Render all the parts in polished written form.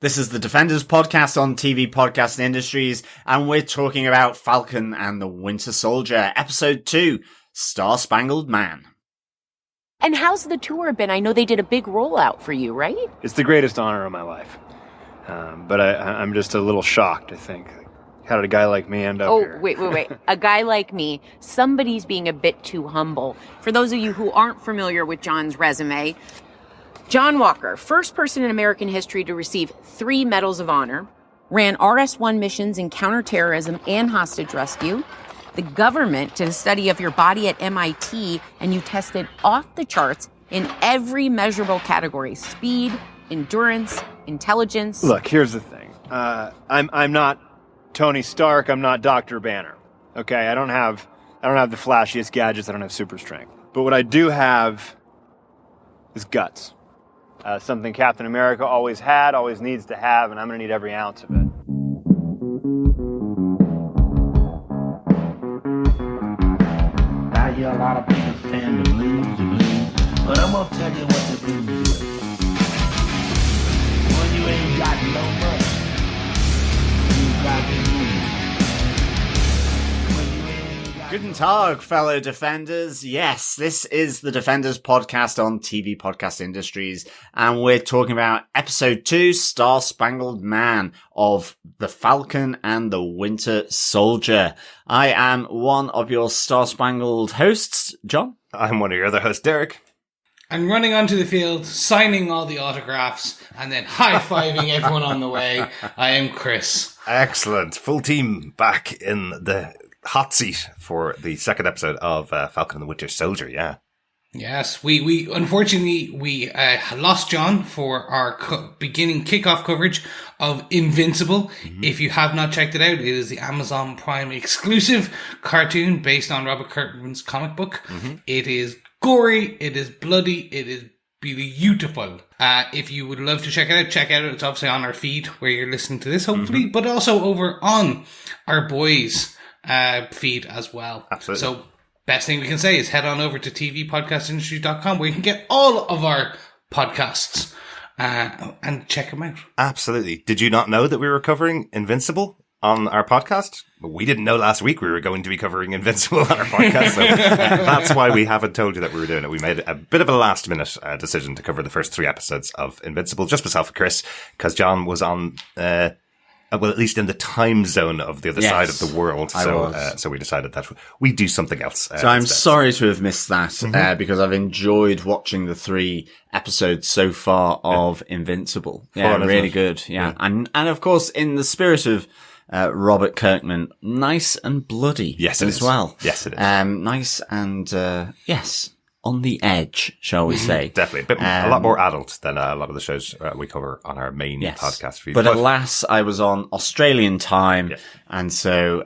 This is the Defenders podcast on TV Podcast Industries, and we're talking about Falcon and the Winter Soldier, Episode 2, Star-Spangled Man. And how's the tour been? I know they did a big rollout for you, right? It's the greatest honor of my life. But I'm just a little shocked, I think. How did a guy like me end up here? Oh, wait. A guy like me, somebody's being a bit too humble. For those of you who aren't familiar with John's resume, John Walker, first person in American history to receive 3 Medals of Honor, ran RS-1 missions in counterterrorism and hostage rescue. The government did a study of your body at MIT, and you tested off the charts in every measurable category: speed, endurance, intelligence. Look, here's the thing. I'm not Tony Stark. I'm not Dr. Banner. Okay, I don't have the flashiest gadgets. I don't have super strength. But what I do have is guts. Something Captain America always had, always needs to have, and I'm going to need every ounce of it. I hear a lot of people saying the blues, but I'm going to tell you what the blues is. When you ain't got no money, you got the blues. Guten Tag, fellow Defenders. Yes, this is the Defenders podcast on TV Podcast Industries, and we're talking about Episode 2, Star-Spangled Man, of The Falcon and the Winter Soldier. I am one of your Star-Spangled hosts, John. I'm one of your other hosts, Derek. And running onto the field, signing all the autographs, and then high-fiving everyone on the way, I am Chris. Excellent. Full team back in the hot seat for the second episode of Falcon and the Winter Soldier, yeah. Yes, we unfortunately, we lost John for our beginning kickoff coverage of Invincible. Mm-hmm. If you have not checked it out, it is the Amazon Prime exclusive cartoon based on Robert Kirkman's comic book. Mm-hmm. It is gory, it is bloody, it is beautiful. If you would love to check it out. It's obviously on our feed where you're listening to this, hopefully, but also over on our boys' feed as well. Absolutely. So best thing we can say is head on over to tvpodcastindustry.com where you can get all of our podcasts and check them out. Absolutely. Did you not know that we were covering Invincible on our podcast? We didn't know last week we were going to be covering Invincible on our podcast, so that's why we haven't told you that we were doing it. We made a bit of a last minute decision to cover the first 3 episodes of Invincible, just myself and Chris, because John was on well, at least in the time zone of the other side of the world. So we decided that we'd do something else. So I'm sorry to have missed that, because I've enjoyed watching the 3 episodes so far of Invincible. Yeah, really good. Yeah. And of course, in the spirit of Robert Kirkman, nice and bloody. Yes, it as is. well. Yes, it is. Nice and, yes, on the edge, shall we say. Definitely. A lot more adult than a lot of the shows we cover on our main podcast feed. But alas, I was on Australian time, and so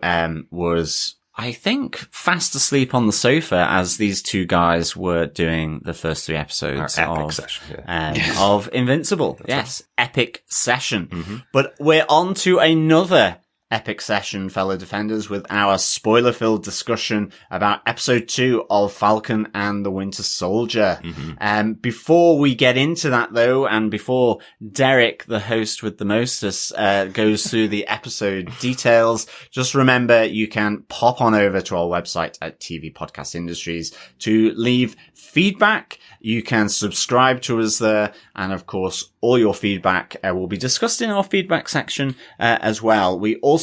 was, I think, fast asleep on the sofa as these 2 guys were doing the first 3 episodes of Invincible. Yes, epic session. Mm-hmm. But we're on to another epic session, fellow Defenders, with our spoiler-filled discussion about Episode 2 of Falcon and the Winter Soldier. Mm-hmm. Before we get into that, though, and before Derek, the host with the mostest, goes through the episode details, just remember you can pop on over to our website at TV Podcast Industries to leave feedback. You can subscribe to us there, and of course, all your feedback will be discussed in our feedback section as well. We also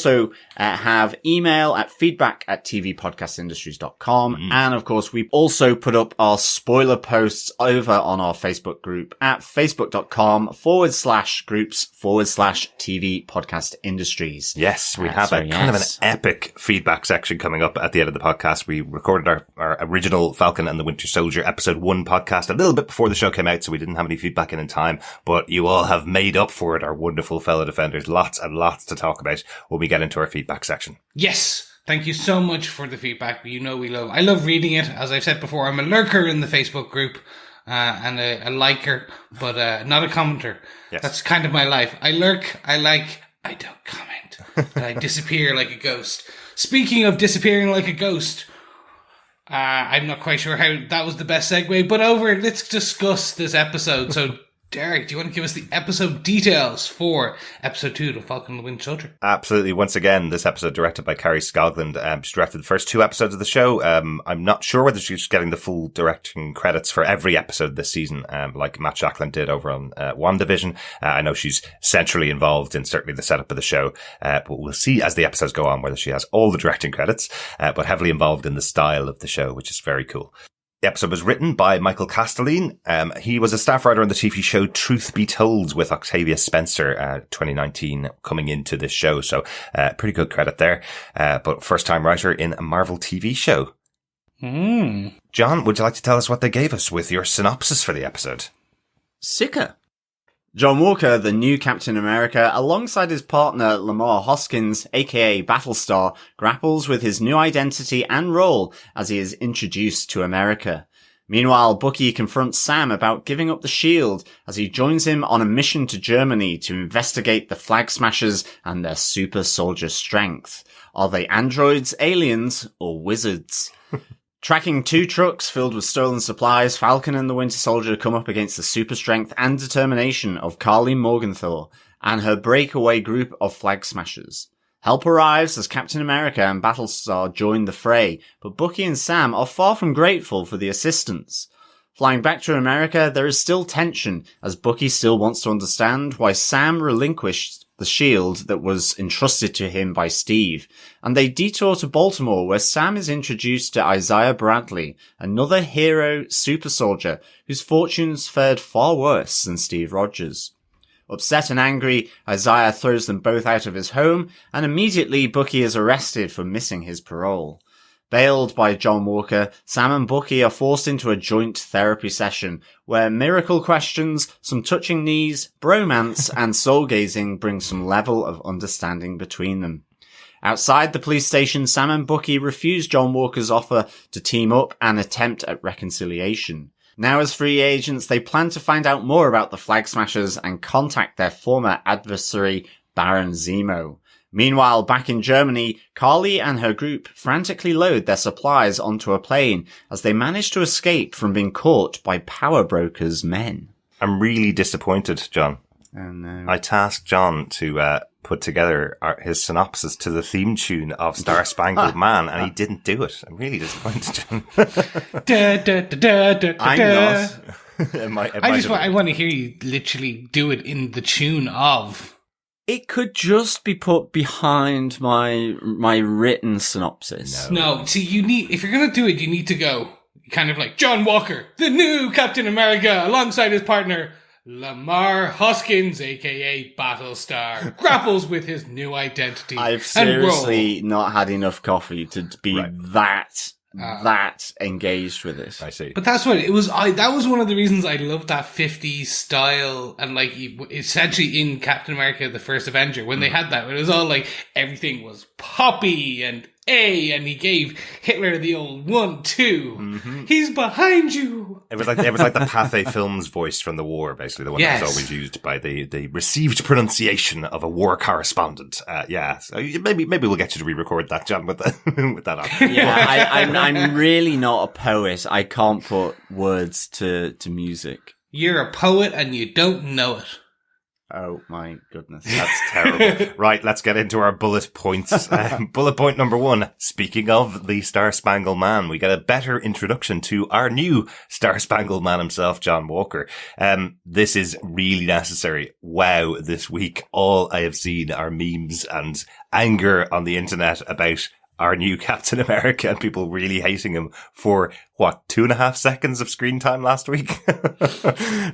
have email at feedback@tvpodcastindustries.com. And of course, we've also put up our spoiler posts over on our Facebook group at facebook.com/groups/TV Podcast Industries. Yes, we have kind of an epic feedback section coming up at the end of the podcast. We recorded our original Falcon and the Winter Soldier episode 1 podcast a little bit before the show came out, so we didn't have any feedback in time, but you all have made up for it, our wonderful fellow Defenders. Lots and lots to talk about when we get into our feedback section. Yes, thank you so much for the feedback. I love reading it. As I've said before, I'm a lurker in the Facebook group and a liker, but not a commenter. Yes. That's kind of my life. I lurk, I like, I don't comment, and I disappear like a ghost. Speaking of disappearing like a ghost, I'm not quite sure how that was the best segue, but let's discuss this episode. So Derek, do you want to give us the episode details for episode 2 of Falcon and the Winter Soldier? Absolutely. Once again, this episode directed by Carrie Scogland. She directed the first 2 episodes of the show. I'm not sure whether she's getting the full directing credits for every episode this season, like Matt Jacklin did over on WandaVision. I know she's centrally involved in certainly the setup of the show, but we'll see as the episodes go on whether she has all the directing credits, but heavily involved in the style of the show, which is very cool. The episode was written by Michael Castelline. He was a staff writer on the TV show Truth Be Told with Octavia Spencer, 2019, coming into this show. So, pretty good credit there. But first time writer in a Marvel TV show. John, would you like to tell us what they gave us with your synopsis for the episode? Sicker. John Walker, the new Captain America, alongside his partner Lamar Hoskins, aka Battlestar, grapples with his new identity and role as he is introduced to America. Meanwhile, Bucky confronts Sam about giving up the shield as he joins him on a mission to Germany to investigate the Flag Smashers and their super soldier strength. Are they androids, aliens, or wizards? Tracking 2 trucks filled with stolen supplies, Falcon and the Winter Soldier come up against the super strength and determination of Karli Morgenthau and her breakaway group of Flag Smashers. Help arrives as Captain America and Battlestar join the fray, but Bucky and Sam are far from grateful for the assistance. Flying back to America, there is still tension as Bucky still wants to understand why Sam relinquished the shield that was entrusted to him by Steve, and they detour to Baltimore where Sam is introduced to Isaiah Bradley, another hero super soldier whose fortunes fared far worse than Steve Rogers. Upset and angry, Isaiah throws them both out of his home, and immediately Bucky is arrested for missing his parole. Bailed by John Walker, Sam and Bucky are forced into a joint therapy session where miracle questions, some touching knees, bromance, and soul-gazing bring some level of understanding between them. Outside the police station, Sam and Bucky refuse John Walker's offer to team up and attempt at reconciliation. Now as free agents, they plan to find out more about the Flag Smashers and contact their former adversary, Baron Zemo. Meanwhile, back in Germany, Karli and her group frantically load their supplies onto a plane as they manage to escape from being caught by Power Broker's men. I'm really disappointed, John. Oh no. I tasked John to put together his synopsis to the theme tune of Star-Spangled Man, and he didn't do it. I'm really disappointed, John. I'm not. I want to hear you literally do it in the tune of... It could just be put behind my written synopsis. No, see, if you're going to do it, you need to go kind of like John Walker, the new Captain America, alongside his partner, Lamar Hoskins, aka Battlestar, grapples with his new identity. I've seriously not had enough coffee to be that engaged with this. I see. But that's what it was. That was one of the reasons I loved that 50s style, and like essentially in Captain America: The First Avenger, when they had that, it was all like everything was poppy and and he gave Hitler the old 1-2. Mm-hmm. He's behind you. It was like the Pathé Films voice from the war, basically the one that was always used by the received pronunciation of a war correspondent. So maybe we'll get you to re-record that, John, with that on. Yeah, I'm really not a poet. I can't put words to music. You're a poet and you don't know it. Oh my goodness. That's terrible. Right, let's get into our bullet points. Bullet point number 1. Speaking of the Star-Spangled Man, we get a better introduction to our new Star-Spangled Man himself, John Walker. This is really necessary. Wow, this week all I have seen are memes and anger on the internet about our new Captain America and people really hating him for, 2.5 seconds of screen time last week?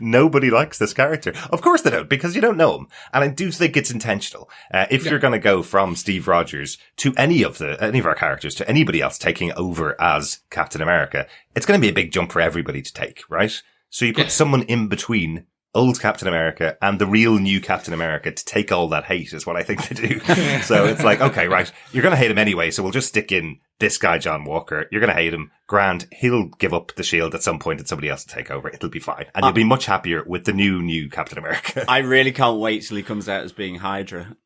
Nobody likes this character. Of course they don't, because you don't know him. And I do think it's intentional. If you're going to go from Steve Rogers to any of our characters, to anybody else taking over as Captain America, it's going to be a big jump for everybody to take, right? So you put someone in between old Captain America and the real new Captain America to take all that hate is what I think they do. So it's like, okay, right, you're going to hate him anyway, so we'll just stick in this guy, John Walker. You're going to hate him. Grand, he'll give up the shield at some point and somebody else will take over. It'll be fine. And you'll be much happier with the new Captain America. I really can't wait till he comes out as being Hydra.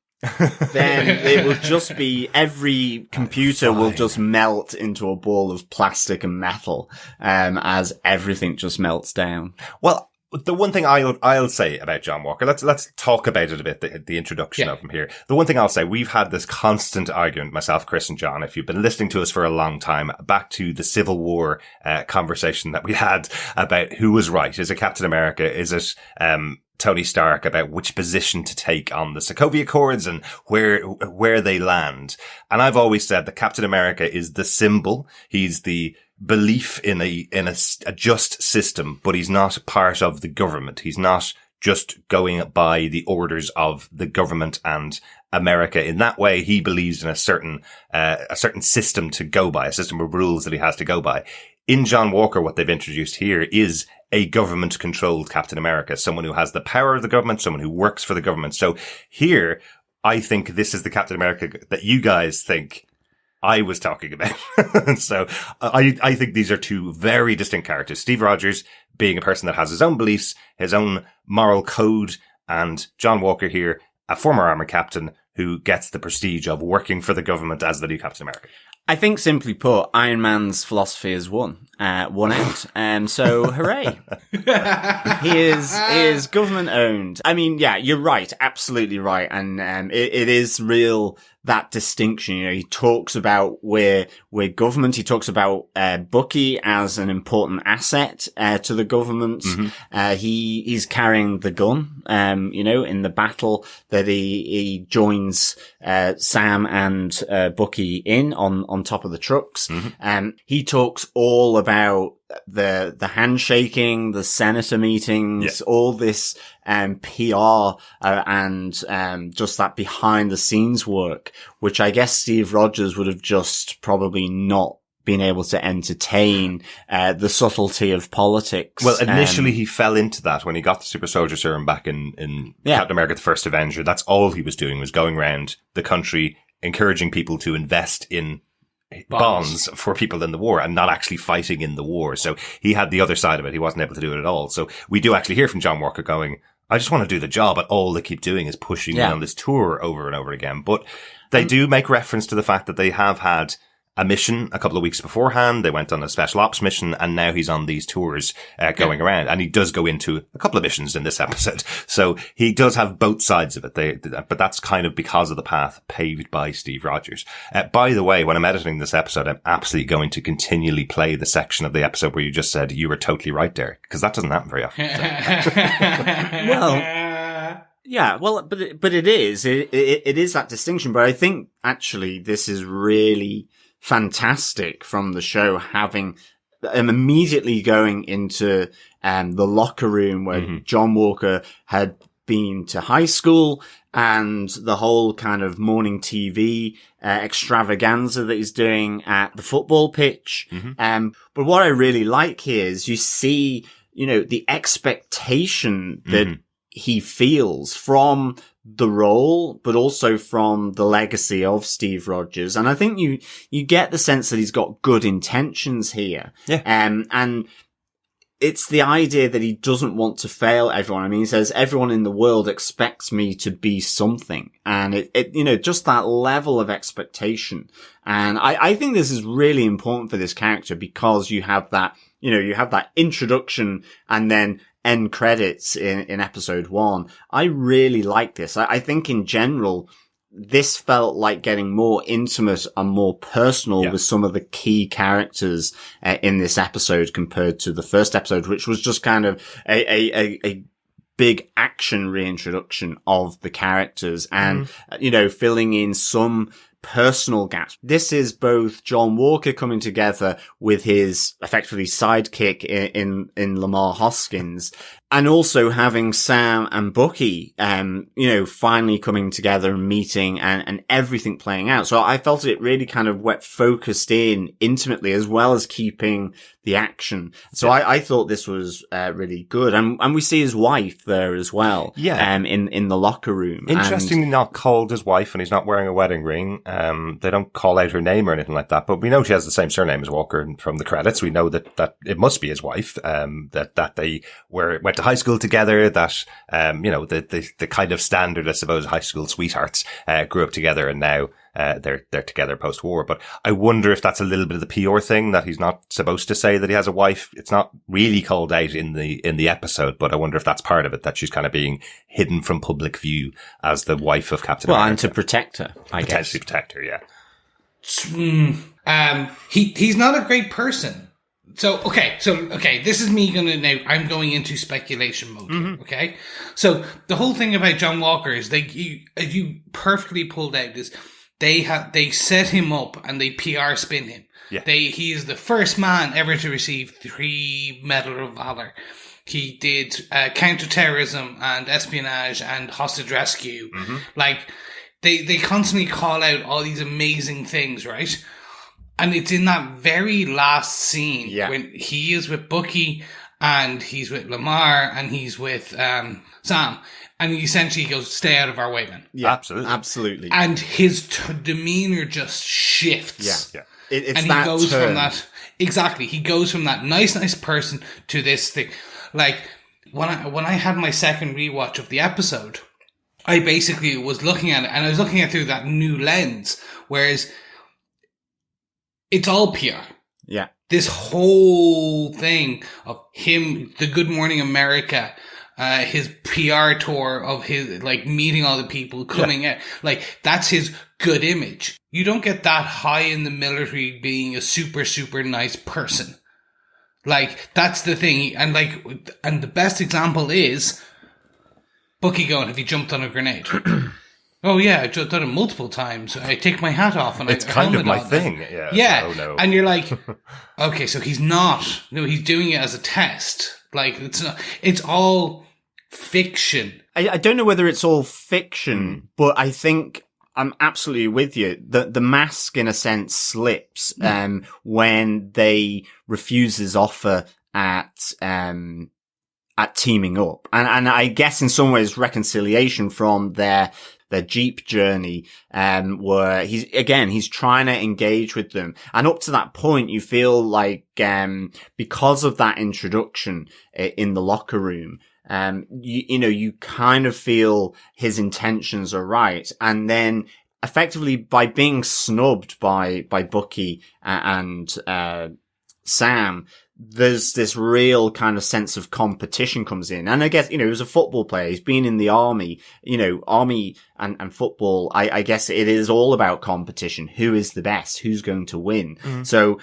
Then it will just be every computer will just melt into a ball of plastic and metal as everything just melts down. Well, The one thing I'll say about John Walker, let's talk about it a bit, the introduction of him here. The one thing I'll say, we've had this constant argument, myself, Chris and John, if you've been listening to us for a long time, back to the Civil War conversation that we had about who was right. Is it Captain America? Is it Tony Stark, about which position to take on the Sokovia Accords and where they land? And I've always said that Captain America is the symbol. He's the belief in a just system, but he's not part of the government. He's not just going by the orders of the government and America. In that way, he believes in a certain system to go by, a system of rules that he has to go by. In John Walker, what they've introduced here is a government-controlled Captain America, someone who has the power of the government, someone who works for the government. So here, I think this is the Captain America that you guys think I was talking about. So I think these are two very distinct characters. Steve Rogers being a person that has his own beliefs, his own moral code, and John Walker here, a former armor captain who gets the prestige of working for the government as the new Captain America. I think, simply put, Iron Man's philosophy is won out. So hooray. He is government owned. I mean, yeah, you're right. Absolutely right. And, it is real, that distinction. You know, he talks about we're government. He talks about, Bucky as an important asset, to the government. Mm-hmm. He's carrying the gun, in the battle that he joins, Sam and, Bucky in on top of the trucks. Mm-hmm. He talks all about the handshaking, the senator meetings, all this, PR, and just that behind the scenes work, which I guess Steve Rogers would have just probably not been able to entertain, the subtlety of politics. Well, initially he fell into that when he got the super soldier serum back in Captain America, the First Avenger. That's all he was doing, was going around the country, encouraging people to invest in bonds for people in the war and not actually fighting in the war. So he had the other side of it. He wasn't able to do it at all. So we do actually hear from John Walker going, I just want to do the job, but all they keep doing is pushing me on this tour over and over again. But they do make reference to the fact that they have had a mission a couple of weeks beforehand. They went on a special ops mission, and now he's on these tours going around. And he does go into a couple of missions in this episode. So he does have both sides of it. But that's kind of because of the path paved by Steve Rogers. By the way, when I'm editing this episode, I'm absolutely going to continually play the section of the episode where you just said you were totally right, Derek, because that doesn't happen very often. So. But it is that distinction. But I think actually this is really fantastic from the show, having immediately going into the locker room where John Walker had been to high school, and the whole kind of morning TV extravaganza that he's doing at the football pitch. But what I really like here is you see, the expectation that he feels from the role, but also from the legacy of Steve Rogers. And I think you get the sense that he's got good intentions here. Yeah. And it's the idea that he doesn't want to fail everyone. I mean, he says, everyone in the world expects me to be something. And it just that level of expectation. And I think this is really important for this character, because you have that, you have that introduction and then end credits in episode 1. I really like this. I think in general, this felt like getting more intimate and more personal with some of the key characters in this episode compared to the first episode, which was just kind of a big action reintroduction of the characters and, filling in some personal gaps. This is both John Walker coming together with his effectively sidekick in Lamar Hoskins, and also having Sam and Bucky, finally coming together and meeting and everything playing out. So I felt it really kind of focused in intimately, as well as keeping the action. So I thought this was really good. And we see his wife there as well. Yeah. In the locker room. Interestingly, not called his wife, and he's not wearing a wedding ring. They don't call out her name or anything like that, but we know she has the same surname as Walker from the credits. We know that it must be his wife, that they went to high school together, that, the kind of standard, I suppose, high school sweethearts, grew up together, and now, they're together post-war. But I wonder if that's a little bit of the PR thing, that he's not supposed to say that he has a wife. It's not really called out in the episode, but I wonder if that's part of it, that she's kind of being hidden from public view as the wife of Captain America. Well, and to protect her, I guess. Potentially protect her, yeah. He's not a great person. So, this is me I'm going into speculation mode, okay? So, the whole thing about John Walker is as you perfectly pulled out, is they set him up and they PR spin him. Yeah. He is the first man ever to receive 3 Medal of Valor. He did counterterrorism and espionage and hostage rescue. Like, they constantly call out all these amazing things, right? And it's in that very last scene when he is with Bucky and he's with Lamar and he's with Sam. And he essentially goes, "Stay out of our way, man." Yeah, absolutely. And his demeanor just shifts. Yeah. It's and he goes from that. Exactly. He goes from that nice person to this thing. Like, when I had my second rewatch of the episode, I basically was looking at it, and I was looking at it through that new lens, whereas it's all PR. Yeah. This whole thing of him, the Good Morning America, his PR tour of his, like, meeting all the people coming out, like, that's his good image. You don't get that high in the military being a super, super nice person. Like, that's the thing. And the best example is Bucky going, "Have you jumped on a grenade?" "Oh yeah, I've done it multiple times. I take my hat off and it's kind of my thing." Yeah. Oh, no. And you're like, okay, so he's not. No, he's doing it as a test. Like, it's not. It's all fiction. I don't know whether it's all fiction, but I think I'm absolutely with you. The mask, in a sense, slips when they refuse his offer at teaming up, and I guess in some ways reconciliation from their Jeep journey, where he's trying to engage with them. And up to that point, you feel like, because of that introduction in the locker room, you kind of feel his intentions are right. And then effectively by being snubbed by Bucky and Sam, there's this real kind of sense of competition comes in. And I guess, he was a football player. He's been in the army, army and football. I guess it is all about competition. Who is the best? Who's going to win? So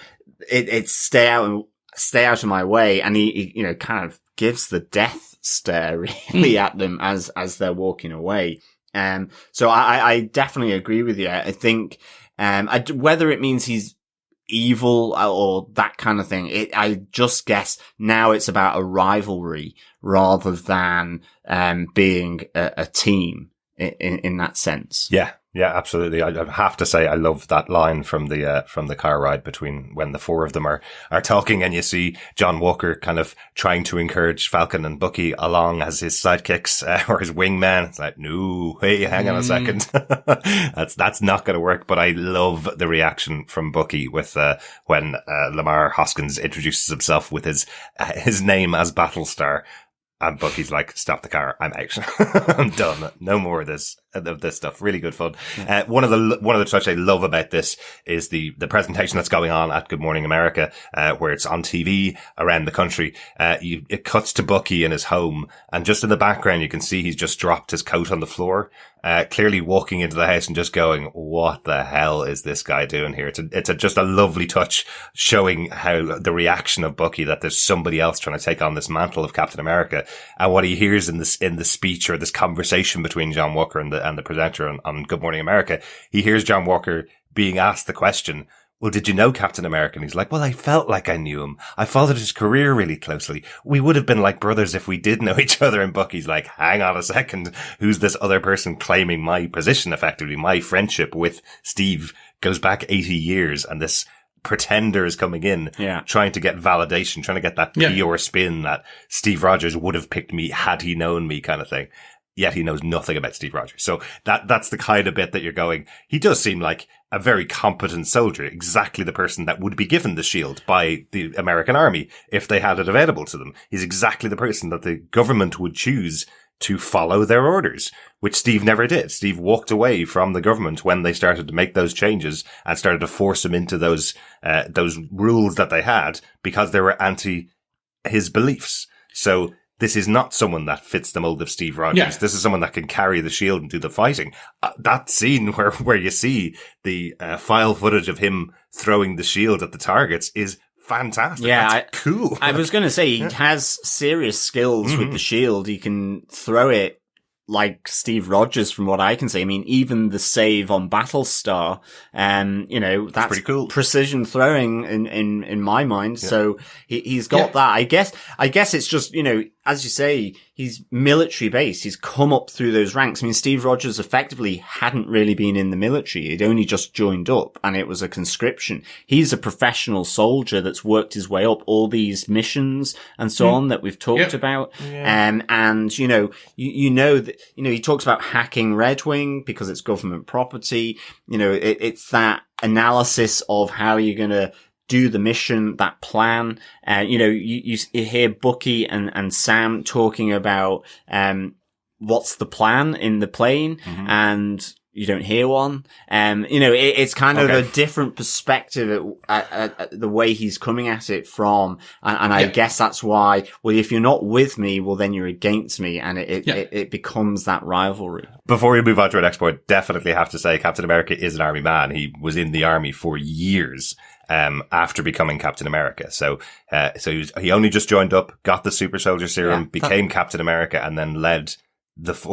it's stay out of my way. And he kind of gives the death stare really at them as they're walking away. So I definitely agree with you. I think, whether it means he's evil or that kind of thing, I just guess now it's about a rivalry rather than being a team in that sense. Yeah, absolutely. I have to say I love that line from the car ride between when the 4 of them are talking, and you see John Walker kind of trying to encourage Falcon and Bucky along as his sidekicks or his wingmen. It's like, no, hey, hang on a second. That's not going to work. But I love the reaction from Bucky with when Lamar Hoskins introduces himself with his name as Battlestar. And Bucky's like, "Stop the car. I'm out. I'm done. No more of this stuff." Really good fun. Yeah. One of the touch I love about this is the presentation that's going on at Good Morning America, where it's on TV around the country. It cuts to Bucky in his home, and just in the background, you can see he's just dropped his coat on the floor, clearly walking into the house and just going, "What the hell is this guy doing here?" It's just a lovely touch showing how the reaction of Bucky, that there's somebody else trying to take on this mantle of Captain America. And what he hears in the speech or this conversation between John Walker and the presenter on Good Morning America, he hears John Walker being asked the question, "Well, did you know Captain America?" And he's like, "Well, I felt like I knew him. I followed his career really closely. We would have been like brothers if we did know each other." And Bucky's like, "Hang on a second. Who's this other person claiming my position effectively? My friendship with Steve goes back 80 years. And this pretender is coming in, trying to get validation, trying to get that PR spin that Steve Rogers would have picked me had he known me," kind of thing. yet he knows nothing about Steve Rogers. So that's the kind of bit that you're going, he does seem like a very competent soldier, exactly the person that would be given the shield by the American army if they had it available to them. He's exactly the person that the government would choose to follow their orders, which Steve never did. Steve walked away from the government when they started to make those changes and started to force him into those rules that they had because they were anti his beliefs. So this is not someone that fits the mold of Steve Rogers. Yeah. This is someone that can carry the shield and do the fighting. That scene where you see the file footage of him throwing the shield at the targets is fantastic. Yeah, that's cool. I was going to say, he has serious skills with the shield. He can throw it like Steve Rogers, from what I can see. I mean, even the save on Battlestar, that's pretty cool. Precision throwing in my mind. Yeah. So he's got that. I guess it's just, as you say, he's military based. He's come up through those ranks. I mean, Steve Rogers effectively hadn't really been in the military. He'd only just joined up, and it was a conscription. He's a professional soldier that's worked his way up all these missions and so on that we've talked about. Yeah. And you know that, he talks about hacking Red Wing because it's government property. It's that analysis of how you're going to do the mission, that plan. You hear Bucky and Sam talking about, what's the plan in the plane, and you don't hear one. It's kind of a different perspective at the way he's coming at it from, and I guess that's why, well, if you're not with me, well, then you're against me, and it becomes that rivalry. Before we move on to our next point, definitely have to say Captain America is an army man. He was in the army for years, after becoming Captain America. So he only just joined up, got the super soldier serum, became Captain America, and then led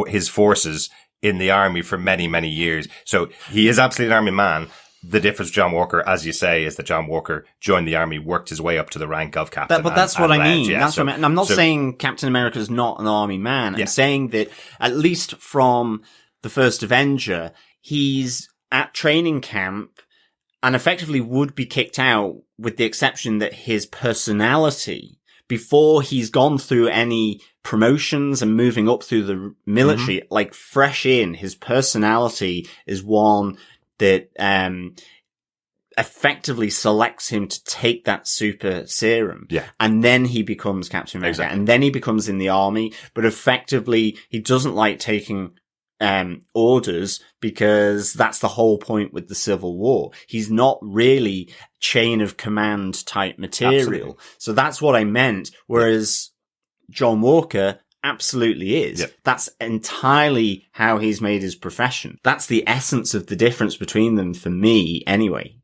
his forces in the army for many, many years. So he is absolutely an army man. The difference with John Walker, as you say, is that John Walker joined the army, worked his way up to the rank of captain. But that's what I mean. Yeah, that's what I mean. And I'm not saying Captain America is not an army man. I'm saying that at least from the first Avenger, he's at training camp and effectively would be kicked out, with the exception that his personality, before he's gone through any promotions and moving up through the military, like fresh in, his personality is one that effectively selects him to take that super serum. Yeah. And then he becomes Captain America. Exactly. And then he becomes in the army, but effectively he doesn't like taking orders, because that's the whole point with the Civil War. He's not really chain of command type material. Absolutely. So that's what I meant. Whereas John Walker absolutely is. Yep. That's entirely how he's made his profession. That's the essence of the difference between them for me anyway.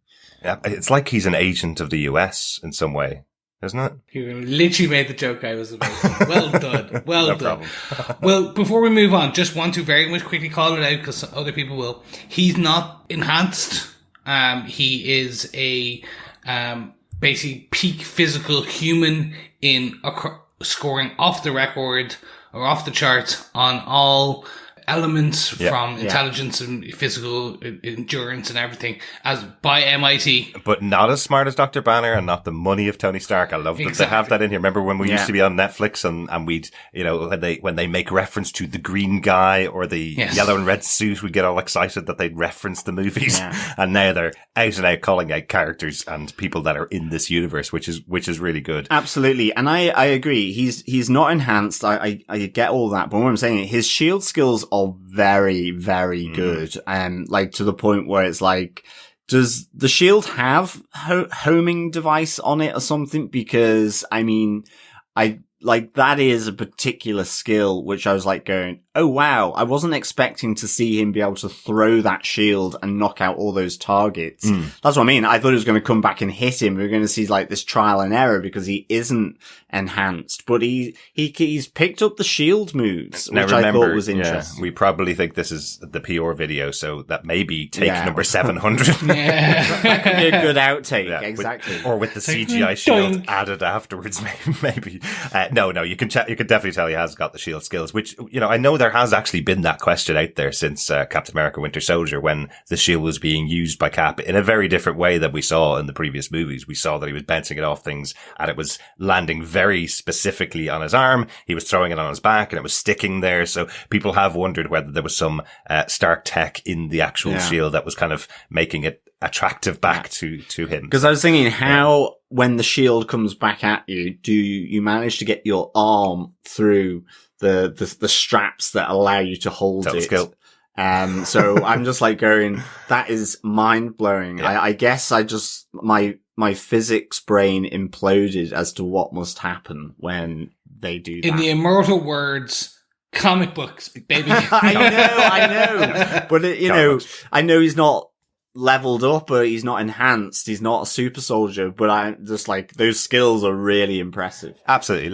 Yeah, it's like he's an agent of the US in some way, isn't it? You literally made the joke I was about. Well done. Well no done. Well, before we move on, just want to very much quickly call it out, because other people will. He's not enhanced. He is a basically peak physical human in scoring off the record or off the charts on all elements from intelligence and physical endurance and everything, as by MIT. But not as smart as Dr. Banner and not the money of Tony Stark. I love that they have that in here. Remember when we used to be on Netflix and we'd, when they make reference to the green guy or the yellow and red suit, we'd get all excited that they'd reference the movies. Yeah. And now they're out and out calling out characters and people that are in this universe, which is really good. Absolutely. And I agree. He's not enhanced. I get all that. But what I'm saying, his shield skills are very, very good. Like to the point where it's like, does the shield have homing device on it or something? Because I mean, that is a particular skill which I was like going, oh wow, I wasn't expecting to see him be able to throw that shield and knock out all those targets. That's what I mean. I thought it was going to come back and hit him. We were going to see like this trial and error because he isn't enhanced, but he's picked up the shield moves, which I thought was interesting. We probably think this is the PR video, so that may be take number 700. That could be a good outtake, exactly. Or with the CGI shield added afterwards, maybe. No, you can definitely tell he has got the shield skills, which, I know there has actually been that question out there since Captain America Winter Soldier, when the shield was being used by Cap in a very different way than we saw in the previous movies. We saw that he was bouncing it off things and it was landing very specifically on his arm. He was throwing it on his back and it was sticking there. So people have wondered whether there was some Stark tech in the actual shield that was kind of making it attractive back to him. Because I was thinking, how, when the shield comes back at you, do you manage to get your arm through the straps that allow you to hold it? Skill. So I'm just like going, that is mind blowing. Yeah. I guess my physics brain imploded as to what must happen when they do that. In the immortal words, comic books, baby. I know. But I know he's not leveled up, but he's not enhanced. He's not a super soldier, but I'm just like, those skills are really impressive. Absolutely.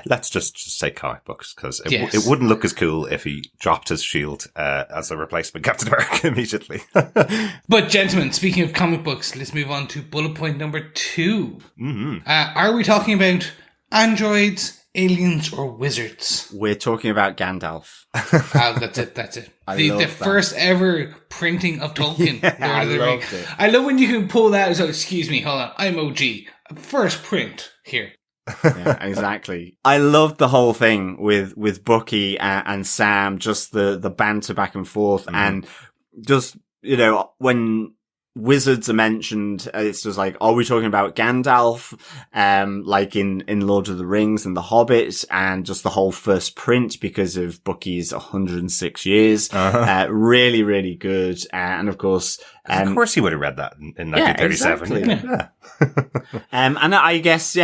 Let's just say comic books, because it wouldn't look as cool if he dropped his shield as a replacement Captain America immediately. But gentlemen, speaking of comic books, let's move on to bullet point number 2. Mm-hmm. Are we talking about androids, aliens, or wizards? We're talking about Gandalf. That's it. The first ever printing of Tolkien. I loved it. I love when you can pull that. So, excuse me, hold on. I'm OG. First print here. Yeah, exactly. I loved the whole thing with Bucky and Sam, just the banter back and forth, and just, when wizards are mentioned, it's just like, are we talking about Gandalf, like in Lord of the Rings and The Hobbit, and just the whole first print because of Bucky's 106 years. Really, really good. And of course, of course he would have read that in 1937. Exactly. Yeah. And I guess,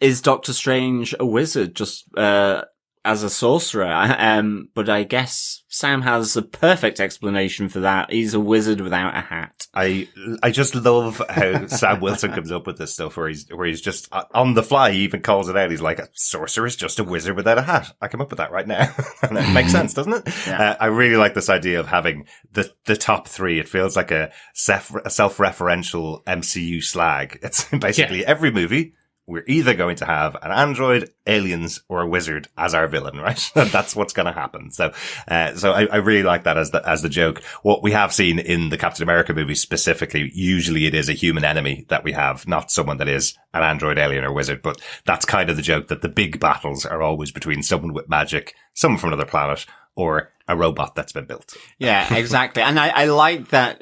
is Doctor Strange a wizard just as a sorcerer? But I guess Sam has a perfect explanation for that. He's a wizard without a hat. I just love how Sam Wilson comes up with this stuff where he's just on the fly. He even calls it out. He's like, a sorcerer is just a wizard without a hat. I come up with that right now. And it makes sense, doesn't it? Yeah. I really like this idea of having the top 3. It feels like a self-referential MCU slag. It's basically every movie. We're either going to have an android, aliens, or a wizard as our villain, right? That's what's going to happen. So I really like that as the joke. What we have seen in the Captain America movies specifically, usually it is a human enemy that we have, not someone that is an android, alien, or wizard. But that's kind of the joke, that the big battles are always between someone with magic, someone from another planet, or a robot that's been built. Yeah, exactly. And I like that,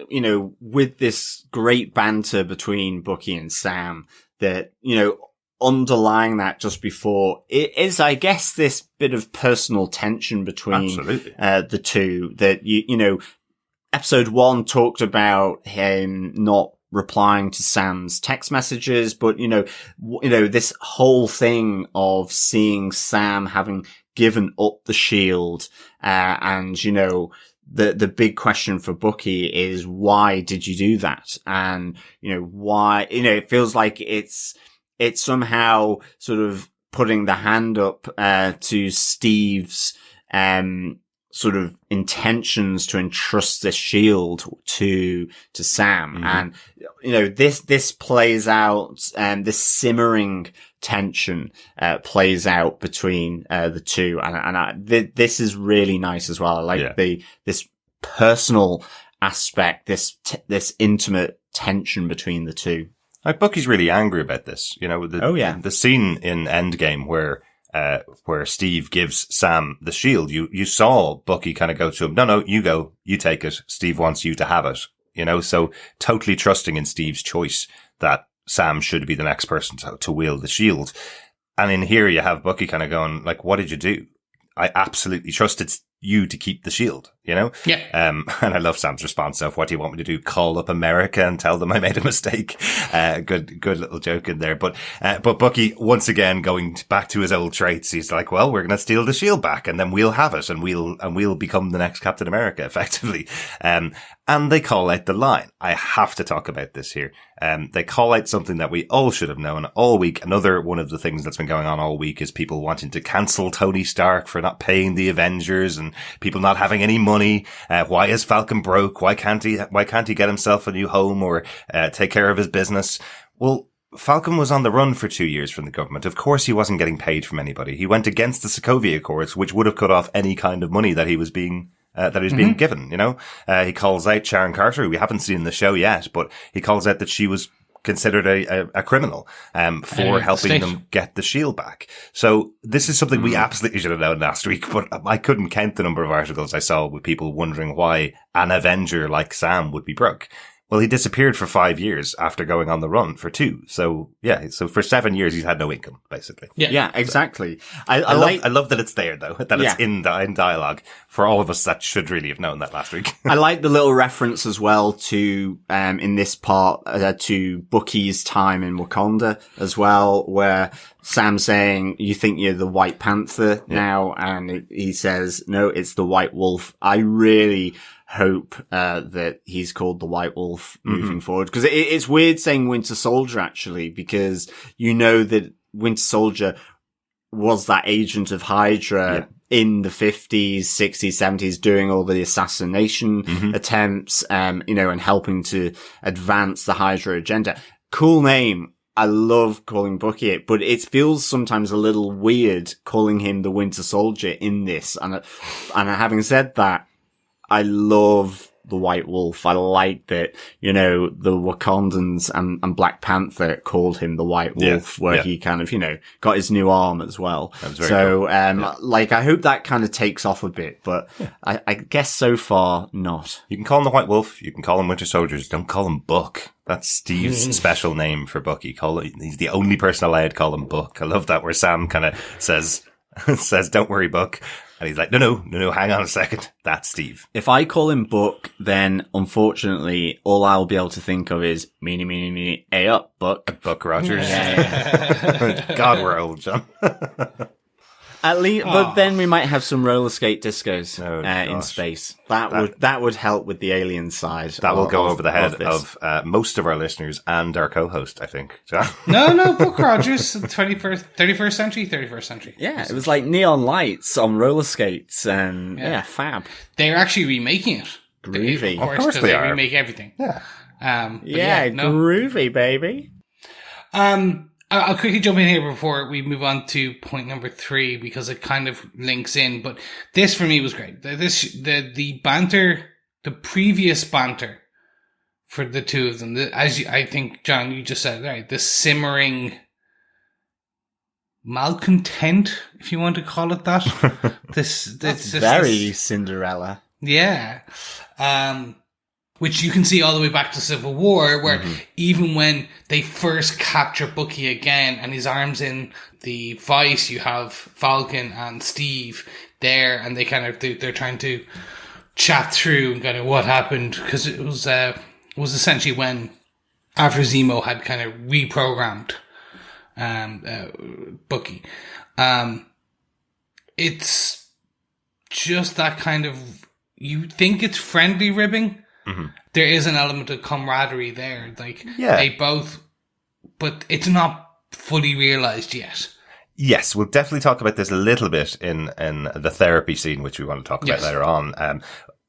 with this great banter between Bucky and Sam, that, underlying that just before it is, I guess, this bit of personal tension between the two, that episode 1 talked about him not replying to Sam's text messages, but this whole thing of seeing Sam having given up the shield, and the big question for Bucky is, why did you do that? And why, it feels like it's somehow sort of putting the hand up to Steve's sort of intentions to entrust this shield to Sam. And this plays out, this simmering tension plays out between the two, and this is really nice as well. I like this personal aspect, this intimate tension between the two. Like, Bucky's really angry about this. The scene in Endgame where Steve gives Sam the shield, you saw Bucky kind of go to him, no, you go, you take it. Steve wants you to have it, so totally trusting in Steve's choice that Sam should be the next person to wield the shield. And in here you have Bucky kind of going, like, what did you do? I absolutely trusted you to keep the shield, Yeah. And I love Sam's response of, what do you want me to do? Call up America and tell them I made a mistake? Good little joke in there. But Bucky, once again, going back to his old traits, he's like, well, we're going to steal the shield back and then we'll have it and we'll become the next Captain America, effectively. And they call out the line. I have to talk about this here. They call out something that we all should have known all week. Another one of the things that's been going on all week is people wanting to cancel Tony Stark for not paying the Avengers, and people not having any money. Why is Falcon broke? Why can't he get himself a new home or take care of his business? Well, Falcon was on the run for 2 years from the government. Of course, he wasn't getting paid from anybody. He went against the Sokovia Accords, which would have cut off any kind of money that he was being being given. He calls out Sharon Carter, who we haven't seen in the show yet, but he calls out that she was considered a criminal for helping them get the shield back. So this is something we absolutely should have known last week, but I couldn't count the number of articles I saw with people wondering why an Avenger like Sam would be broke. Well, he disappeared for 5 years after going on the run for 2. So, yeah, so for 7 years, he's had no income, basically. Yeah, exactly. I love that it's there, though, that it's in dialogue. For all of us that should really have known that last week. I like the little reference as well to, in this part, to Bucky's time in Wakanda as well, where Sam's saying, you think you're the White Panther now, and he says, no, it's the White Wolf. I really hope that he's called the White Wolf moving forward, because it's weird saying Winter Soldier, actually, because you know that Winter Soldier was that agent of Hydra in the 50s, 60s, 70s, doing all the assassination attempts, and helping to advance the Hydra agenda. Cool name. I love calling Bucky it, but it feels sometimes a little weird calling him the Winter Soldier in this. And having said that, I love the White Wolf. I like that, the Wakandans and Black Panther called him the White Wolf, where he kind of, got his new arm as well. So, cool. I hope that kind of takes off a bit, but I guess so far not. You can call him the White Wolf. You can call him Winter Soldiers. Don't call him Buck. That's Steve's special name for Bucky. He's the only person allowed to call him Buck. I love that, where Sam kind of says, don't worry, Buck. And he's like, no, hang on a second. That's Steve. If I call him Buck, then unfortunately, all I'll be able to think of is, me, hey up, Buck. Buck Rogers. God, we're old, John. At least, but then we might have some roller skate discos in space. That would help with the alien side. That will go over the head of most of our listeners and our co-host, I think. John? No, Buck Rogers, 31st century. Yeah, it was like neon lights on roller skates, and fab. They're actually remaking it. Groovy. Of course they are. Remake everything. Yeah. Groovy, baby. I'll quickly jump in here before we move on to point number 3, because it kind of links in. But this for me was great. The banter, the previous banter for the two of them, I think, John, you just said, right, the simmering malcontent, if you want to call it that. That's very Cinderella. Yeah. Which you can see all the way back to Civil War, where even when they first capture Bucky again and his arm's in the vice, you have Falcon and Steve there, and they kind of, they're trying to chat through and kind of what happened, because it was essentially when, after Zemo had kind of reprogrammed Bucky. It's just that kind of, you think it's friendly ribbing. There is an element of camaraderie there. They both, but it's not fully realized yet. Yes, we'll definitely talk about this a little bit in the therapy scene, which we want to talk about later on.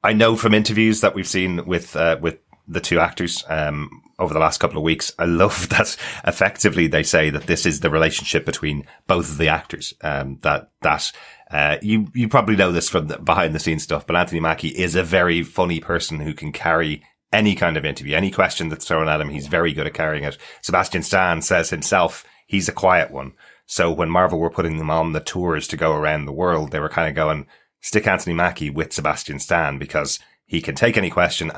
I know from interviews that we've seen with the two actors, over the last couple of weeks, I love that effectively they say that this is the relationship between both of the actors. You probably know this from the behind the scenes stuff, but Anthony Mackie is a very funny person who can carry any kind of interview, any question that's thrown at him. He's very good at carrying it. Sebastian Stan says himself, he's a quiet one. So when Marvel were putting them on the tours to go around the world, they were kind of going, stick Anthony Mackie with Sebastian Stan, because he can take any question,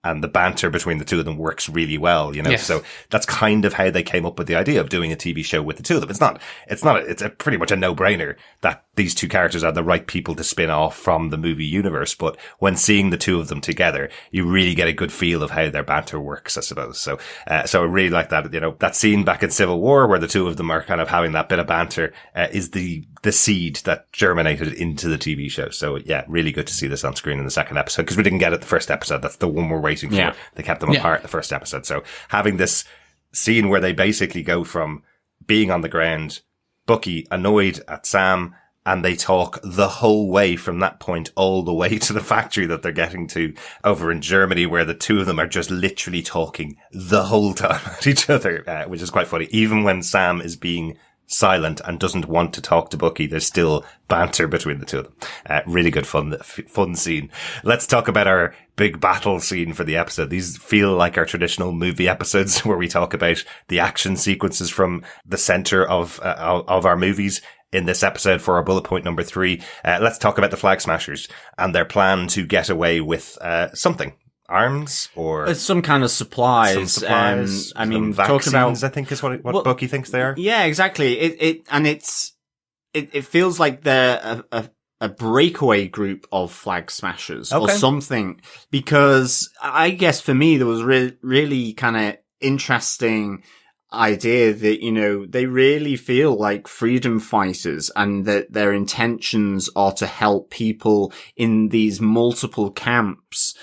and the banter between the two of them works really well, Yes. So that's kind of how they came up with the idea of doing a TV show with the two of them. It's a pretty much a no-brainer that these two characters are the right people to spin off from the movie universe. But when seeing the two of them together, you really get a good feel of how their banter works, I suppose. So I really like that. That scene back in Civil War where the two of them are kind of having that bit of banter, is the seed that germinated into the TV show. So yeah, really good to see this on screen in the second episode, because we didn't get it the first episode. That's the one we're waiting for. Yeah. They kept them apart the first episode. So having this scene where they basically go from being on the ground, Bucky annoyed at Sam and they talk the whole way from that point all the way to the factory that they're getting to over in Germany, where the two of them are just literally talking the whole time at each other, which is quite funny. Even when Sam is being silent and doesn't want to talk to Bucky, there's still banter between the two of them. Really good fun scene. Let's talk about our big battle scene for the episode. These feel like our traditional movie episodes where we talk about the action sequences from the center of our movies. In this episode, for our bullet point number 3, let's talk about the Flag Smashers and their plan to get away with something. Arms or some kind of supplies. Some supplies. I mean, vaccines, talking about, I think is what Bucky thinks they are. Yeah, exactly. It feels like they're a breakaway group of Flag Smashers or something, because I guess for me there was really kind of interesting idea that, you know, they really feel like freedom fighters and that their intentions are to help people in these multiple camps,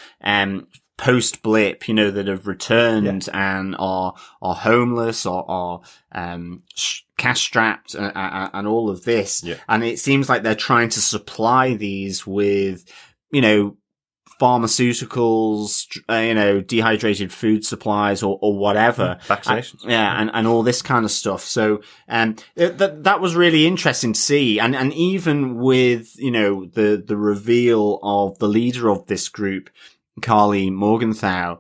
post blip, you know, that have returned and are homeless or are cash strapped and all of this. Yeah. And it seems like they're trying to supply these with, you know, pharmaceuticals, you know, dehydrated food supplies or whatever. Vaccinations. And all this kind of stuff. So, that was really interesting to see. And even with, you know, the reveal of the leader of this group, Carly Morgenthau,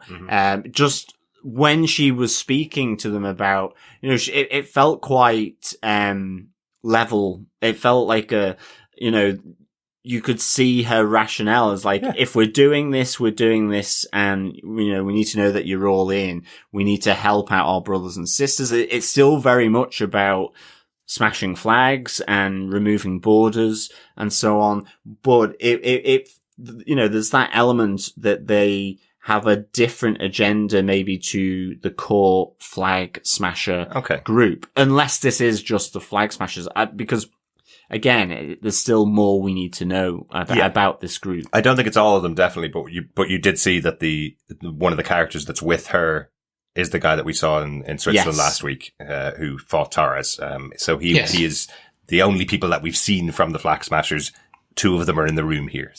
just when she was speaking to them about, you know, it felt quite, level. It felt like you know, you could see her rationale as like, if we're doing this, and, you know, we need to know that you're all in. We need to help out our brothers and sisters. It's still very much about smashing flags and removing borders and so on. But it you know, there's that element that they have a different agenda maybe to the core Flag Smasher group, unless this is just the Flag Smashers, because again, there's still more we need to know about this group. I don't think it's all of them, definitely, but you did see that one of the characters that's with her is the guy that we saw in Switzerland last week, who fought Torres. So he is the only people that we've seen from the Flag Smashers. 2 of them are in the room here.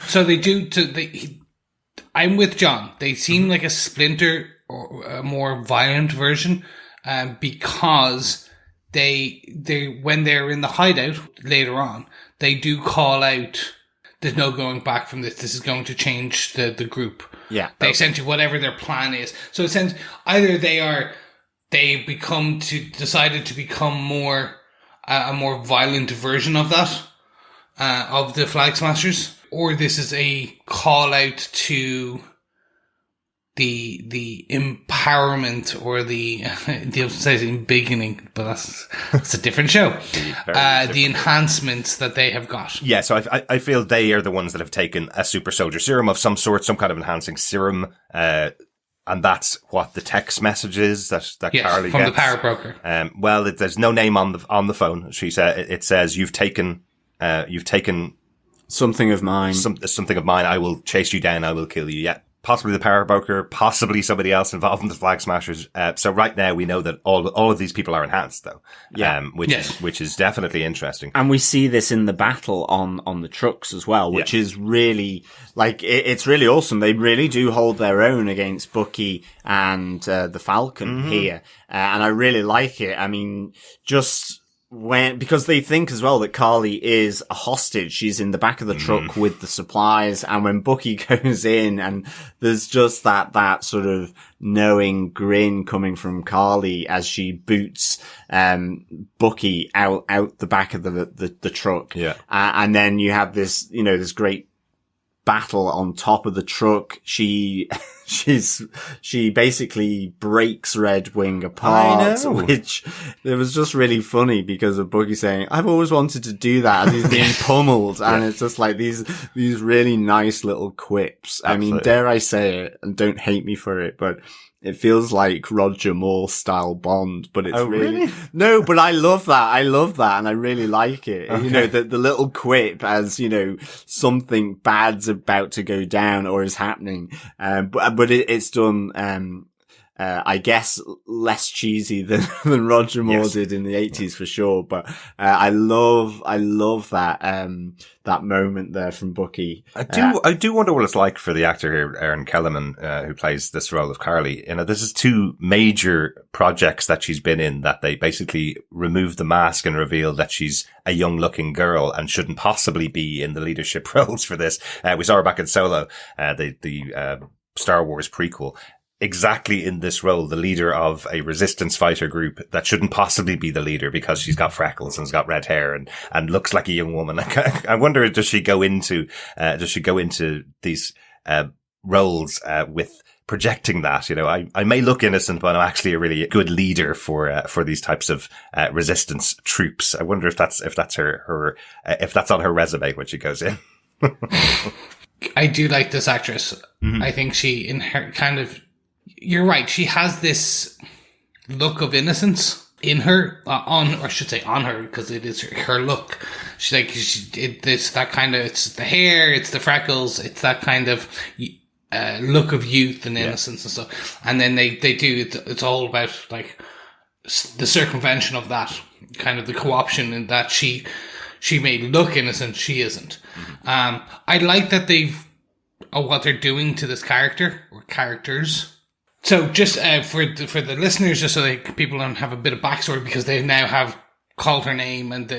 So they do. I'm with John. They seem like a splinter or a more violent version, because they when they're in the hideout later on, they do call out, "There's no going back from this. This is going to change the group." Yeah, they essentially whatever their plan is. So essentially, either they decided to become more a more violent version of that. Of the Flag Smashers, or this is a call out to the empowerment or the beginning, but that's a different show. The enhancements that they have got. Yeah, so I feel they are the ones that have taken a super soldier serum of some sort, some kind of enhancing serum, and that's what the text message is that Carly from gets. The power broker. Well, there's no name on the phone. She said it says you've taken something of mine. Something of mine. I will chase you down. I will kill you. Yeah. Possibly the power broker, possibly somebody else involved in the Flag Smashers. So right now we know that all of these people are enhanced though. Yeah. Which is definitely interesting. And we see this in the battle on the trucks as well, which is really, like, it's really awesome. They really do hold their own against Bucky and, the Falcon here. And I really like it. I mean, because they think as well that Carly is a hostage. She's in the back of the truck with the supplies. And when Bucky goes in, and there's just that sort of knowing grin coming from Carly as she boots, Bucky out the back of the truck. Yeah. And then you have this, you know, this great battle on top of the truck. She basically breaks Red Wing apart, which it was just really funny because of Bucky saying, "I've always wanted to do that," as he's being pummeled. And it's just like these really nice little quips. Absolutely. I mean, dare I say it, and don't hate me for it, but it feels like Roger Moore style Bond, but it's really? No, but I love that. And I really like it. Okay. You know, the little quip as, you know, something bad's about to go down or is happening. But it's done, I guess less cheesy than Roger Moore did in the 80s for sure. But, I love that moment there from Bucky. I do wonder what it's like for the actor here, Erin Kellerman, who plays this role of Carly. You know, this is two major projects that she's been in that they basically remove the mask and reveal that she's a young looking girl and shouldn't possibly be in the leadership roles for this. We saw her back in Solo, the Star Wars prequel. Exactly in this role, the leader of a resistance fighter group that shouldn't possibly be the leader because she's got freckles and has got red hair and looks like a young woman. I wonder, does she go into these, roles, with projecting that? You know, I may look innocent, but I'm actually a really good leader for these types of, resistance troops. I wonder if that's her if that's on her resume when she goes in. I do like this actress. Mm-hmm. I think she, in her kind of, you're right. She has this look of innocence in her, on her, because it is her look. She's like, it's that kind of, it's the hair, it's the freckles, it's that kind of look of youth and innocence and stuff. And then they do, it's all about like the circumvention of that, kind of the co-option in that she may look innocent, she isn't. Mm-hmm. I like that what they're doing to this character or characters. So just for the listeners, just so that people don't have a bit of backstory, because they now have called her name and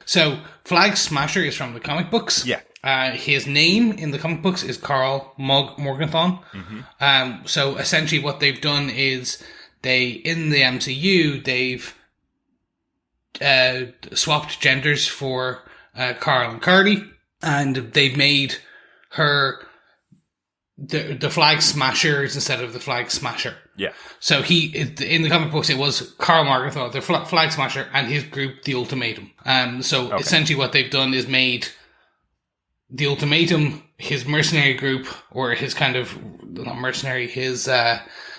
so Flag Smasher is from the comic books. Yeah. His name in the comic books is Carl Morgenthau. Mm-hmm. So essentially what they've done is in the MCU, they've swapped genders for Carl and Carly, and they've made her the Flag Smashers instead of the Flag Smasher. Yeah. So in the comic books, it was Carl Morgenthau, the Flag Smasher, and his group, the Ultimatum. Essentially what they've done is made the Ultimatum his mercenary group, or his kind of, not mercenary, his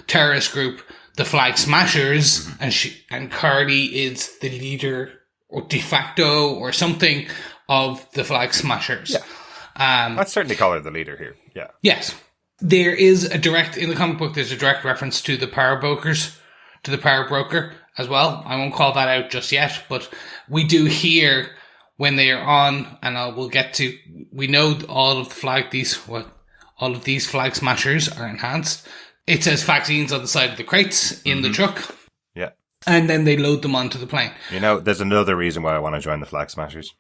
terrorist group, the Flag Smashers, mm-hmm. and Carly is the leader, or de facto, or something, of the Flag Smashers. Yeah. I'd certainly call her the leader here. Yeah. Yes. There is in the comic book, there's a direct reference to the power brokers, to the power broker as well. I won't call that out just yet, but we do hear when they are on, and we'll get to, we know all of these Flag Smashers are enhanced. It says vaccines on the side of the crates in the truck. Yeah. And then they load them onto the plane. You know, there's another reason why I want to join the Flag Smashers.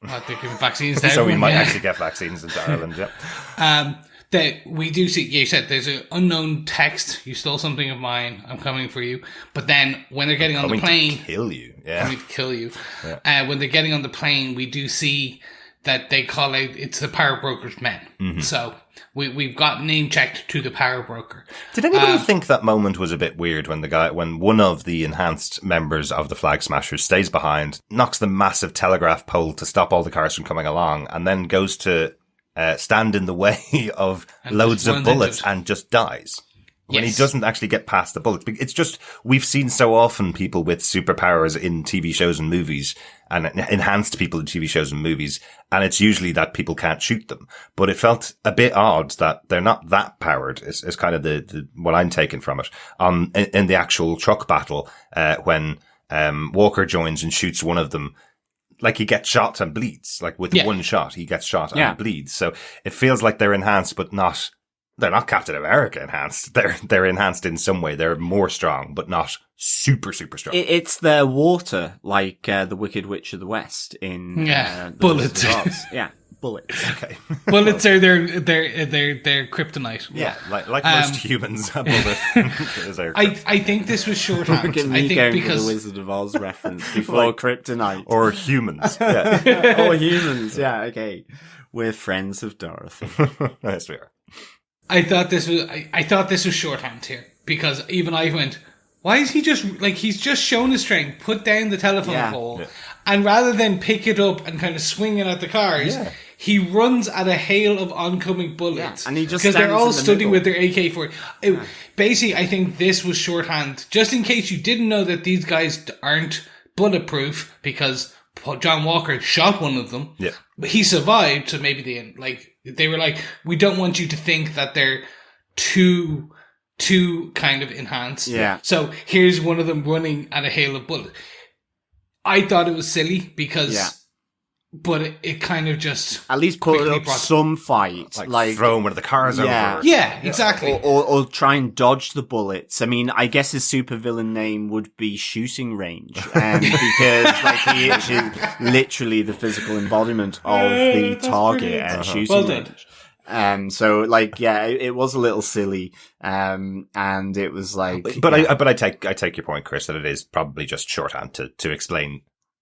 They're giving vaccines to so everyone, we might actually get vaccines into Ireland, yeah. That we do see, you said there's an unknown text, you stole something of mine, I'm coming for you. But then when they're getting on the plane... to kill you. Yeah. Coming to kill you. Yeah. When they're getting on the plane, we do see that they call it, it's the power broker's men. Mm-hmm. So we've got name checked to the power broker. Did anybody think that moment was a bit weird when one of the enhanced members of the Flag Smashers stays behind, knocks the massive telegraph pole to stop all the cars from coming along, and then goes to stand in the way of loads of bullets and just dies? When he doesn't actually get past the bullets. It's just, we've seen so often people with superpowers in TV shows and movies, and enhanced people in TV shows and movies, and it's usually that people can't shoot them. But it felt a bit odd that they're not that powered, is kind of the what I'm taking from it. In the actual truck battle, when Walker joins and shoots one of them, like he gets shot and bleeds. Like with one shot, he gets shot and bleeds. So it feels like they're enhanced, but not. They're not Captain America enhanced. They're enhanced in some way. They're more strong, but not super, super strong. It's their water, like the Wicked Witch of the West in bullets. Yeah, bullets. Okay, bullets are their kryptonite. Yeah, like most humans, a bullet is their kryptonite. I think this was shorthand. Look at me going for the Wizard of Oz reference before kryptonite or humans. Yeah, or humans. Yeah, okay. We're friends of Dorothy. Yes, we are. I thought this was shorthand here, because even I went, why is he just, like, he's just shown his strength, put down the telephone pole, and rather than pick it up and kind of swing it at the cars, he runs at a hail of oncoming bullets. And he just because they're all studying with their AK-40. Basically, I think this was shorthand, just in case you didn't know that these guys aren't bulletproof, because John Walker shot one of them. Yeah. But he survived, so maybe they were like, we don't want you to think that they're too to kind of enhance. Yeah. So here's one of them running at a hail of bullets. I thought it was silly because, but it kind of just at least put up some fight, like throw one of the cars over. Yeah, exactly. Or try and dodge the bullets. I mean, I guess his supervillain name would be Shooting Range, because like he is literally the physical embodiment of the target and shooting range. So like, yeah, it was a little silly. And it was like, but I take your point, Chris, that it is probably just shorthand to explain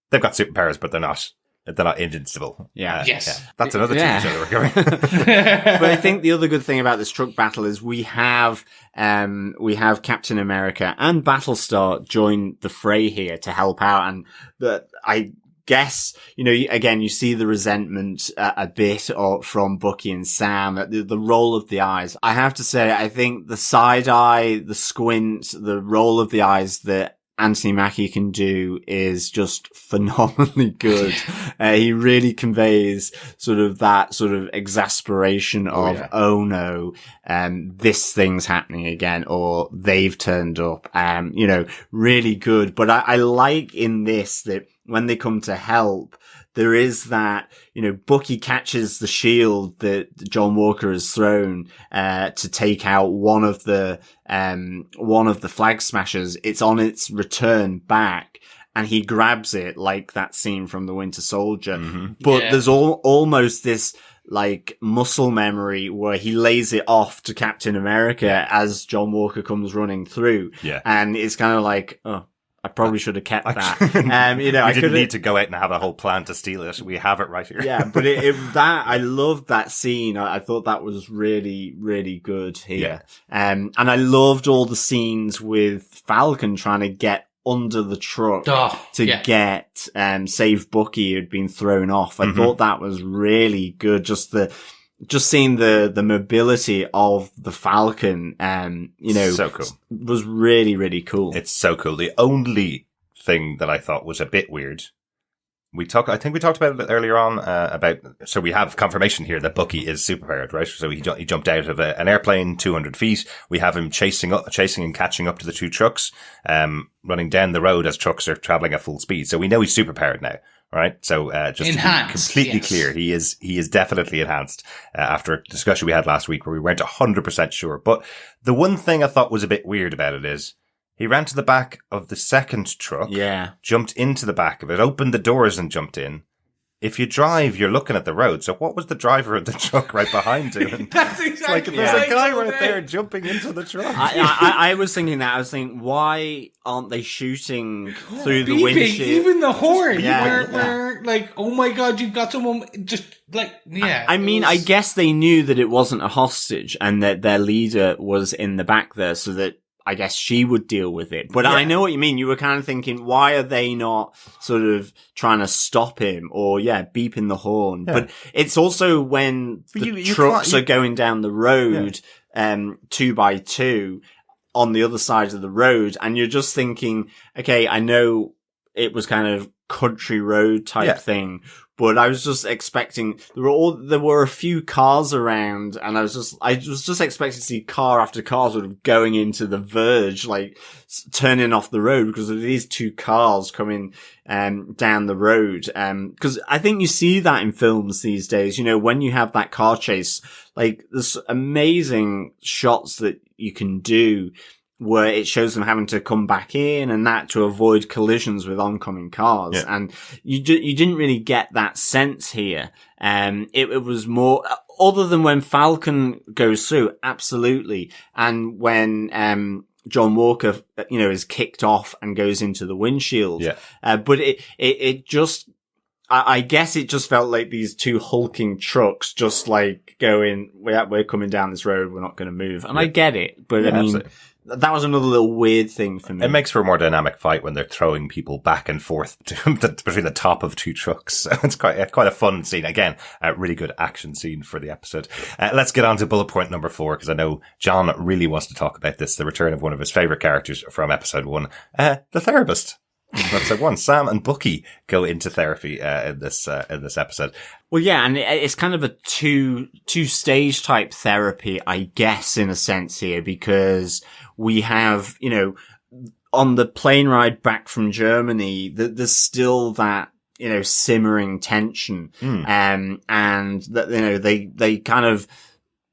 they've got superpowers, but they're not invincible. Yes. Yeah. That's another TV show that we're covering. But I think the other good thing about this truck battle is we have Captain America and Battlestar join the fray here to help out, and I guess, again, you see the resentment a bit from Bucky and Sam, the roll of the eyes. I have to say, I think the side eye, the squint, the roll of the eyes that Anthony Mackie can do is just phenomenally good. He really conveys sort of that sort of exasperation of, oh no, this thing's happening again, or they've turned up, really good. But I like in this that when they come to help, there is that, Bucky catches the shield that John Walker has thrown, to take out one of the flag smashers. It's on its return back, and he grabs it like that scene from The Winter Soldier. Mm-hmm. But there's almost this like muscle memory where he lays it off to Captain America as John Walker comes running through. Yeah. And it's kind of like, oh, I probably should have kept that. I didn't need to go out and have a whole plan to steal it. We have it right here. Yeah, but I loved that scene. I thought that was really, really good here. Yeah. And I loved all the scenes with Falcon trying to get under the truck get save Bucky who'd been thrown off. I thought that was really good. Just seeing the mobility of the Falcon, so cool. Was really, really cool. It's so cool. The only thing that I thought was a bit weird, I think we talked about it earlier on, so we have confirmation here that Bucky is superpowered, right? So he jumped out of an airplane 200 feet. We have him chasing and catching up to the two trucks, running down the road as trucks are traveling at full speed. So we know he's superpowered now. Right. So, just enhanced, to be completely clear, he is definitely enhanced, after a discussion we had last week where we weren't 100% sure. But the one thing I thought was a bit weird about it is he ran to the back of the second truck. Yeah. Jumped into the back of it, opened the doors and jumped in. If you drive, you're looking at the road. So what was the driver of the truck right behind him? That's exactly there's a guy right there jumping into the truck. I was thinking that. I was thinking, why aren't they shooting through the windshield? Even the horn. Where like, oh my God, you've got someone just like, I mean, I guess they knew that it wasn't a hostage and that their leader was in the back there, so that I guess she would deal with it. But I know what you mean. You were kind of thinking, why are they not sort of trying to stop him or, beeping the horn? Yeah. But it's also when the trucks are going down the road, 2x2 on the other side of the road. And you're just thinking, okay, I know it was kind of country road type thing, but I was just expecting there were a few cars around, and I was just expecting to see car after car sort of going into the verge, like turning off the road because of these two cars coming down the road. Because I think you see that in films these days. When you have that car chase, like there's amazing shots that you can do where it shows them having to come back in and that to avoid collisions with oncoming cars. Yeah. And you didn't really get that sense here. It was more, other than when Falcon goes through, absolutely. And when, John Walker, is kicked off and goes into the windshield. Yeah. But it just, I guess it just felt like these two hulking trucks just like going, we're coming down this road, we're not going to move. And I get it, but I mean, absolutely. That was another little weird thing for me. It makes for a more dynamic fight when they're throwing people back and forth between the top of two trucks. So it's quite a fun scene. Again, a really good action scene for the episode. Let's get on to bullet point number 4, because I know John really wants to talk about this, the return of one of his favourite characters from episode 1, the therapist. But one, Sam and Bucky go into therapy in this episode. Well, yeah, and it's kind of a two-stage type therapy, I guess, in a sense here, because we have, on the plane ride back from Germany, there's still that, simmering tension. And that, they kind of,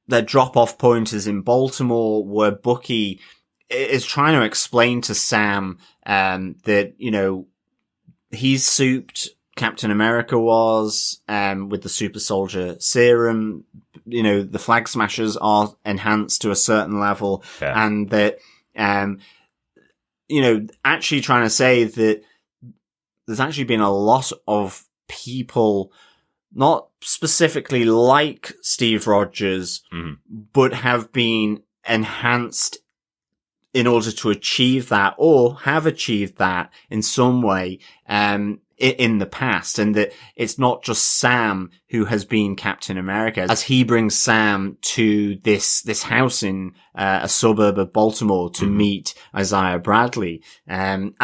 their drop-off point is in Baltimore, where Bucky is trying to explain to Sam, that, he's souped, Captain America was, with the super soldier serum, the flag smashers are enhanced to a certain level, and that, actually trying to say that there's actually been a lot of people, not specifically like Steve Rogers, but have been enhanced in order to achieve that, or have achieved that in some way, in the past, and that it's not just Sam who has been Captain America. As he brings Sam to this house in a suburb of Baltimore to meet Isaiah Bradley, and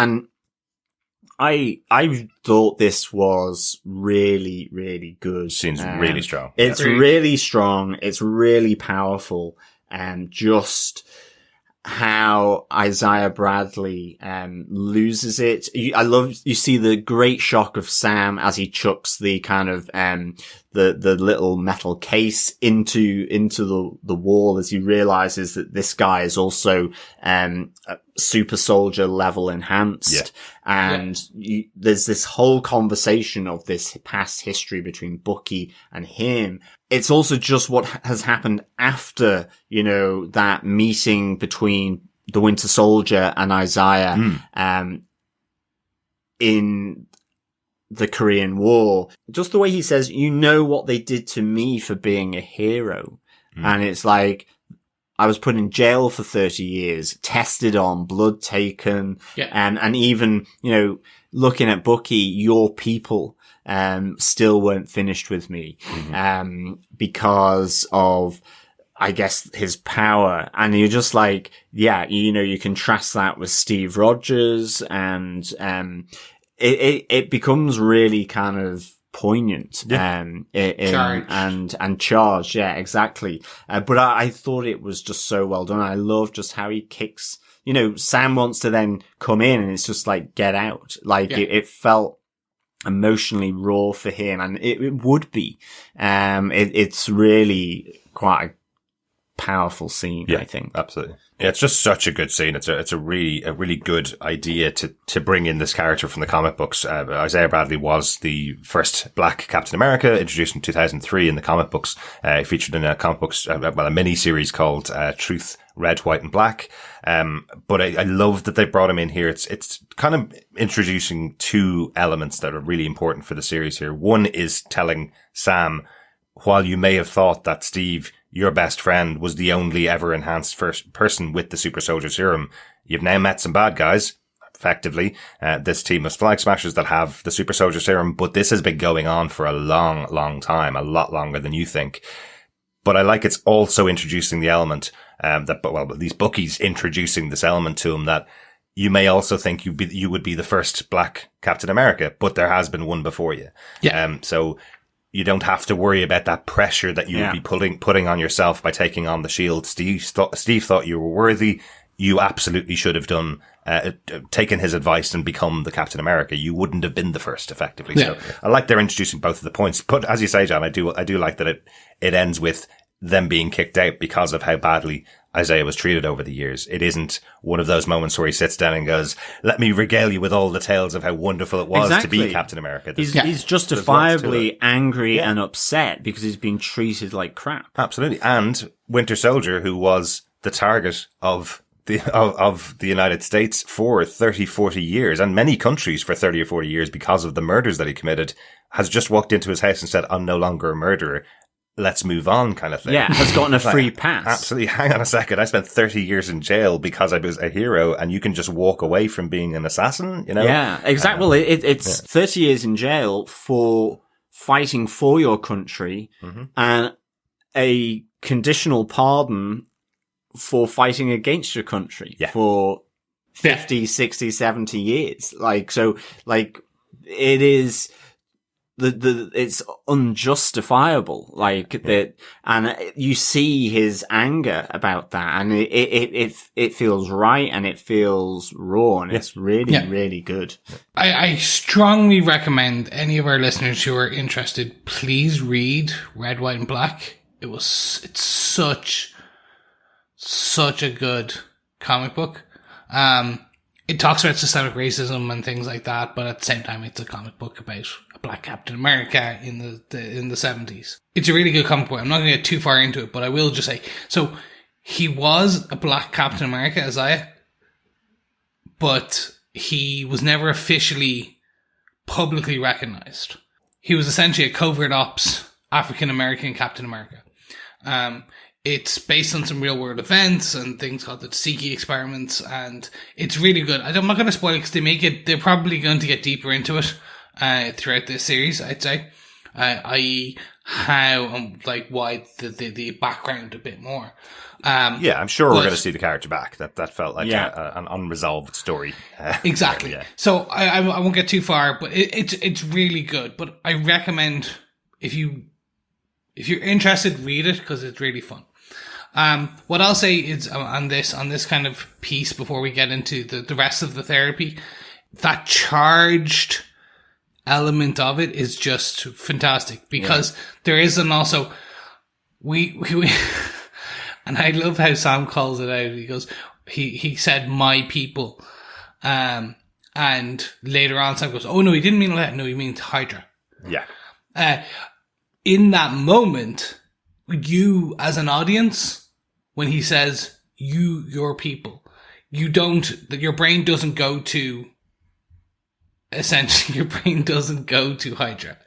I thought this was really, really good. Seems really strong. It's really strong. It's really powerful, and just how Isaiah Bradley loses it. You see the great shock of Sam as he chucks the kind of the little metal case into the wall, as he realizes that this guy is also super soldier level enhanced. And there's this whole conversation of this past history between Bucky and him. It's also just what has happened after, that meeting between the Winter Soldier and Isaiah, in the Korean War. Just the way he says, what they did to me for being a hero. And it's like, I was put in jail for 30 years, tested on, blood taken, and even, looking at Bucky, your people, still weren't finished with me, because of, I guess, his power. And you're just like, you contrast that with Steve Rogers, and, it becomes really kind of poignant, charged. and charged. Yeah, exactly. But I thought it was just so well done. I love just how he kicks, Sam wants to then come in, and it's just like, get out. Like, it felt emotionally raw for him, and it would be. It's really quite a powerful scene, I think. Absolutely. Yeah, it's just such a good scene. It's a really good idea to bring in this character from the comic books. Isaiah Bradley was the first black Captain America, introduced in 2003 in the comic books. Featured in a comic books, a mini series called Truth, Red, White, and Black. But I love that they brought him in here. It's kind of introducing two elements that are really important for the series here. One is telling Sam, while you may have thought that Steve, your best friend, was the only ever enhanced first person with the super soldier serum, you've now met some bad guys, effectively, this team of flag smashers that have the super soldier serum, but this has been going on for a long, long time, a lot longer than you think. But I like it's also introducing the element, these Bucky's introducing this element to him that you may also think you would be the first black Captain America, but there has been one before you. So you don't have to worry about that pressure that you would be putting on yourself by taking on the shield. Steve thought you were worthy. You absolutely should have taken his advice and become the Captain America. You wouldn't have been the first, effectively. So I like they're introducing both of the points. But as you say, John, I do like that it ends with them being kicked out because of how badly Isaiah was treated over the years. It isn't one of those moments where he sits down and goes, let me regale you with all the tales of how wonderful it was to be Captain America. He's justifiably angry and upset because he's been treated like crap. Absolutely. And Winter Soldier, who was the target of the United States for 30, 40 years, and many countries for 30 or 40 years because of the murders that he committed, has just walked into his house and said, I'm no longer a murderer. Let's move on, kind of thing. Yeah, has gotten a free pass. Absolutely. Hang on a second. I spent 30 years in jail because I was a hero, and you can just walk away from being an assassin, Yeah, exactly. Well, it's 30 years in jail for fighting for your country, and a conditional pardon for fighting against your country, for 50, 60, 70 years. Like, so, like, it is, it's unjustifiable, like that, and you see his anger about that, and it feels right, and it feels raw, and it's really, really good. I strongly recommend any of our listeners who are interested, please read Red, White, and Black. It's such a good comic book. It talks about systemic racism and things like that, but at the same time, it's a comic book about a black Captain America in the 70s. It's a really good comic book. I'm not going to get too far into it, but I will just say, so he was a black Captain America, Isaiah, but he was never officially publicly recognized. He was essentially a covert ops African American Captain America. It's based on some real world events and things called the Tuskegee experiments, and it's really good. I'm not going to spoil it because they're probably going to get deeper into it throughout this series, I'd say, i.e. how why the background a bit more. I'm sure we're going to see the character back. That felt like an unresolved story. Exactly. Yeah. So I won't get too far, but it's really good. But I recommend if you're interested, read it because it's really fun. What I'll say is on this kind of piece before we get into the rest of the therapy, that charged element of it is just fantastic because there is an also we and I love how Sam calls it out. He goes, he said my people, and later on Sam goes, oh no, he didn't mean that. No, he means Hydra. Yeah. In that moment, you as an audience, when he says your people, your brain doesn't go to, essentially your brain doesn't go to Hydra.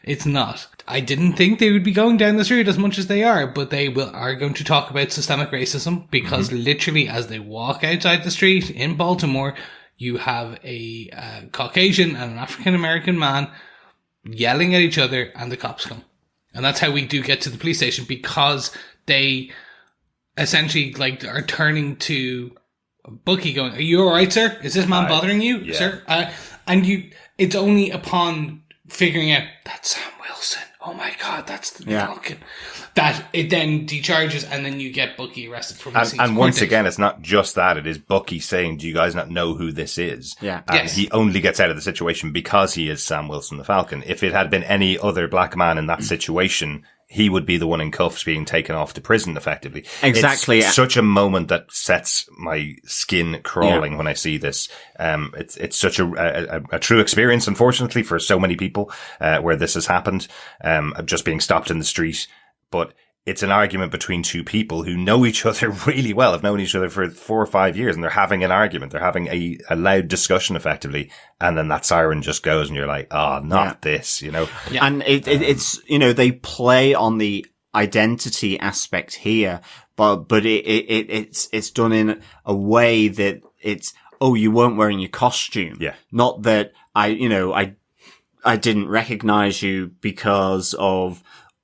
It's not. I didn't think they would be going down this route as much as they are, but they are going to talk about systemic racism because literally as they walk outside the street in Baltimore, you have a Caucasian and an African American man yelling at each other, and the cops come. And that's how we do get to the police station, because they essentially are turning to Bucky going, are you alright, sir? Is this man bothering you, sir? And it's only upon figuring out that's Sam Wilson. Oh my God, that's the Falcon. That it then decharges, and then you get Bucky arrested for missing. And once again, it's not just that. It is Bucky saying, do you guys not know who this is? Yeah. And he only gets out of the situation because he is Sam Wilson, the Falcon. If it had been any other black man in that situation, he would be the one in cuffs being taken off to prison, effectively. Exactly. It's such a moment that sets my skin crawling when I see this. It's such a true experience, unfortunately, for so many people, where this has happened, just being stopped in the street. But it's an argument between two people who know each other really well, have known each other for 4 or 5 years, and they're having an argument. They're having a loud discussion, effectively. And then that siren just goes, and you're like, oh, not this, Yeah. And it's, they play on the identity aspect here, but it's done in a way that it's, oh, you weren't wearing your costume. Yeah. Not that I didn't recognize you because of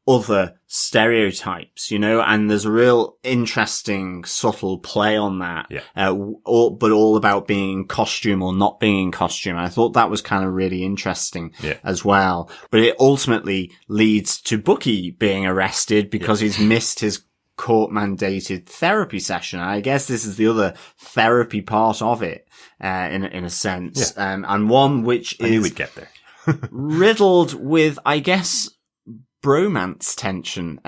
other stereotypes, and there's a real interesting, subtle play on that. Yeah. But all about being in costume or not being in costume. And I thought that was kind of really interesting as well. But it ultimately leads to Bucky being arrested because he's missed his court-mandated therapy session. I guess this is the other therapy part of it, in a sense. Yeah. And one which I knew we'd get there. riddled with, I guess, bromance tension.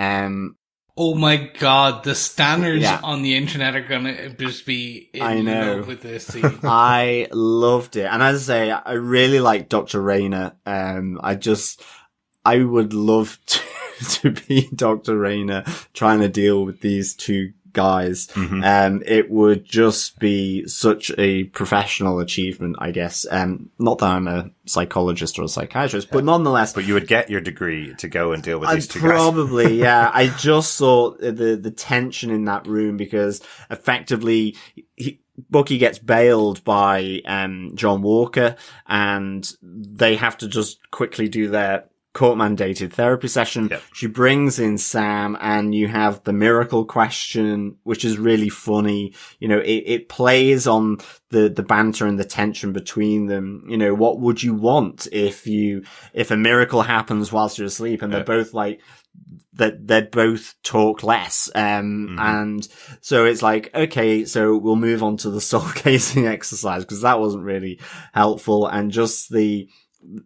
Oh my God, the standards on the internet are gonna just be in love with this scene. I loved it. And as I say, I really like Dr. Rayner. I would love to be Dr. Rayner trying to deal with these two guys. It would just be such a professional achievement, I guess. Not that I'm a psychologist or a psychiatrist, but nonetheless. But you would get your degree to go and deal with these two guys. Probably, yeah. I just saw the tension in that room because effectively Bucky gets bailed by John Walker, and they have to just quickly do their court-mandated therapy session. Yep. She brings in Sam, and you have the miracle question, which is really funny. You know, it plays on the banter and the tension between them. You know, what would you want if a miracle happens whilst you're asleep? And they're both like, that they both talk less. And so it's like, okay, so we'll move on to the soul casing exercise, because that wasn't really helpful. And just the,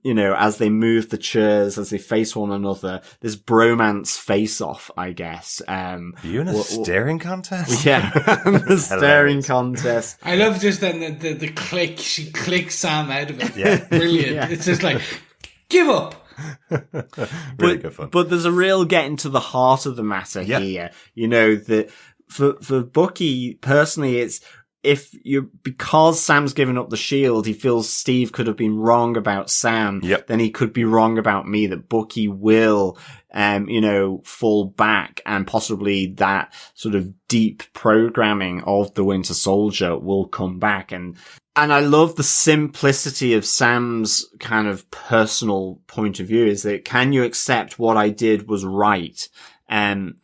you know, as they move the chairs, as they face one another, this bromance face-off, I guess. You in a staring contest? Yeah, the staring contest. I love just then the click. She clicks Sam out of it. Yeah. Brilliant. Yeah. It's just like, give up. Really good fun. But there's a real getting to the heart of the matter here. You know, that for Bucky, personally, it's, because Sam's given up the shield, he feels Steve could have been wrong about Sam. Yep. Then he could be wrong about me, that Bucky will, you know, fall back, and possibly that sort of deep programming of the Winter Soldier will come back. And I love the simplicity of Sam's kind of personal point of view, is that, can you accept what I did was right,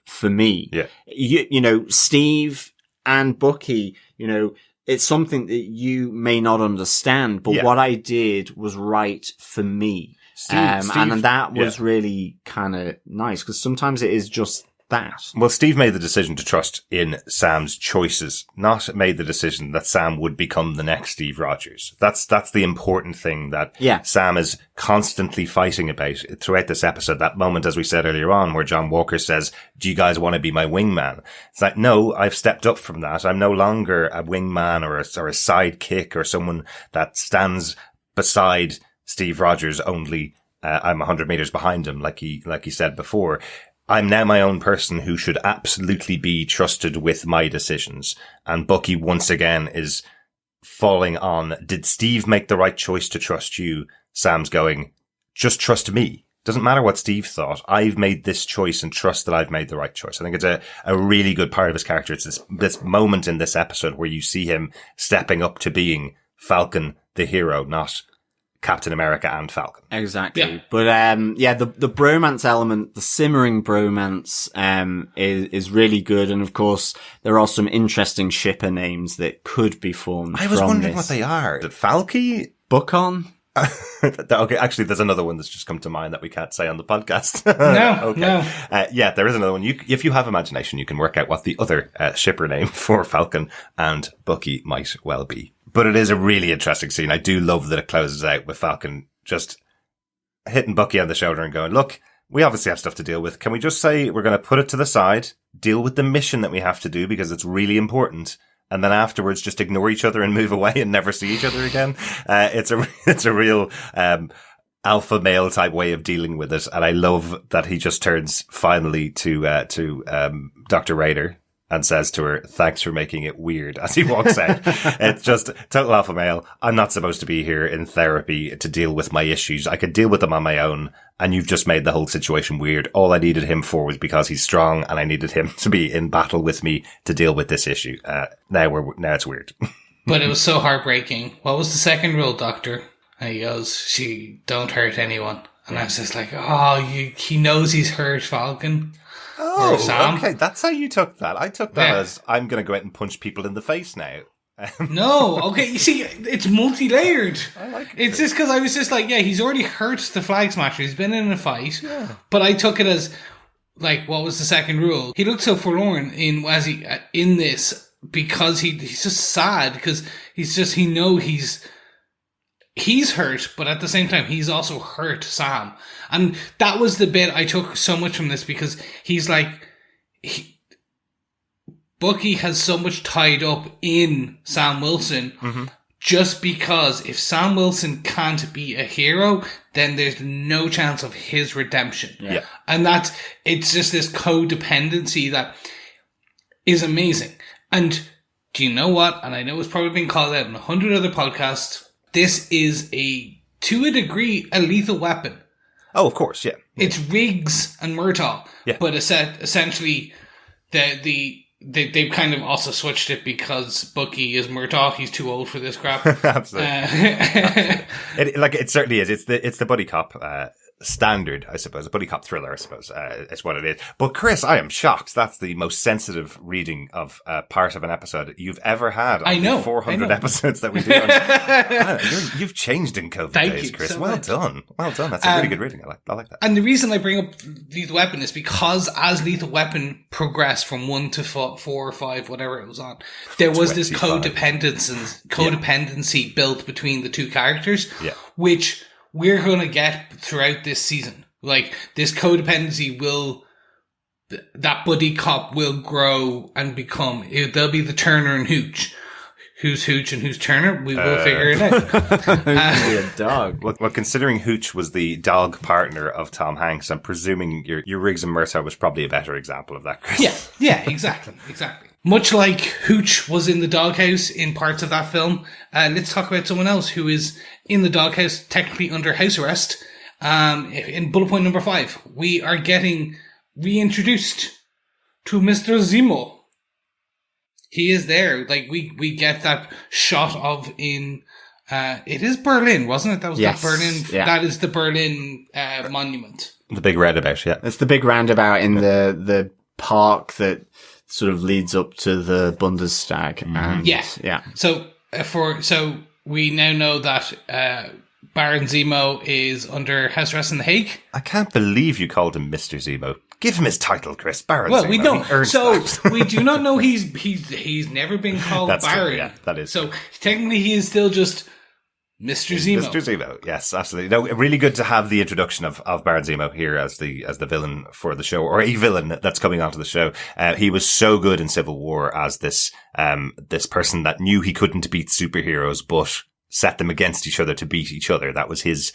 for me? Yeah. You know, Steve and Bucky, you know, it's something that you may not understand, but what I did was right for me. Steve, and that was really kind of nice, because sometimes it is just that. Well, Steve made the decision to trust in Sam's choices, not made the decision that Sam would become the next Steve Rogers. That's the important thing that Sam is constantly fighting about throughout this episode. That moment, as we said earlier on, where John Walker says, do you guys want to be my wingman? It's like, no, I've stepped up from that. I'm no longer a wingman or a sidekick or someone that stands beside Steve Rogers, only I'm 100 meters behind him, like he said before. I'm now my own person who should absolutely be trusted with my decisions. And Bucky once again is falling on, did Steve make the right choice to trust you? Sam's going, just trust me. Doesn't matter what Steve thought. I've made this choice and trust that I've made the right choice. I think it's a really good part of his character. It's this moment in this episode where you see him stepping up to being Falcon, the hero, not Captain America and Falcon. Exactly. Yeah. But, the bromance element, the simmering bromance, is really good. And of course, there are some interesting shipper names that could be formed. I was from wondering this. what they are. Is it Falky? Buckon? Okay, actually, there's another one that's just come to mind that we can't say on the podcast. No. Yeah, there is another one. If you have imagination, you can work out what the other shipper name for Falcon and Bucky might well be. But it is a really interesting scene. I do love that it closes out with Falcon just hitting Bucky on the shoulder and going, look, we obviously have stuff to deal with. Can we just say we're going to put it to the side, deal with the mission that we have to do because it's really important, and then afterwards just ignore each other and move away and never see each other again? It's a real alpha male type way of dealing with it. And I love that he just turns finally to Dr. Rader and says to her, thanks for making it weird, as he walks out. It's just total alpha male. I'm not supposed to be here in therapy to deal with my issues. I could deal with them on my own, and you've just made the whole situation weird. All I needed him for was because he's strong, and I needed him to be in battle with me to deal with this issue. Now it's weird. But it was so heartbreaking. What was the second rule, Doctor? And he goes, she don't hurt anyone. And I was just like, he knows he's hurt Falcon. Oh, Sam. okay. That's how you took that. I took that as, I'm going to go out and punch people in the face now. No, okay. You see, it's multi-layered. I like it. It's just because I was just like, he's already hurt the Flag Smasher. He's been in a fight. Yeah. But I took it as, like, what was the second rule? He looked so forlorn in this because he's just sad because he knows he's hurt, but at the same time, he's also hurt Sam. And that was the bit I took so much from this because he's like, Bucky has so much tied up in Sam Wilson just because if Sam Wilson can't be a hero, then there's no chance of his redemption. Yeah. And it's just this codependency that is amazing. And do you know what? And I know it's probably been called out in 100 other podcasts. This is to a degree, a lethal weapon. Oh, of course, yeah. It's Riggs and Murtaugh. Yeah. But essentially, they've kind of also switched it because Bucky is Murtaugh. He's too old for this crap. Absolutely. It certainly is. It's the buddy cop standard, I suppose. A buddy cop thriller, I suppose, is what it is. But Chris, I am shocked. That's the most sensitive reading of part of an episode you've ever had. I know. 400 episodes that we do. You've changed in COVID days, Chris. So well much. done. Well done. That's a really good reading. I like that. And the reason I bring up Lethal Weapon is because as Lethal Weapon progressed from 1 to 4 or 5, whatever it was on, there was this 25. codependency built between the two characters, which we're going to get throughout this season. Like, this codependency that buddy cop will grow and become, they'll be the Turner and Hooch. Who's Hooch and who's Turner? We will figure it out. A dog. Well, considering Hooch was the dog partner of Tom Hanks, I'm presuming your Riggs and Murtaugh was probably a better example of that, Chris. Yeah, exactly. Much like Hooch was in the doghouse in parts of that film, let's talk about someone else who is in the doghouse, technically under house arrest. In bullet point number 5, we are getting reintroduced to Mr. Zemo. He is there. Like, we get that shot of it is Berlin, wasn't it? That was the Berlin. Yeah. That is the Berlin monument. The big roundabout, yeah. It's the big roundabout in the park that sort of leads up to the Bundestag. And yeah. So we now know that Baron Zemo is under house arrest in The Hague. I can't believe you called him Mr. Zemo. Give him his title, Chris. Baron Well, Zemo. we don't. He earned So that. we do not know he's never been called That's Baron. true, yeah, that is so. true. Technically, he is still just Mr. Zemo. Mr. Zemo, yes, absolutely. No, really good to have the introduction of Baron Zemo here as the villain for the show, or a villain that's coming onto the show. He was so good in Civil War as this person that knew he couldn't beat superheroes, but set them against each other to beat each other. That was his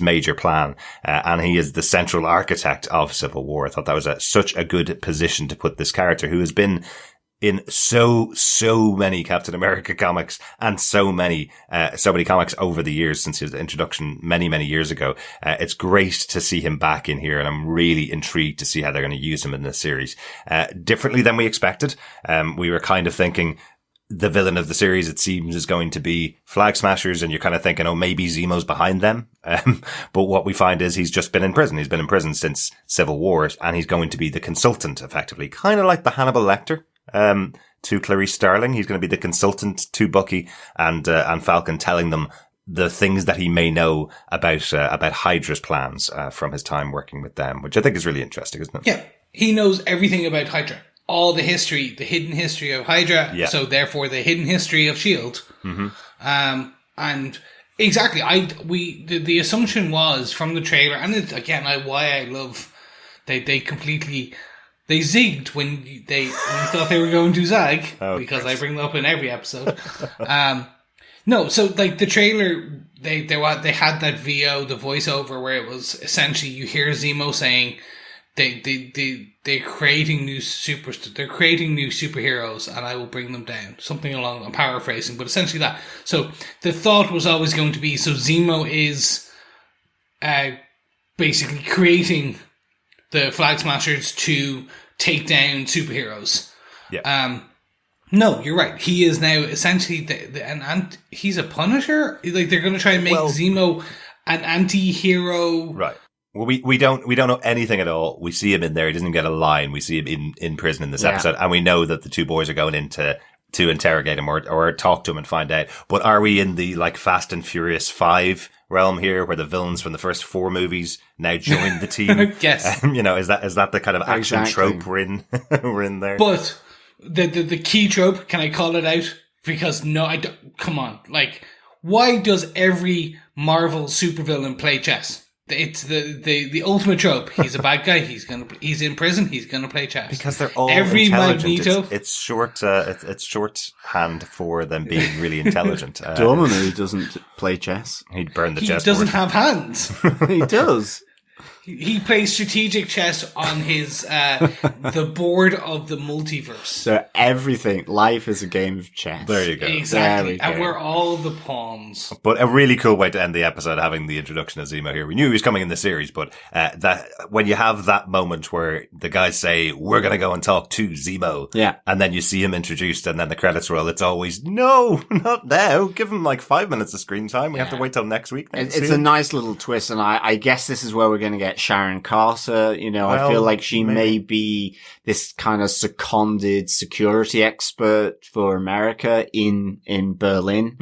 major plan. And he is the central architect of Civil War. I thought that was such a good position to put this character who has been in so many Captain America comics and so many comics over the years since his introduction many years ago. It's great to see him back in here, and I'm really intrigued to see how they're going to use him in this series. Differently than we expected. We were kind of thinking the villain of the series, it seems, is going to be Flag Smashers, and you're kind of thinking, oh, maybe Zemo's behind them. But what we find is he's just been in prison. He's been in prison since Civil War, and he's going to be the consultant, effectively. Kind of like the Hannibal Lecter to Clarice Starling. He's going to be the consultant to Bucky and Falcon, telling them the things that he may know about Hydra's plans from his time working with them, which I think is really interesting, isn't it? Yeah, he knows everything about Hydra. All the history, the hidden history of Hydra, so therefore the hidden history of S.H.I.E.L.D. Mm-hmm. And exactly, the assumption was from the trailer, and it's, again, why I love, they zigged when they thought they were going to zag, because I bring them up in every episode. No, so like the trailer, they had that VO, the voiceover, where it was essentially you hear Zemo saying they're creating new superheroes, and I will bring them down. Something along, I'm paraphrasing, but essentially that. So the thought was always going to be, so Zemo is basically creating the Flag Smashers to take down superheroes. Yeah. No, you're right. He is now essentially and he's a Punisher. Like, they're going to try and make Zemo an anti-hero. Right. Well, we don't know anything at all. We see him in there. He doesn't get a line. We see him in prison in this episode, and we know that the two boys are going in to interrogate him or talk to him and find out. But are we in the like Fast and Furious 5 realm here, where the villains from the first 4 movies now join the team? Yes. Is that the kind of action trope we're in? We're in there. But the key trope, can I call it out? Because no, I don't. Come on, like, why does every Marvel supervillain play chess? It's the ultimate trope. He's a bad guy. He's in prison. He's gonna play chess because they're all every intelligent. Magneto. It's shorthand for them being really intelligent. Dormammu doesn't play chess. He'd burn the He chessboard. doesn't have hands. He does. He plays strategic chess on his the board of the multiverse. So life is a game of chess. There you go. Exactly. And we're all the pawns. But a really cool way to end the episode, having the introduction of Zemo here. We knew he was coming in the series, but that when you have that moment where the guys say, we're going to go and talk to Zemo. Yeah. And then you see him introduced and then the credits roll. It's always, no, not now. Give him like 5 minutes of screen time. We have to wait till next week. It's a nice little twist. And I guess this is where we're going to get Sharon Carter. You know, I feel like she may be this kind of seconded security expert for America in Berlin.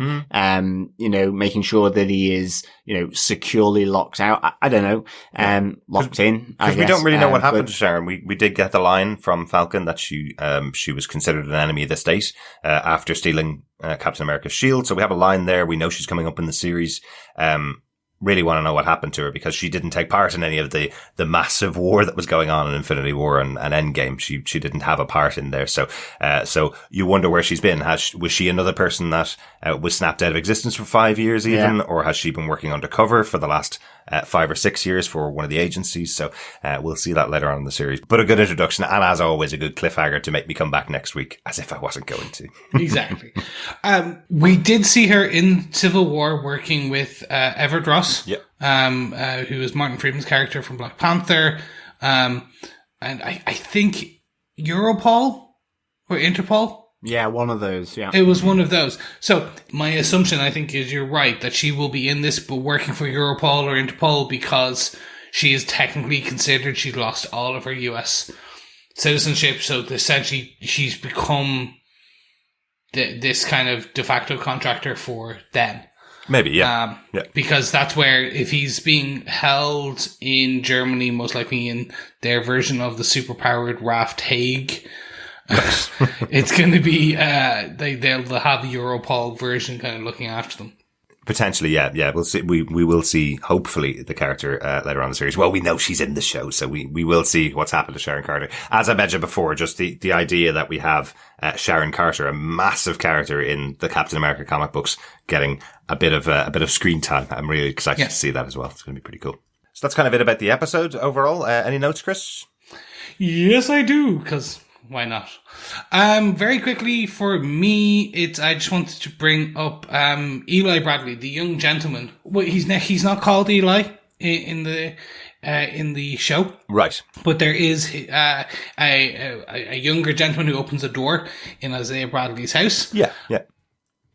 You know, making sure that he is, you know, securely locked out. I don't know, locked in. Because we don't really know what happened to Sharon. We did get the line from Falcon that she was considered an enemy of the state, after stealing, Captain America's shield. So we have a line there. We know she's coming up in the series. Really want to know what happened to her because she didn't take part in any of the massive war that was going on in Infinity War and Endgame. She didn't have a part in there. So you wonder where she's been. Was she another person that was snapped out of existence for 5 years even? Or has she been working undercover for the last 5 or 6 years for one of the agencies? So we'll see that later on in the series. But a good introduction and as always a good cliffhanger to make me come back next week as if I wasn't going to. Exactly. We did see her in Civil War working with Everett Ross. Yep. Who is Martin Freeman's character from Black Panther. And I think Europol or Interpol. Yeah, one of those. Yeah. It was one of those. So my assumption, I think, is you're right that she will be in this, but working for Europol or Interpol because she is technically considered she's lost all of her US citizenship. So essentially she's become this kind of de facto contractor for them. Maybe, yeah. Because that's where, if he's being held in Germany, most likely in their version of the superpowered Raft Hague, it's going to be, they'll have the Europol version kind of looking after them. Potentially, yeah. We'll see. We will see, hopefully, the character later on in the series. Well, we know she's in the show, so we will see what's happened to Sharon Carter. As I mentioned before, just the idea that we have Sharon Carter, a massive character in the Captain America comic books, getting a bit of screen time. I'm really excited to see that as well. It's going to be pretty cool. So that's kind of it about the episode overall. Any notes, Chris? Yes, I do, because why not? Very quickly for me, I just wanted to bring up Eli Bradley, the young gentleman. Well, he's not called Eli in the show, right? But there is a younger gentleman who opens a door in Isaiah Bradley's house. Yeah.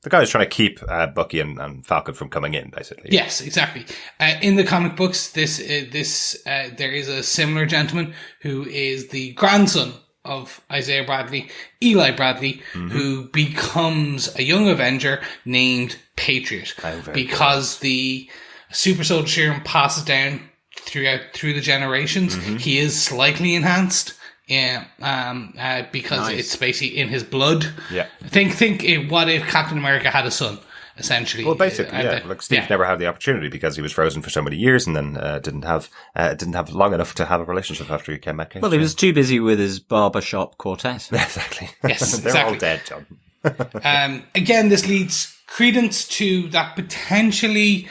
The guy is trying to keep Bucky and Falcon from coming in, basically. Yes, exactly. In the comic books, there is a similar gentleman who is the grandson of Isaiah Bradley, Eli Bradley, who becomes a young Avenger named Patriot because the super soldier serum passes down through the generations. He is slightly enhanced. Because it's basically in his blood. Yeah. Think what if Captain America had a son, essentially. Well, basically, Like Steve never had the opportunity because he was frozen for so many years and then didn't have long enough to have a relationship after he came back. Well, he was too busy with his barbershop quartet. Exactly. Yes, They're all dead, John. Again, this leads credence to that potentially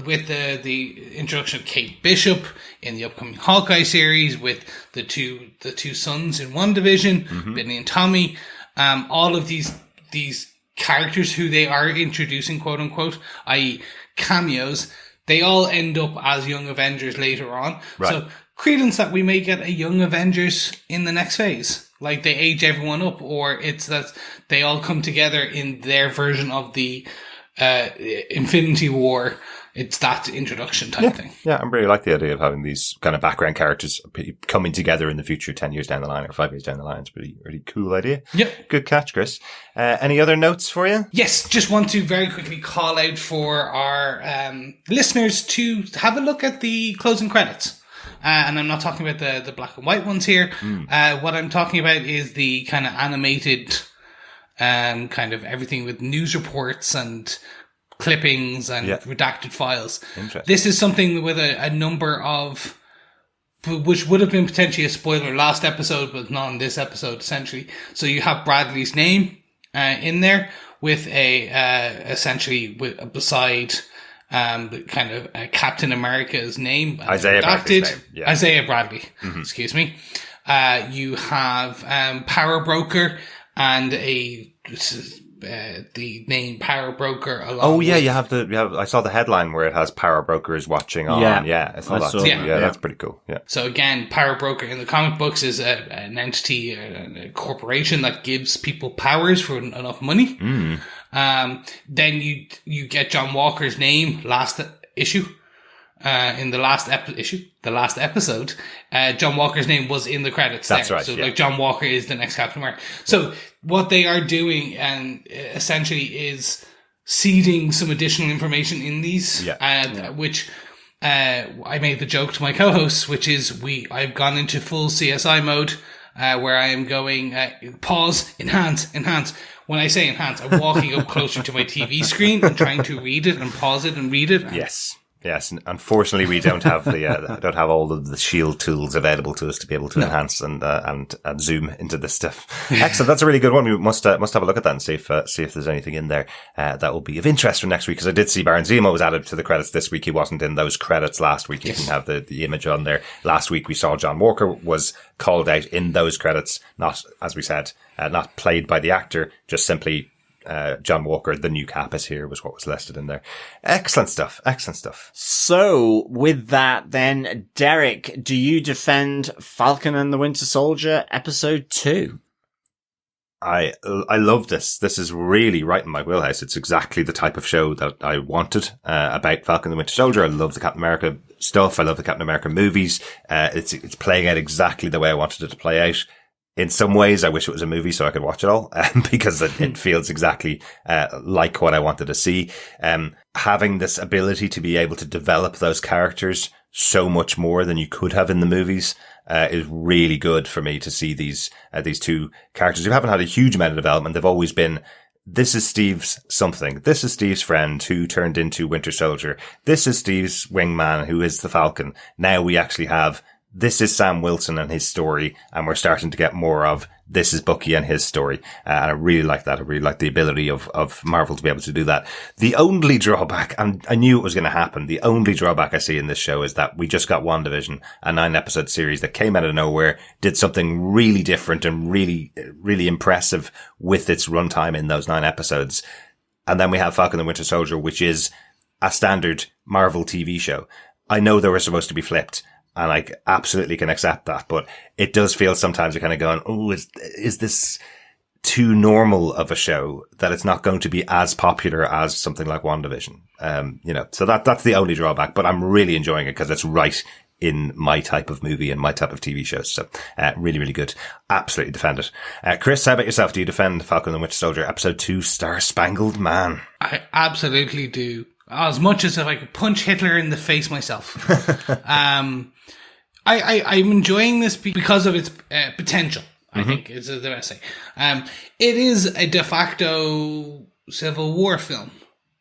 with the introduction of Kate Bishop in the upcoming Hawkeye series with the two sons in one division, Benny and Tommy, all of these characters who they are introducing, quote unquote, i.e. cameos, they all end up as Young Avengers later on. Right. So credence that we may get a Young Avengers in the next phase. Like they age everyone up, or it's that they all come together in their version of the Infinity War. It's that introduction type thing. Yeah, I really like the idea of having these kind of background characters coming together in the future, 10 years down the line or 5 years down the line. It's a really cool idea. Yep. Good catch, Chris. Any other notes for you? Yes, just want to very quickly call out for our listeners to have a look at the closing credits. And I'm not talking about the black and white ones here. What I'm talking about is the kind of animated, kind of everything with news reports and clippings and redacted files. This is something with a number of, which would have been potentially a spoiler last episode, but not in this episode, essentially. So you have Bradley's name in there with essentially beside kind of Captain America's name. Isaiah Bradley's name. Yeah. Isaiah Bradley. Excuse me. You have Power Broker and the name Power Broker. You have I saw the headline where it has Power Broker is watching on. Yeah, I saw that. Yeah, that's pretty cool. Yeah. So again, Power Broker in the comic books is an entity, a corporation that gives people powers for enough money. Then you get John Walker's name last issue. In the last episode, John Walker's name was in the credits. That's there. right. So yeah. John Walker is the next Captain America. So what they are doing, and essentially, is seeding some additional information in these, which I made the joke to my co-hosts, which is I've gone into full CSI mode, where I am going pause, enhance. When I say enhance, I'm walking up closer to my TV screen and trying to read it and pause it and read it. Yes. Unfortunately, we don't have don't have all of the Shield tools available to us to be able to enhance and zoom into this stuff. Excellent. That's a really good one. We must have a look at that and see if there's anything in there that will be of interest for next week. Because I did see Baron Zemo was added to the credits this week. He wasn't in those credits last week. You can have the image on there. Last week we saw John Walker was called out in those credits, not, as we said, not played by the actor, just simply. John Walker, the new Cap is here, was what was listed in there. Excellent stuff. So, with that then, Derek, do you defend Falcon and the Winter Soldier episode 2? I love this. This is really right in my wheelhouse. It's exactly the type of show that I wanted about Falcon and the Winter Soldier. I love the Captain America stuff. I love the Captain America movies. It's playing out exactly the way I wanted it to play out. In some ways, I wish it was a movie so I could watch it all, because it feels exactly like what I wanted to see. Having this ability to be able to develop those characters so much more than you could have in the movies is really good for me to see these two characters who haven't had a huge amount of development. They've always been, this is Steve's something. This is Steve's friend who turned into Winter Soldier. This is Steve's wingman who is the Falcon. Now we actually have, this is Sam Wilson and his story, and we're starting to get more of, this is Bucky and his story. And I really like that. I really like the ability of Marvel to be able to do that. The only drawback, and I knew it was going to happen, the only drawback I see in this show is that we just got WandaVision, a 9-episode series that came out of nowhere, did something really different and really, really impressive with its runtime in those 9 episodes. And then we have Falcon and the Winter Soldier, which is a standard Marvel TV show. I know they were supposed to be flipped, and I absolutely can accept that, but it does feel sometimes you're kind of going, oh, is this too normal of a show that it's not going to be as popular as something like WandaVision? So that's the only drawback, but I'm really enjoying it because it's right in my type of movie and my type of TV shows. So, really, really good. Absolutely defend it. Chris, how about yourself? Do you defend Falcon and the Winter Soldier episode 2, Star-Spangled Man? I absolutely do. As much as if I could punch Hitler in the face myself. I'm enjoying this because of its potential, I think is the best thing. It is a de facto Civil War film.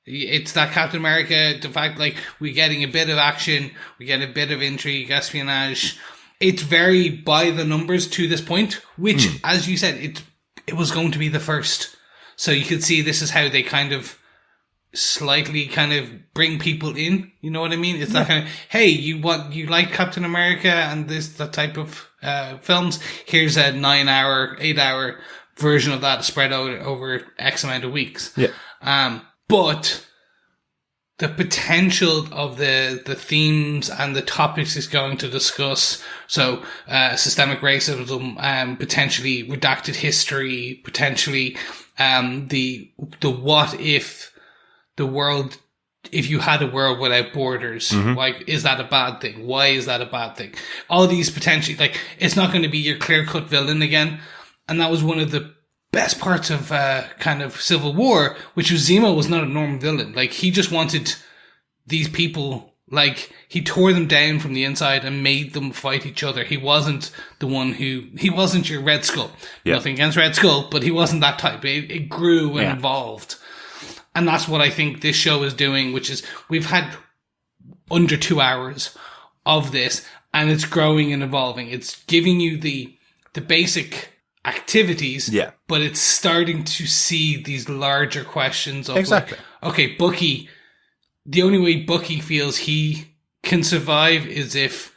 It's that Captain America, de facto, like, we're getting a bit of action, we get a bit of intrigue, espionage. It's very by the numbers to this point, which, as you said, it was going to be the first. So you could see this is how they kind of slightly kind of bring people in, you know what I mean? It's that kind of, hey, you like Captain America and that type of films, here's a 9-hour, 8-hour version of that spread out over X amount of weeks. But the potential of the themes and the topics it's going to discuss, so systemic racism, potentially redacted history, potentially the what if the world, if you had a world without borders, like, is that a bad thing? Why is that a bad thing? All these potentially, like, it's not going to be your clear-cut villain again. And that was one of the best parts of kind of Civil War, which was Zemo was not a normal villain. Like, he just wanted these people, like, he tore them down from the inside and made them fight each other. He wasn't the one he wasn't your Red Skull. Nothing against Red Skull, but he wasn't that type. It grew and evolved. And that's what I think this show is doing, which is we've had under 2 hours of this, and it's growing and evolving. It's giving you the basic activities, but it's starting to see these larger questions of, like, okay, Bucky the only way Bucky feels he can survive is if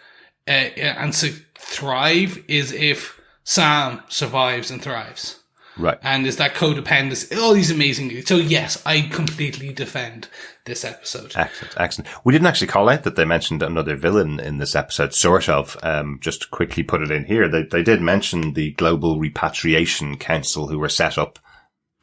thrive is if Sam survives and thrives. Right. And is that codependence, all these amazing. So yes, I completely defend this episode. Excellent. We didn't actually call out that they mentioned another villain in this episode, sort of. Just quickly put it in here. They did mention the Global Repatriation Council, who were set up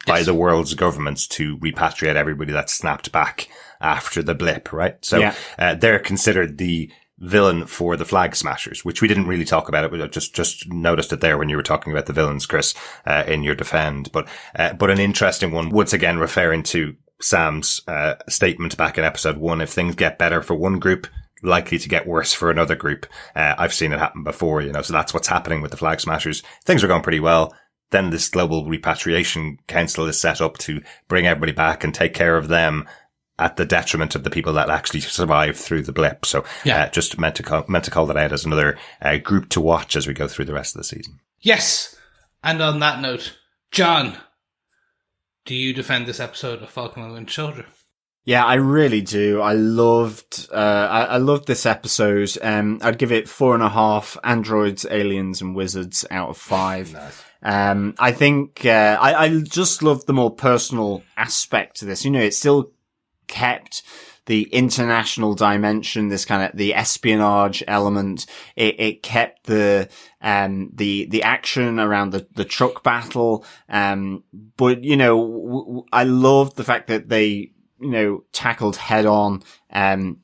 by the world's governments to repatriate everybody that snapped back after the blip, right? So they're considered the villain for the Flag Smashers, which we didn't really talk about. It just noticed it there when you were talking about the villains, Chris, in your defend. But an interesting one, once again referring to Sam's statement back in episode 1, if things get better for one group, likely to get worse for another group. I've seen it happen before, so that's what's happening with the Flag Smashers. Things are going pretty well. Then this Global Repatriation Council is set up to bring everybody back and take care of them at the detriment of the people that actually survived through the blip. So, just meant to call that out as another group to watch as we go through the rest of the season. Yes. And on that note, John, do you defend this episode of Falcon and the Winter Soldier? Yeah, I really do. I loved this episode. I'd give it 4.5 androids, aliens, and wizards out of 5. Nice. I think, I just love the more personal aspect to this. it still kept the international dimension, this kind of the espionage element. It kept the action around the truck battle. But I loved the fact that they tackled head on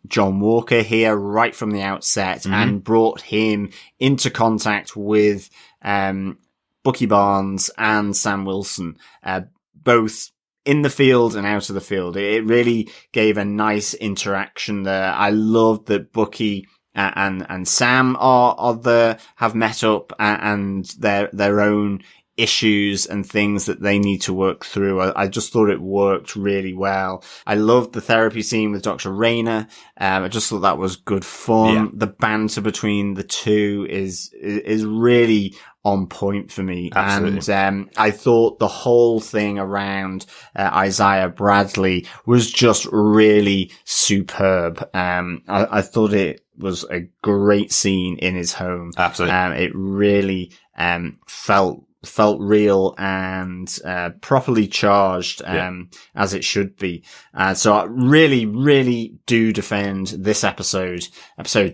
John Walker here right from the outset and brought him into contact with Bucky Barnes and Sam Wilson, both in the field and out of the field. It really gave a nice interaction there. I loved that Bucky and Sam have met up and their own issues and things that they need to work through. I just thought it worked really well. I loved the therapy scene with Dr. Rayner. I just thought that was good fun. Yeah. The banter between the two is really on point for me. Absolutely. And I thought the whole thing around Isaiah Bradley was just really superb. I thought it was a great scene in his home. Absolutely. It really felt real and properly charged as it should be. So I really, really do defend this episode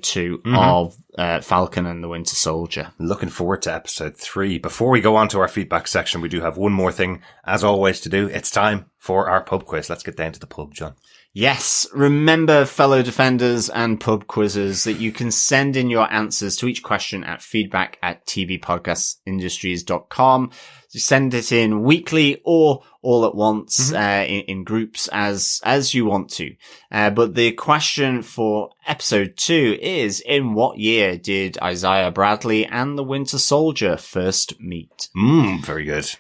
2 of Falcon and the Winter Soldier. Looking forward to episode 3. Before we go on to our feedback section, we do have one more thing, as always, to do. It's time for our pub quiz. Let's get down to the pub, John. Yes, remember, fellow defenders and pub quizzers, that you can send in your answers to each question at feedback@tvpodcastindustries.com. You send it in weekly or all at once, in groups as you want to. But the question for episode 2 is, in what year did Isaiah Bradley and the Winter Soldier first meet? Very good.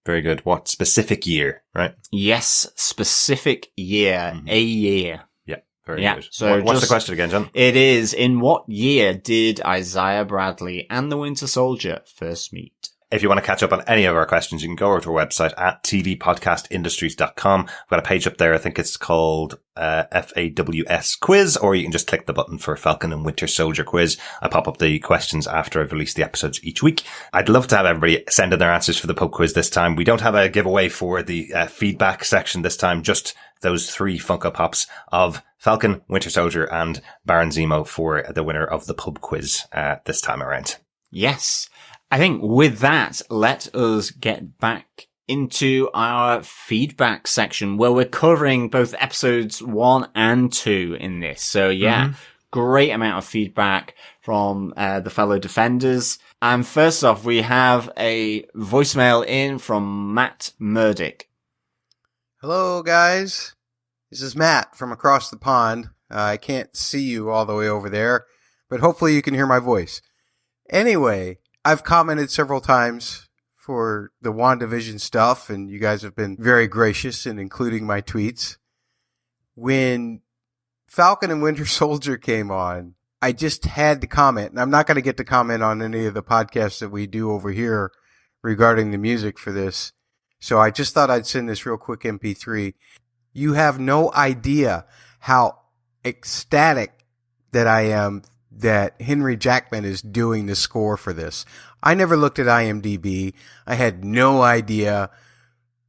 Very good. What specific year, right? Yes, specific year, a year. Yeah, very good. So what's the question again, John? It is, in what year did Isaiah Bradley and the Winter Soldier first meet? If you want to catch up on any of our questions, you can go over to our website at tvpodcastindustries.com. We've got a page up there. I think it's called FAWS quiz, or you can just click the button for Falcon and Winter Soldier quiz. I pop up the questions after I've released the episodes each week. I'd love to have everybody send in their answers for the pub quiz this time. We don't have a giveaway for the feedback section this time, just those 3 Funko Pops of Falcon, Winter Soldier, and Baron Zemo for the winner of the pub quiz this time around. Yes. I think with that, let us get back into our feedback section where we're covering both episodes 1 and 2 in this. So great amount of feedback from the fellow defenders. And first off, we have a voicemail in from Matt Murdick. Hello, guys. This is Matt from across the pond. I can't see you all the way over there, but hopefully you can hear my voice. Anyway, I've commented several times for the WandaVision stuff, and you guys have been very gracious in including my tweets. When Falcon and Winter Soldier came on, I just had to comment, and I'm not going to get to comment on any of the podcasts that we do over here regarding the music for this, so I just thought I'd send this real quick MP3. You have no idea how ecstatic that I am that Henry Jackman is doing the score for this. I never looked at IMDb. I had no idea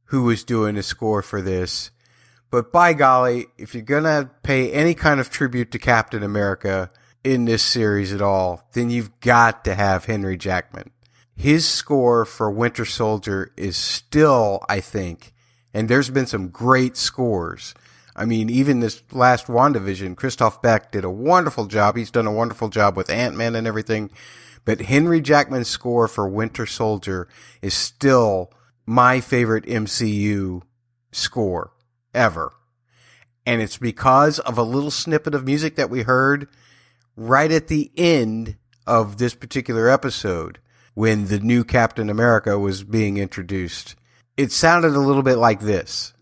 who was doing the score for this. But by golly, if you're going to pay any kind of tribute to Captain America in this series at all, then you've got to have Henry Jackman. His score for Winter Soldier is still, I think, and there's been some great scores. I mean, even this last WandaVision, Christoph Beck did a wonderful job. He's done a wonderful job with Ant-Man and everything. But Henry Jackman's score for Winter Soldier is still my favorite MCU score ever. And it's because of a little snippet of music that we heard right at the end of this particular episode when the new Captain America was being introduced. It sounded a little bit like this.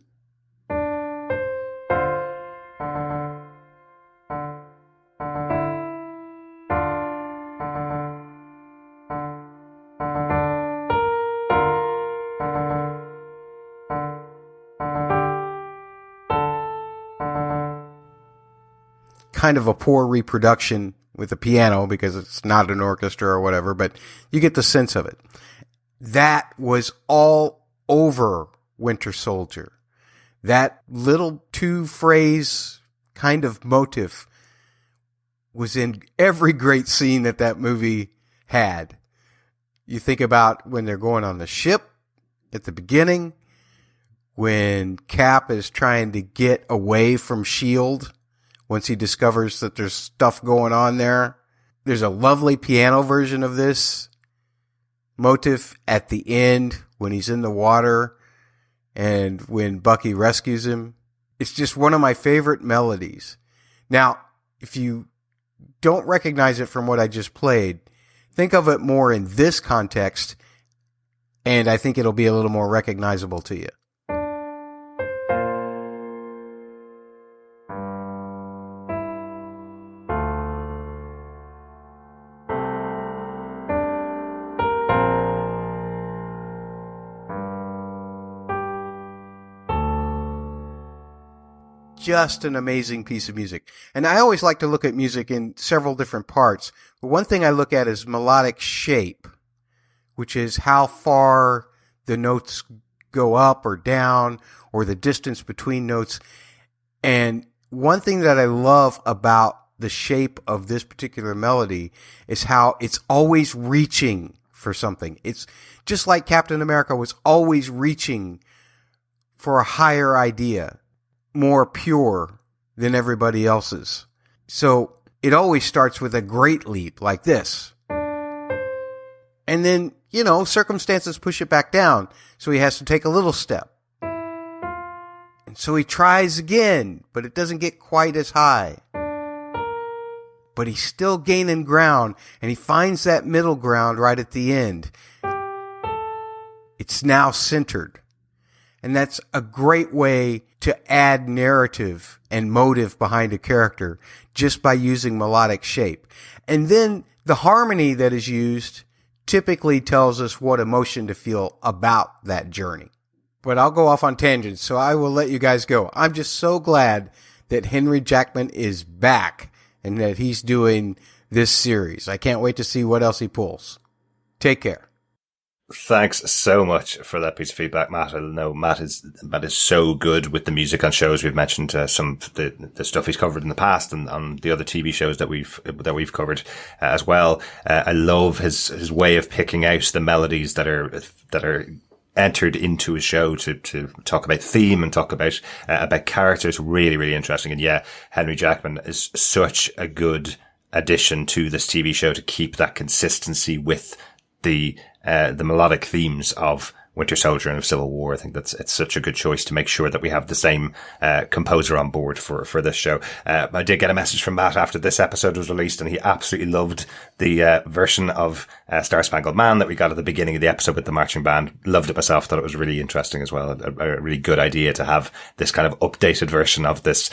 Kind of a poor reproduction with a piano because it's not an orchestra or whatever, but you get the sense of it. That was all over Winter Soldier. That little two-phrase kind of motif was in every great scene that movie had. You think about when they're going on the ship at the beginning, when Cap is trying to get away from S.H.I.E.L.D., once he discovers that there's stuff going on there. There's a lovely piano version of this motif at the end when he's in the water and when Bucky rescues him. It's just one of my favorite melodies. Now, if you don't recognize it from what I just played, think of it more in this context, and I think it'll be a little more recognizable to you. Just an amazing piece of music. And I always like to look at music in several different parts. But one thing I look at is melodic shape, which is how far the notes go up or down or the distance between notes. And one thing that I love about the shape of this particular melody is how it's always reaching for something. It's just like Captain America was always reaching for a higher idea, more pure than everybody else's. So it always starts with a great leap like this. And then, circumstances push it back down. So he has to take a little step. And so he tries again, but it doesn't get quite as high. But he's still gaining ground, and he finds that middle ground right at the end. It's now centered. And that's a great way to add narrative and motive behind a character just by using melodic shape. And then the harmony that is used typically tells us what emotion to feel about that journey. But I'll go off on tangents, so I will let you guys go. I'm just so glad that Henry Jackman is back and that he's doing this series. I can't wait to see what else he pulls. Take care. Thanks so much for that piece of feedback, Matt. I know Matt is so good with the music on shows. We've mentioned some of the stuff he's covered in the past and on the other TV shows that we've covered as well. I love his way of picking out the melodies that are entered into a show to talk about theme and talk about characters. Really, really interesting. And yeah, Henry Jackman is such a good addition to this TV show to keep that consistency with the melodic themes of Winter Soldier and of Civil War. I think it's such a good choice to make sure that we have the same composer on board for this show. I did get a message from Matt after this episode was released, and he absolutely loved the version of Star-Spangled Man that we got at the beginning of the episode with the marching band. Loved it myself. Thought it was really interesting as well. A really good idea to have this kind of updated version of this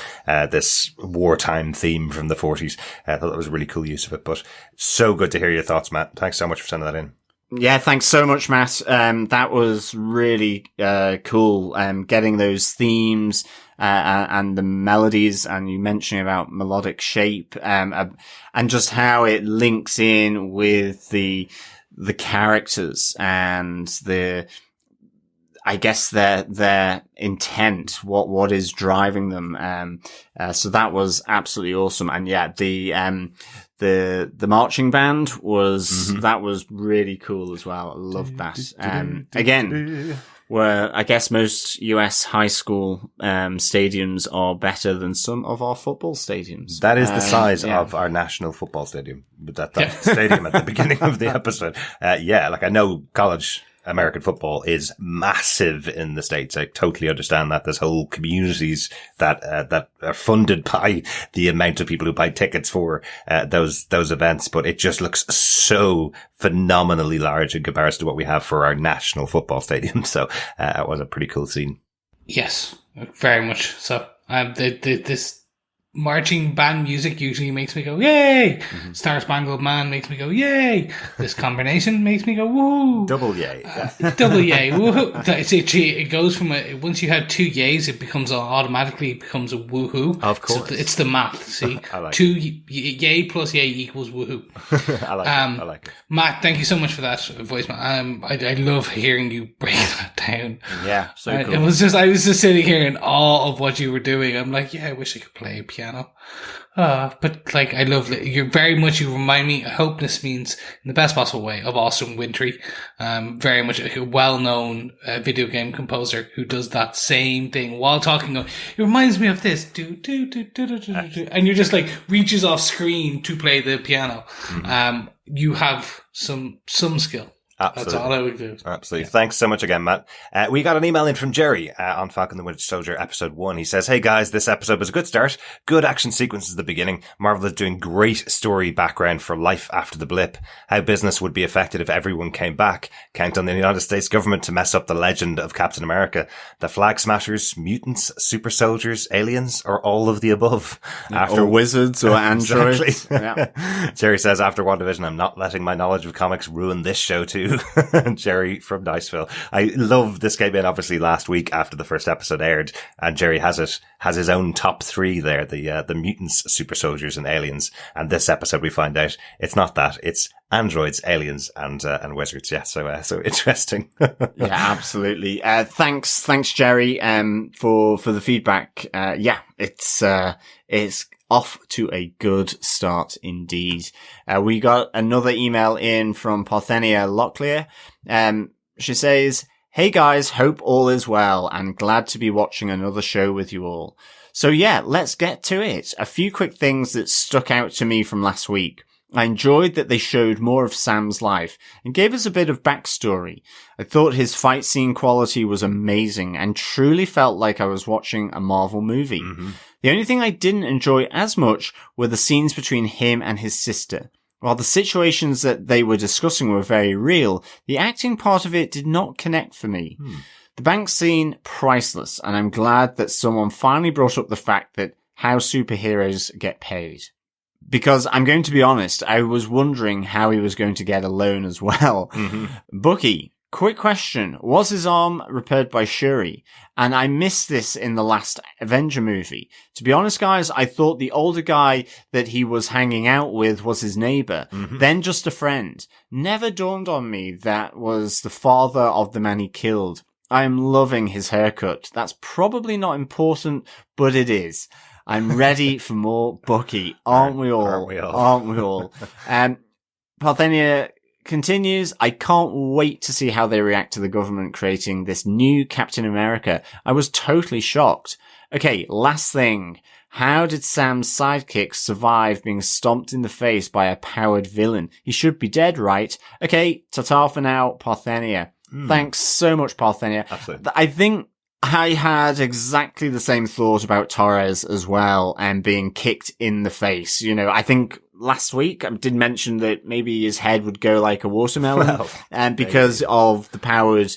wartime theme from the 40s. I thought that was a really cool use of it. But so good to hear your thoughts, Matt. Thanks so much for sending that in. Yeah, thanks so much, Matt. That was really cool. Getting those themes and the melodies, and you mentioning about melodic shape, and just how it links in with the characters and I guess their intent, what is driving them. So that was absolutely awesome. And yeah, the marching band that was really cool as well. I loved that. Again, where I guess most US high school stadiums are better than some of our football stadiums. That is the size of our national football stadium. That stadium at the beginning of the episode. Like I know college American football is massive in the States. I totally understand that. There's whole communities that are funded by the amount of people who buy tickets for those events, but it just looks so phenomenally large in comparison to what we have for our national football stadium. So it was a pretty cool scene. Yes, very much so. This marching band music usually makes me go, yay! Mm-hmm. Star-Spangled Man makes me go, yay! This combination makes me go, woo! Double yay. Double yay, woohoo! It goes from once you have 2 yays, it automatically becomes a woohoo. Of course. So it's the math, see? I like 2 yay plus yay equals woohoo. I like it. Matt, thank you so much for that voicemail. I love hearing you break that down. Yeah, so cool. I was just sitting here in awe of what you were doing. I'm like, yeah, I wish I could play piano. But like, I love it. You remind me, I hope this means in the best possible way, of Austin Wintory. Very much a well-known video game composer who does that same thing while talking. It reminds me of this. And you're just like, reaches off screen to play the piano. Mm-hmm. You have some skill. Absolutely. That's all I would do. Absolutely. Yeah. Thanks so much again, Matt. We got an email in from Jerry on Falcon the Winter Soldier episode 1. He says, hey guys, this episode was a good start. Good action sequences at the beginning. Marvel is doing great story background for life after the blip. How business would be affected if everyone came back. Count on the United States government to mess up the legend of Captain America. The Flag Smashers, mutants, super soldiers, aliens, or all of the above. Or wizards or androids. Exactly. Yeah. Jerry says, after WandaVision, I'm not letting my knowledge of comics ruin this show too. Jerry from Niceville. I love this came in obviously last week after the first episode aired, and Jerry has his own top 3 there, the mutants, super soldiers, and aliens. And this episode we find out it's not that, it's androids, aliens, and wizards. Yeah, so interesting. Yeah, absolutely. Thanks, Jerry, for the feedback. Yeah, it's off to a good start indeed. We got another email in from Parthenia Locklear. She says, hey guys, hope all is well and glad to be watching another show with you all. So yeah, let's get to it. A few quick things that stuck out to me from last week. I enjoyed that they showed more of Sam's life and gave us a bit of backstory. I thought his fight scene quality was amazing and truly felt like I was watching a Marvel movie. Mm-hmm. The only thing I didn't enjoy as much were the scenes between him and his sister. While the situations that they were discussing were very real, the acting part of it did not connect for me. The bank scene, priceless, and I'm glad that someone finally brought up the fact that how superheroes get paid. Because I'm going to be honest, I was wondering how he was going to get a loan as well. Mm-hmm. Bucky, quick question. Was his arm repaired by Shuri? And I missed this in the last Avenger movie. To be honest, guys, I thought the older guy that he was hanging out with was his neighbor, then just a friend. Never dawned on me that was the father of the man he killed. I am loving his haircut. That's probably not important, but it is. I'm ready for more Bucky. Aren't we all? Aren't we all? Parthenia continues, I can't wait to see how they react to the government creating this new Captain America. I was totally shocked. Okay, last thing. How did Sam's sidekick survive being stomped in the face by a powered villain? He should be dead, right? Okay, ta-ta for now, Parthenia. Thanks so much, Parthenia. Absolutely. I think I had exactly the same thought about Torres as well and being kicked in the face. You know, I think last week, I did mention that maybe his head would go like a watermelon, and because of the powered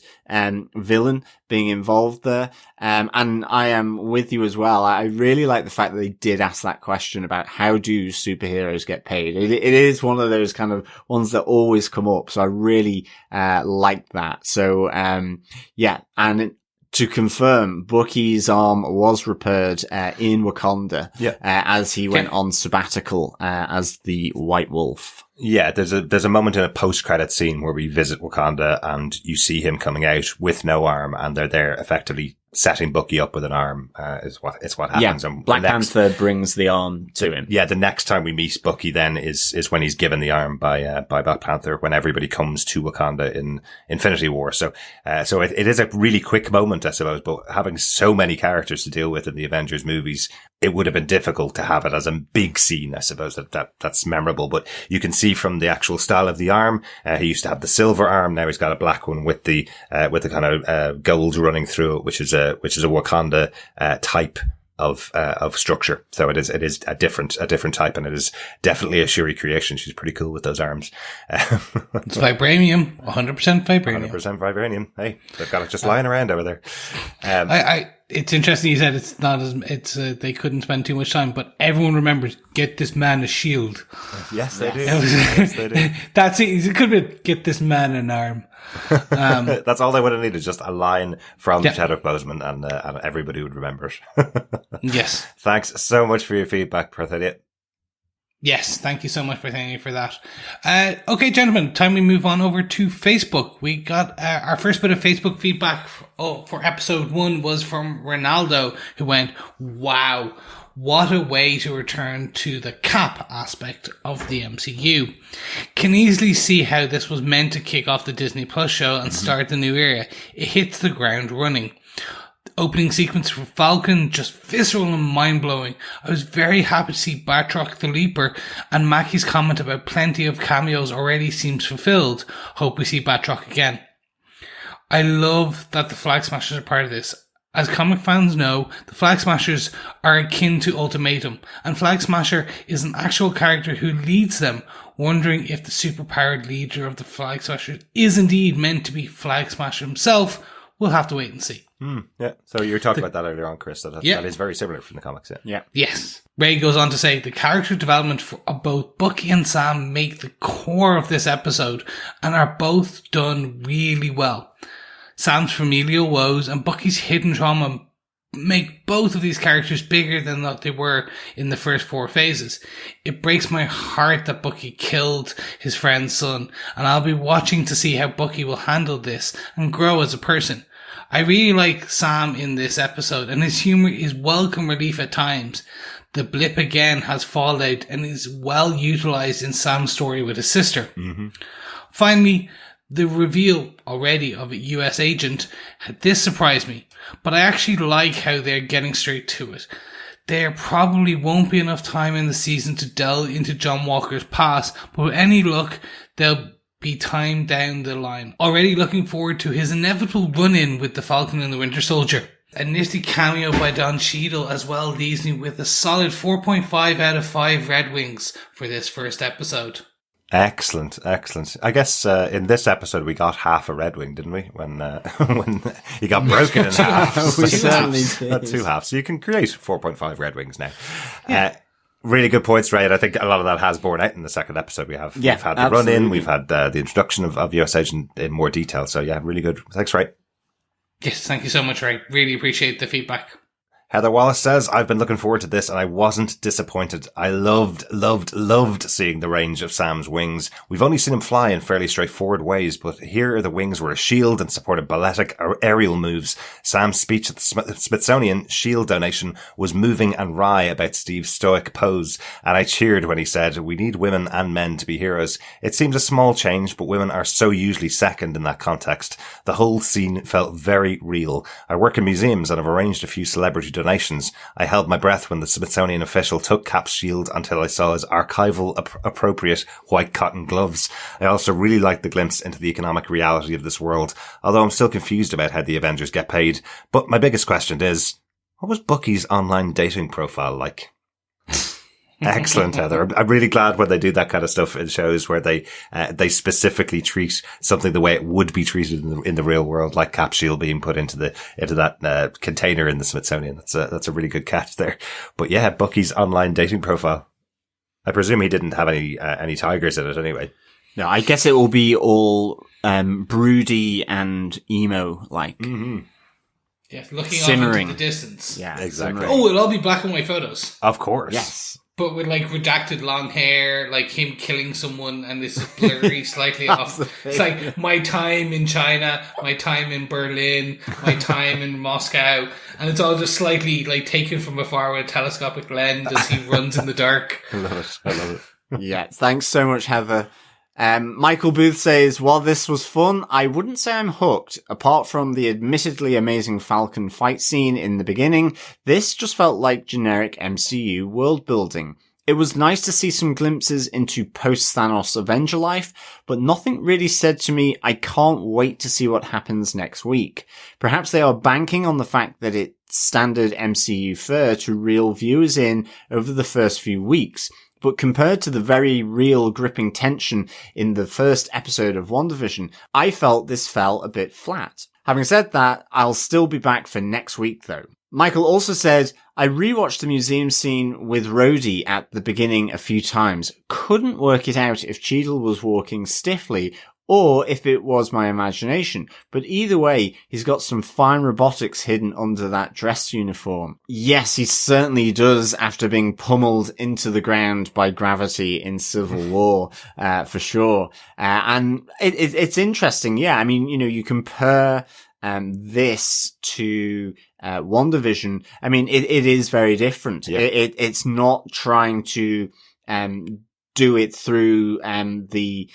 villain being involved there. And I am with you as well. I really like the fact that they did ask that question about how do superheroes get paid. It is one of those kind of ones that always come up. So I really like that. So yeah, and to confirm, Bucky's arm was repaired in Wakanda as he went on sabbatical as the White Wolf. Yeah, there's a moment in a post-credit scene where we visit Wakanda and you see him coming out with no arm, and they're there effectively setting Bucky up with an arm, is what happens. Yeah, and Black Panther brings the arm to him. Yeah, the next time we meet Bucky then is when he's given the arm by Black Panther, when everybody comes to Wakanda in Infinity War. So it is a really quick moment, I suppose, but having so many characters to deal with in the Avengers movies, it would have been difficult to have it as a big scene, I suppose, that's memorable. But you can see from the actual style of the arm, he used to have the silver arm. Now he's got a black one with the kind of, gold running through it, which is a Wakanda, type of structure. So it is a different type, and it is definitely a Shuri creation. She's pretty cool with those arms. It's vibranium, 100% vibranium. 100% vibranium. Hey, they've got it just lying around over there. It's interesting you said it's not as, they couldn't spend too much time, but everyone remembers, get this man a shield. Yes, they do. Yes, they do. That's it. It could be, get this man an arm. That's all they would have needed, just a line from Chadwick Boseman, and everybody would remember it. Yes. Thanks so much for your feedback, Prathilya. Yes, thank you so much for that. Okay, gentlemen, time we move on over to Facebook. We got our first bit of Facebook feedback for episode 1 was from Ronaldo, who went, "Wow, what a way to return to the Cap aspect of the MCU. Can easily see how this was meant to kick off the Disney Plus show and start the new era. It hits the ground running. Opening sequence for Falcon, just visceral and mind-blowing. I was very happy to see Batroc the Leaper, and Mackie's comment about plenty of cameos already seems fulfilled. Hope we see Batroc again. I love that the Flag Smashers are part of this. As comic fans know, the Flag Smashers are akin to Ultimatum, and Flag Smasher is an actual character who leads them. Wondering if the superpowered leader of the Flag Smashers is indeed meant to be Flag Smasher himself. We'll have to wait and see." Yeah. So you were talking about that earlier on, Chris. That is very similar from the comics. Yeah. Yes. Ray goes on to say the character development of both Bucky and Sam make the core of this episode and are both done really well. Sam's familial woes and Bucky's hidden trauma make both of these characters bigger than what they were in the first 4 phases. It breaks my heart that Bucky killed his friend's son, and I'll be watching to see how Bucky will handle this and grow as a person. I really like Sam in this episode, and his humour is welcome relief at times. The blip again has fallout and is well utilised in Sam's story with his sister. Finally, the reveal already of a US agent, this surprised me, but I actually like how they're getting straight to it. There probably won't be enough time in the season to delve into John Walker's past, but with any luck, there'll be time down the line. Already looking forward to his inevitable run-in with the Falcon and the Winter Soldier. A nifty cameo by Don Cheadle as well leaves me with a solid 4.5 out of 5 Red Wings for this first episode. Excellent. I guess in this episode we got half a Red Wing, didn't we? When he got broken in half. We certainly did. Not 2 halves. So you can create 4.5 Red Wings now. Really good points, Ray. I think a lot of that has borne out in the second episode. We've had the run-in, we've had the introduction of US Agent in more detail. So yeah, really good. Thanks, Ray. Yes, thank you so much, Ray. Really appreciate the feedback. Heather Wallace says, I've been looking forward to this and I wasn't disappointed. I loved seeing the range of Sam's wings. We've only seen him fly in fairly straightforward ways, but here the wings were a shield and supported balletic aerial moves. Sam's speech at the Smithsonian shield donation was moving and wry about Steve's stoic pose, and I cheered when he said, we need women and men to be heroes. It seems a small change, but women are so usually second in that context. The whole scene felt very real. I work in museums and have arranged a few celebrity donations. I held my breath when the Smithsonian official took Cap's shield until I saw his archival appropriate white cotton gloves. I also really liked the glimpse into the economic reality of this world, although I'm still confused about how the Avengers get paid. But my biggest question is, what was Bucky's online dating profile like? Excellent, Heather. I'm really glad when they do that kind of stuff in shows where they specifically treat something the way it would be treated in the real world, like Cap Shield being put into that container in the Smithsonian. That's a really good catch there. But yeah, Bucky's online dating profile. I presume he didn't have any tigers in it anyway. No, I guess it will be all broody and emo like. Mm-hmm. Yeah, looking simmering off into the distance. Yeah, exactly. Oh, it'll all be black and white photos. Of course. Yes. But with like redacted long hair, like him killing someone, and this is blurry slightly off. It's like my time in China, my time in Berlin, my time in Moscow, and it's all just slightly like taken from afar with a telescopic lens as he runs in the dark. I love it. Yeah, thanks so much, Heather. Michael Booth says, while this was fun, I wouldn't say I'm hooked. Apart from the admittedly amazing Falcon fight scene in the beginning, this just felt like generic MCU world building. It was nice to see some glimpses into post-Thanos Avenger life, but nothing really said to me, I can't wait to see what happens next week. Perhaps they are banking on the fact that it's standard MCU fare to reel viewers in over the first few weeks. But compared to the very real gripping tension in the first episode of WandaVision, I felt this fell a bit flat. Having said that, I'll still be back for next week though. Michael also said, I rewatched the museum scene with Rhodey at the beginning a few times. Couldn't work it out if Cheadle was walking stiffly or if it was my imagination. But either way, he's got some fine robotics hidden under that dress uniform. Yes, he certainly does after being pummeled into the ground by gravity in Civil War, for sure. And it's interesting. Yeah, I mean, you compare this to WandaVision. I mean, it is very different. Yeah. It's not trying to do it through the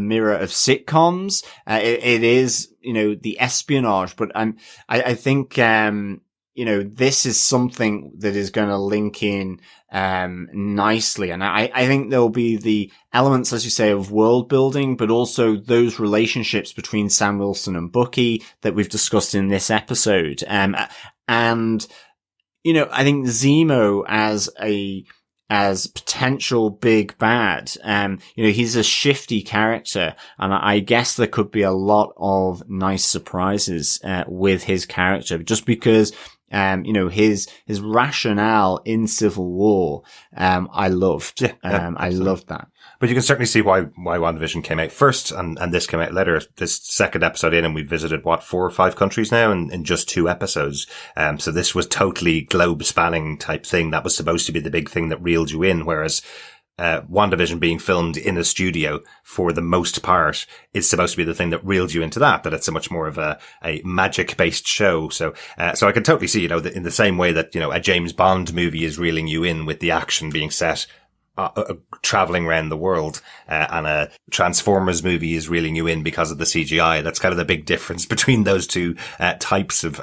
mirror of sitcoms. It is, the espionage, but I think this is something that is going to link in nicely, and I think there'll be the elements, as you say, of world building, but also those relationships between Sam Wilson and Bucky that we've discussed in this episode. And I think Zemo as potential big bad. He's a shifty character, and I guess there could be a lot of nice surprises with his character, just because his rationale in Civil War, I loved. I loved that. But you can certainly see why WandaVision came out first and this came out later. This second episode in, and we've visited 4 or 5 countries now in just 2 episodes. So this was totally globe spanning type thing. That was supposed to be the big thing that reeled you in, whereas WandaVision being filmed in a studio for the most part is supposed to be the thing that reeled you into that it's a much more of a magic based show. So I can totally see, in the same way that, a James Bond movie is reeling you in with the action being set traveling around the world, and a Transformers movie is reeling you in because of the CGI. That's kind of the big difference between those two types of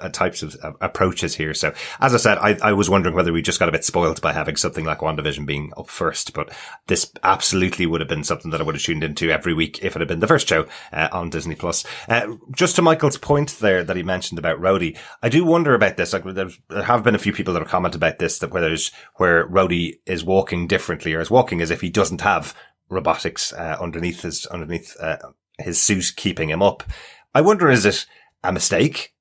approaches here. So, as I said, I was wondering whether we just got a bit spoiled by having something like WandaVision being up first, but this absolutely would have been something that I would have tuned into every week if it had been the first show on Disney Plus. Just to Michael's point there that he mentioned about Rhodey, I do wonder about this. Like, there have been a few people that have commented about this, that where Rhodey is walking differently, or is walking as if he doesn't have robotics underneath his suit keeping him up. I wonder, is it a mistake?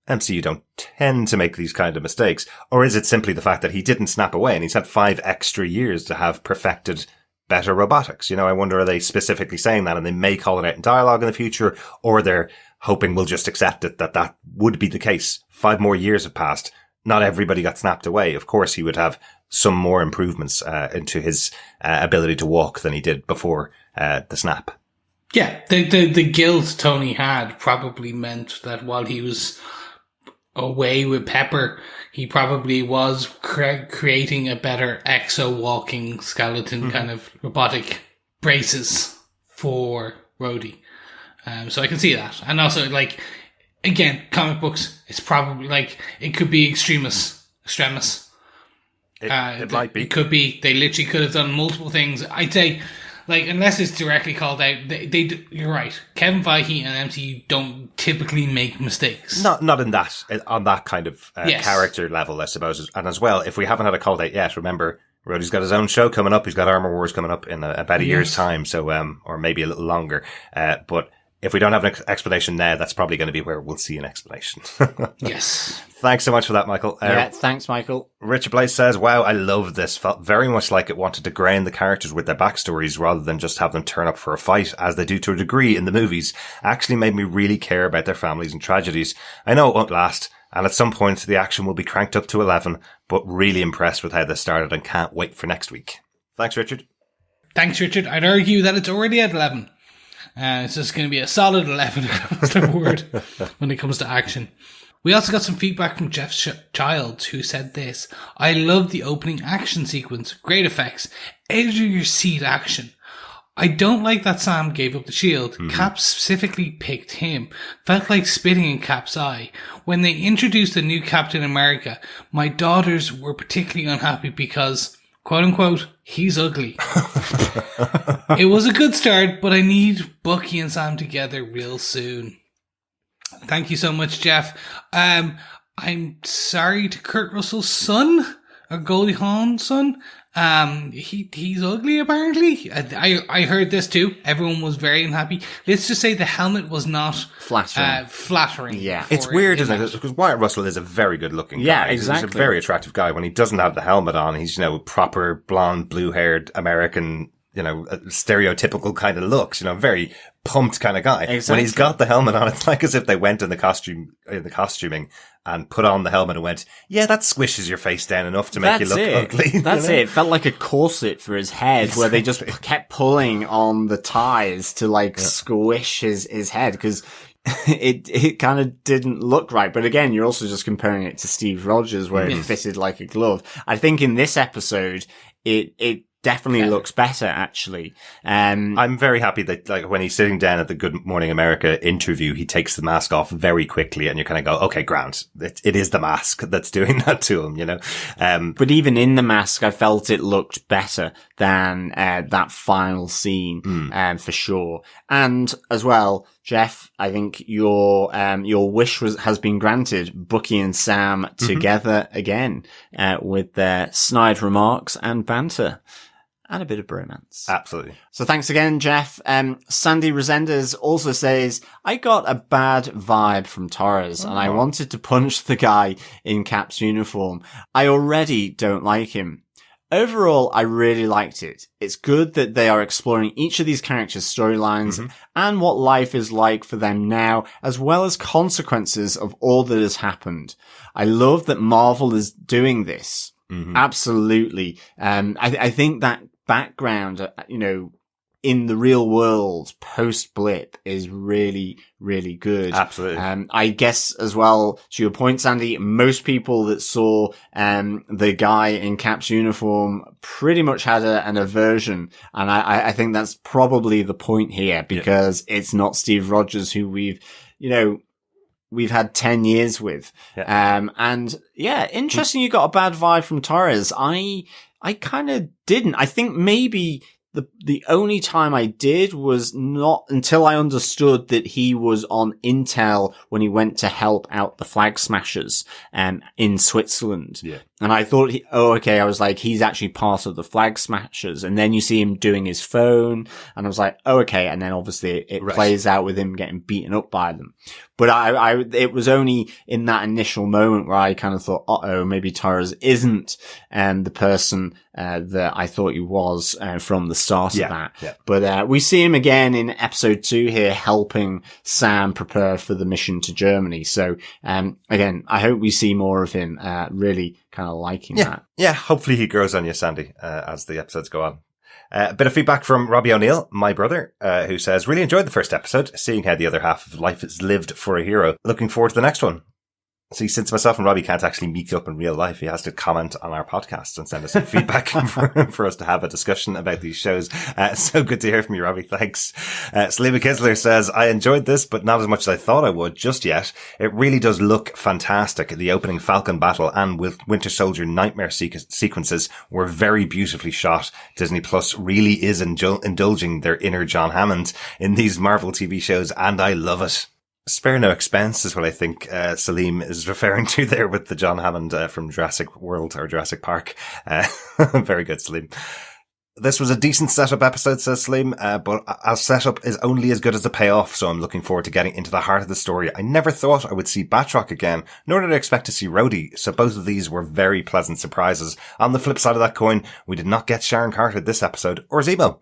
MCU don't tend to make these kind of mistakes. Or is it simply the fact that he didn't snap away and he's had 5 extra years to have perfected better robotics? I wonder, are they specifically saying that and they may call it out in dialogue in the future, or they're hoping we'll just accept it that would be the case. 5 more years have passed. Not everybody got snapped away. Of course, he would have some more improvements into his ability to walk than he did before the snap. Yeah, the guilt Tony had probably meant that while he was away with Pepper, he probably was creating a better exo-walking skeleton kind of robotic braces for Rhodey. So I can see that. And also, again, comic books, it's probably it could be extremis. It might be. It could be. They literally could have done multiple things. I'd say, unless it's directly called out, you're right. Kevin Feige and MCU don't typically make mistakes. Not in that, on that kind of character level, I suppose. And as well, if we haven't had a call out yet, remember, Rhodey's got his own show coming up. He's got Armor Wars coming up in about a year's time. So, or maybe a little longer. But if we don't have an explanation now, that's probably going to be where we'll see an explanation. Yes. Thanks so much for that, Michael. Yeah, thanks, Michael. Richard Blaze says, wow, I love this. Felt very much like it wanted to ground the characters with their backstories rather than just have them turn up for a fight, as they do to a degree in the movies. Actually made me really care about their families and tragedies. I know it won't last, and at some point the action will be cranked up to 11, but really impressed with how this started and can't wait for next week. Thanks, Richard. Thanks, Richard. I'd argue that it's already at 11. It's just going to be a solid 11 across the board when it comes to action. We also got some feedback from Jeff Childs, who said this: I love the opening action sequence. Great effects. Edge of your seat action. I don't like that Sam gave up the shield. Cap specifically picked him. Felt like spitting in Cap's eye. When they introduced the new Captain America, my daughters were particularly unhappy because, quote unquote, he's ugly. It was a good start, but I need Bucky and Sam together real soon. Thank you so much, Jeff. I'm sorry to Kurt Russell's son, or Goldie Hawn's son. He's ugly, apparently. I heard this too. Everyone was very unhappy. Let's just say the helmet was not flattering. Yeah. It's weird, isn't it? Because Wyatt Russell is a very good looking guy. Yeah, exactly. He's a very attractive guy. When he doesn't have the helmet on, he's, proper blonde, blue haired American, stereotypical kind of looks, very pumped kind of guy. Exactly. When he's got the helmet on, it's like as if they went in the costuming and put on the helmet and went, yeah, that squishes your face down enough to make you look ugly. That's it. It felt like a corset for his head where they just kept pulling on the ties to squish his head, because it kind of didn't look right. But again, you're also just comparing it to Steve Rogers where it fitted like a glove. I think in this episode, it definitely looks better, actually. I'm very happy that, when he's sitting down at the Good Morning America interview, he takes the mask off very quickly, and you kind of go, okay, grand. It is the mask that's doing that to him, But even in the mask, I felt it looked better than that final scene, for sure. And as well, Jeff, I think your wish has been granted. Bucky and Sam together again, with their snide remarks and banter. And a bit of bromance. Absolutely. So thanks again, Jeff. Sandy Resendez also says, I got a bad vibe from Torres and I wanted to punch the guy in Cap's uniform. I already don't like him. Overall, I really liked it. It's good that they are exploring each of these characters' storylines and what life is like for them now, as well as consequences of all that has happened. I love that Marvel is doing this. Absolutely. I think that background, in the real world post blip is really, really good. Absolutely. I guess as well, to your point, Sandy, most people that saw, the guy in Cap's uniform pretty much had an aversion. And I think that's probably the point here, because it's not Steve Rogers who we've had 10 years with. Interesting you got a bad vibe from Torres. I kind of didn't. I think maybe the only time I did was not until I understood that he was on Intel when he went to help out the Flag Smashers, in Switzerland. Yeah. And I thought, I was like, he's actually part of the Flag Smashers. And then you see him doing his phone, and I was like, And then obviously it plays out with him getting beaten up by them. But it was only in that initial moment where I kind of thought, maybe Torres isn't, the person, that I thought he was, from the start of that. Yeah. But, we see him again in episode 2 here, helping Sam prepare for the mission to Germany. So, again, I hope we see more of him, really kind of liking that. Yeah, hopefully he grows on you, Sandy, as the episodes go on. A bit of feedback from Robbie O'Neill, my brother, who says, really enjoyed the first episode, seeing how the other half of life is lived for a hero. Looking forward to the next one. See, since myself and Robbie can't actually meet up in real life, he has to comment on our podcast and send us some feedback for us to have a discussion about these shows. So good to hear from you, Robbie. Thanks. Salima Kisler says, I enjoyed this, but not as much as I thought I would just yet. It really does look fantastic. The opening Falcon battle and with Winter Soldier nightmare sequences were very beautifully shot. Disney Plus really is indulging their inner John Hammond in these Marvel TV shows, and I love it. Spare no expense is what I think Salim is referring to there with the John Hammond from Jurassic World or Jurassic Park. Very good, Salim. This was a decent setup episode, says Salim, but a setup is only as good as the payoff, so I'm looking forward to getting into the heart of the story. I never thought I would see Batroc again, nor did I expect to see Rhodey, so both of these were very pleasant surprises. On the flip side of that coin, we did not get Sharon Carter this episode, or Zemo.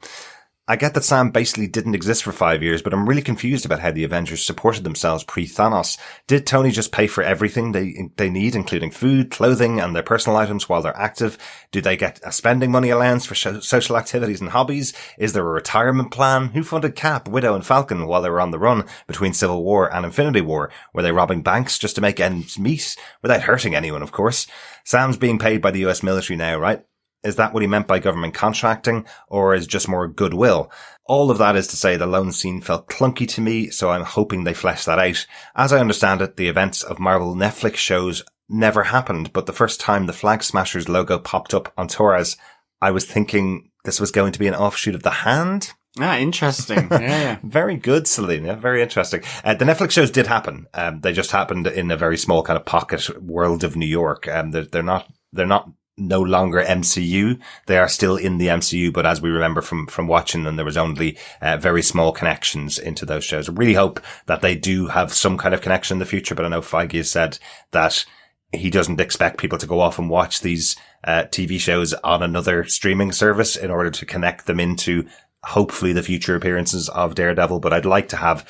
I get that Sam basically didn't exist for 5 years, but I'm really confused about how the Avengers supported themselves pre-Thanos. Did Tony just pay for everything they need, including food, clothing, and their personal items while they're active? Do they get a spending money allowance for social activities and hobbies? Is there a retirement plan? Who funded Cap, Widow, and Falcon while they were on the run between Civil War and Infinity War? Were they robbing banks just to make ends meet? Without hurting anyone, of course. Sam's being paid by the US military now, right? Is that what he meant by government contracting, or is just more goodwill? All of that is to say the lone scene felt clunky to me, so I'm hoping they flesh that out. As I understand it, the events of Marvel Netflix shows never happened, but the first time the Flag Smashers logo popped up on Torres, I was thinking this was going to be an offshoot of The Hand. Ah, interesting. Yeah. Very good, Selena. Very interesting. The Netflix shows did happen. They just happened in a very small kind of pocket world of New York. They're not no longer MCU. They are still in the MCU, but as we remember from watching them, there was only very small connections into those shows. I really hope that they do have some kind of connection in the future, but I know Feige has said that he doesn't expect people to go off and watch these TV shows on another streaming service in order to connect them into hopefully the future appearances of Daredevil. But I'd like to have,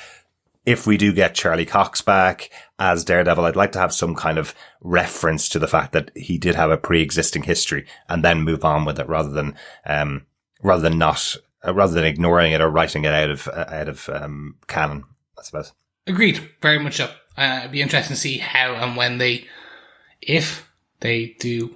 if we do get Charlie Cox back as Daredevil, I'd like to have some kind of reference to the fact that he did have a pre-existing history and then move on with it rather than ignoring it or writing it out of canon, I suppose. Agreed. Very much so. It'd be interesting to see how and when if they do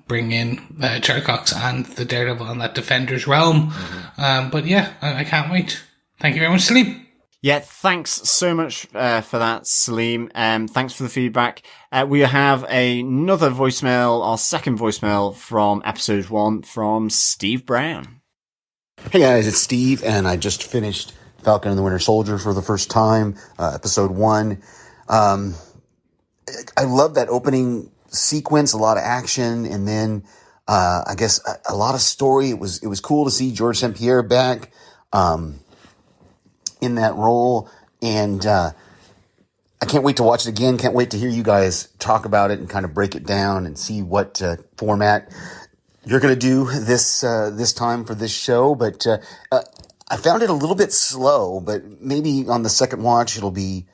bring in Charlie Cox and the Daredevil in that Defenders realm. Mm-hmm. But yeah, I can't wait. Thank you very much, Salim. Yeah, thanks so much for that, Salim. Thanks for the feedback. We have another voicemail, our second voicemail from episode 1 from Steve Brown. Hey guys, it's Steve, and I just finished Falcon and the Winter Soldier for the first time, episode 1. I love that opening sequence, a lot of action, and then I guess a lot of story. It was cool to see George St. Pierre back in that role, and I can't wait to watch it again. Can't wait to hear you guys talk about it and kind of break it down and see what format you're going to do this time for this show. But I found it a little bit slow, but maybe on the second watch it'll be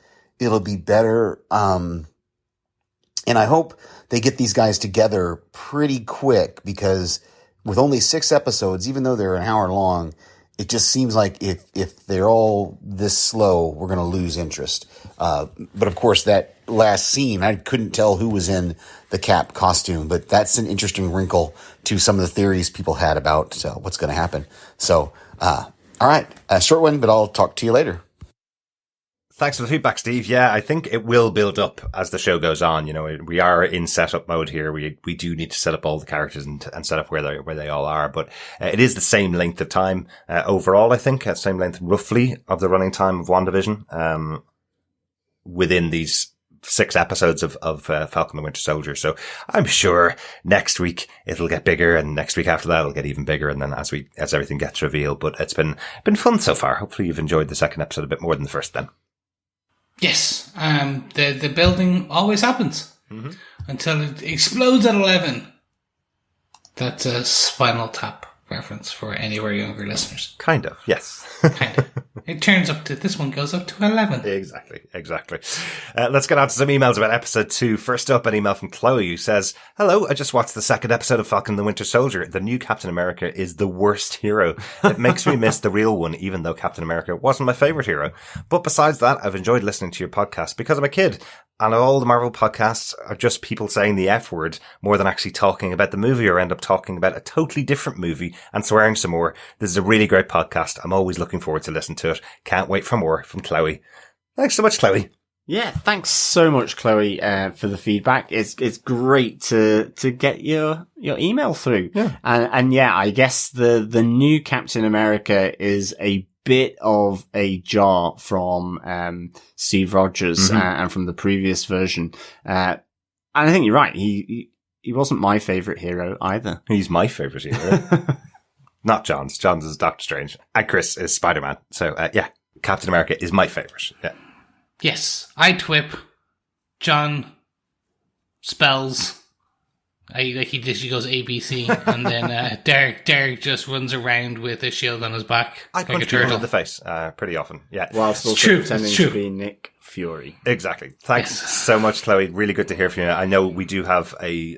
better. And I hope they get these guys together pretty quick, because with only 6 episodes, even though they're an hour long, it just seems like if they're all this slow, we're going to lose interest. But of course, that last scene, I couldn't tell who was in the Cap costume, but that's an interesting wrinkle to some of the theories people had about what's going to happen. So, all right, a short one, but I'll talk to you later. Thanks for the feedback, Steve. Yeah, I think it will build up as the show goes on. You know, we are in setup mode here. We do need to set up all the characters and set up where they all are. But it is the same length of time overall. I think same length roughly of the running time of WandaVision within these 6 episodes of Falcon the Winter Soldier. So I'm sure next week it'll get bigger, and next week after that it'll get even bigger, and then as everything gets revealed. But it's been fun so far. Hopefully you've enjoyed the second episode a bit more than the first then. Yes, the building always happens until it explodes at 11. That's a Spinal Tap reference for any of our younger listeners. Kind of, yes. Kind of. It turns up to, this one goes up to 11. Exactly. Let's get on to some emails about episode 2. First up, an email from Chloe who says, "Hello, I just watched the second episode of Falcon the Winter Soldier. The new Captain America is the worst hero. It makes me miss the real one, even though Captain America wasn't my favorite hero. But besides that, I've enjoyed listening to your podcast because I'm a kid. And all the Marvel podcasts are just people saying the F word more than actually talking about the movie, or end up talking about a totally different movie and swearing some more. This is a really great podcast. I'm always looking forward to listening to it. Can't wait for more." From Chloe. Thanks so much, Chloe. Yeah, thanks so much, Chloe, for the feedback. It's great to get your email through. Yeah. And yeah, I guess the new Captain America is a bit of a jar from Steve Rogers and from the previous version. And I think you're right. He wasn't my favorite hero either. He's my favorite hero. Not John's. John's is Doctor Strange. And Chris is Spider-Man. So, yeah, Captain America is my favorite. Yeah. Yes, I twip. John spells. He literally goes ABC, and then Derek just runs around with a shield on his back I like a punch people turtle. in the face pretty often. Yeah, Whilst also pretending to be Nick Fury. Exactly. Thanks so much, Chloe. Really good to hear from you. I know we do have a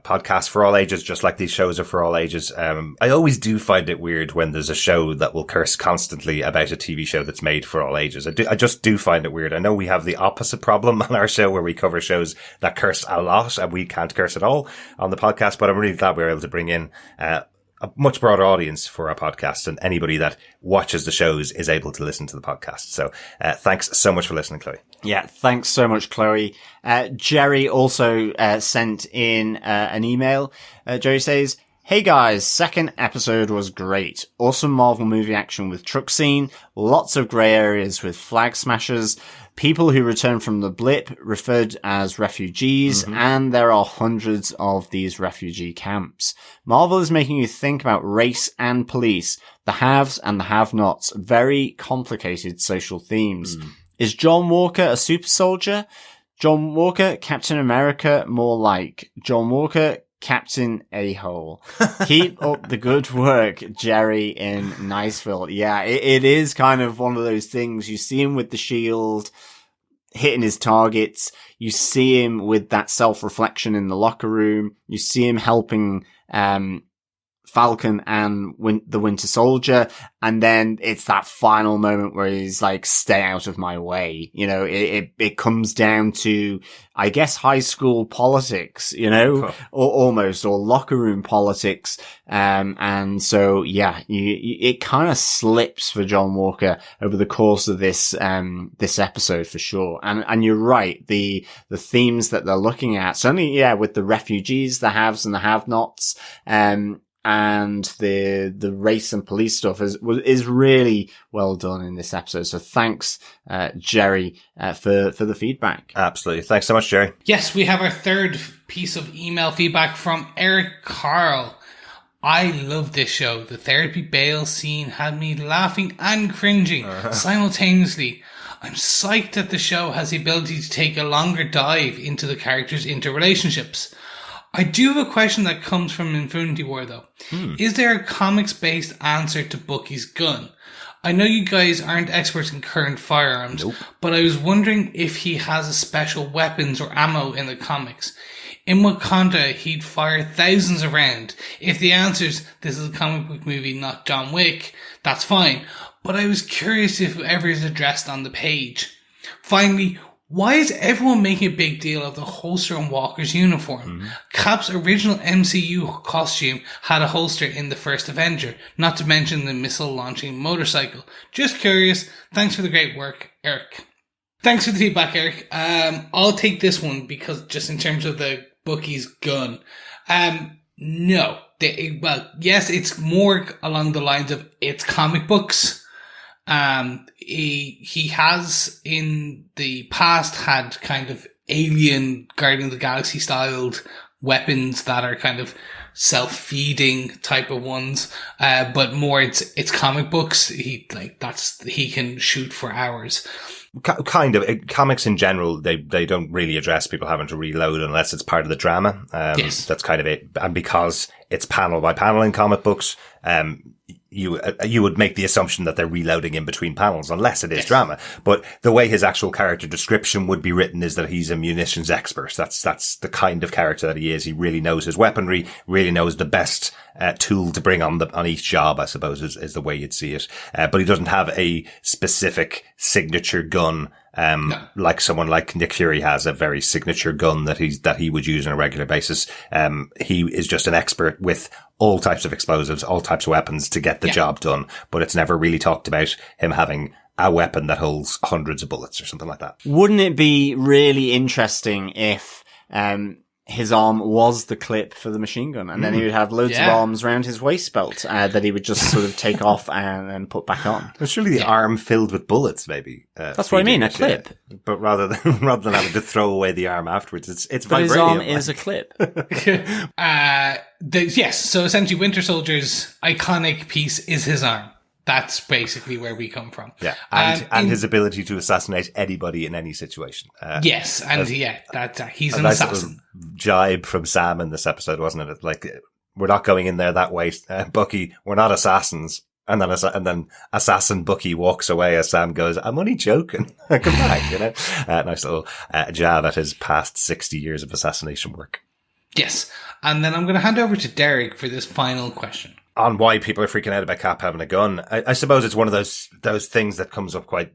podcast for all ages, just like these shows are for all ages. I always do find it weird when there's a show that will curse constantly about a TV show that's made for all ages. I just do find it weird. I know we have the opposite problem on our show where we cover shows that curse a lot and we can't curse at all on the podcast, but I'm really glad we were able to bring in a much broader audience for our podcast, and anybody that watches the shows is able to listen to the podcast. So thanks so much for listening, Chloe. Yeah, thanks so much, Chloe. Jerry also sent in an email. Jerry says, "Hey guys, second episode was great. Awesome Marvel movie action with truck scene, lots of grey areas with flag smashers, people who return from the blip referred as refugees, and there are hundreds of these refugee camps. Marvel is making you think about race and police, the haves and the have-nots, very complicated social themes. Is John Walker a super soldier? John Walker, Captain America, more like John Walker, Captain A-hole. Keep up the good work, Jerry in Niceville." Yeah, it is kind of one of those things. You see him with the shield, hitting his targets. You see him with that self-reflection in the locker room. You see him helping, Falcon and the Winter Soldier. And then it's that final moment where he's like, "Stay out of my way." You know, it comes down to, I guess, high school politics, you know, or locker room politics. And so, yeah, it kind of slips for John Walker over the course of this episode for sure. And you're right. The themes that they're looking at, certainly, yeah, with the refugees, the haves and the have-nots, and the race and police stuff is really well done in this episode. So thanks, Jerry, for the feedback. Absolutely. Thanks so much, Jerry. Yes, we have our third piece of email feedback from Eric Carl. "I love this show. The therapy bail scene had me laughing and cringing simultaneously. I'm psyched that the show has the ability to take a longer dive into the characters' interrelationships. I do have a question that comes from Infinity War, though. Is there a comics-based answer to Bucky's gun? I know you guys aren't experts in current firearms, but I was wondering if he has a special weapons or ammo in the comics. In Wakanda, he'd fire thousands of rounds. If the answer is, this is a comic book movie, not John Wick, that's fine. But I was curious if it ever is addressed on the page. Finally, why is everyone making a big deal of the holster on Walker's uniform? Cap's original MCU costume had a holster in the first Avenger, not to mention the missile-launching motorcycle. Just curious. Thanks for the great work, Eric." Thanks for the feedback, Eric. I'll take this one because just in terms of the Bucky's gun, no. Yes, it's more along the lines of it's comic books. He has in the past had kind of alien Guardian of the Galaxy styled weapons that are kind of self-feeding type of ones, but more it's comic books. He can shoot for hours. Kind of. Comics in general, they don't really address people having to reload unless it's part of the drama. Yes. That's kind of it. And because it's panel by panel in comic books, you would make the assumption that they're reloading in between panels unless it is drama. But the way his actual character description would be written is that he's a munitions expert. That's the kind of character that he is. He really knows his weaponry, really knows the best tool to bring on each job, I suppose, is the way you'd see it. But he doesn't have a specific signature gun. Like someone like Nick Fury has a very signature gun that he would use on a regular basis. He is just an expert with all types of explosives, all types of weapons to get the job done. But it's never really talked about him having a weapon that holds hundreds of bullets or something like that. Wouldn't it be really interesting if, his arm was the clip for the machine gun, and then he would have loads of arms around his waist belt that he would just sort of take off and then put back on. Well, surely the arm filled with bullets, maybe. That's what I mean, a clip. But rather than having to throw away the arm afterwards, it's but vibranium. His arm is a clip. Yes, so essentially Winter Soldier's iconic piece is his arm. That's basically where we come from. Yeah, and his ability to assassinate anybody in any situation. Yes, and he's an nice assassin. Jibe from Sam in this episode, wasn't it? Like, we're not going in there that way, Bucky. We're not assassins. And then assassin Bucky walks away as Sam goes, "I'm only joking." Come back, you know. Nice little jab at his past 60 years of assassination work. Yes, and then I'm going to hand over to Derek for this final question. On why people are freaking out about Cap having a gun. I suppose it's one of those things that comes up quite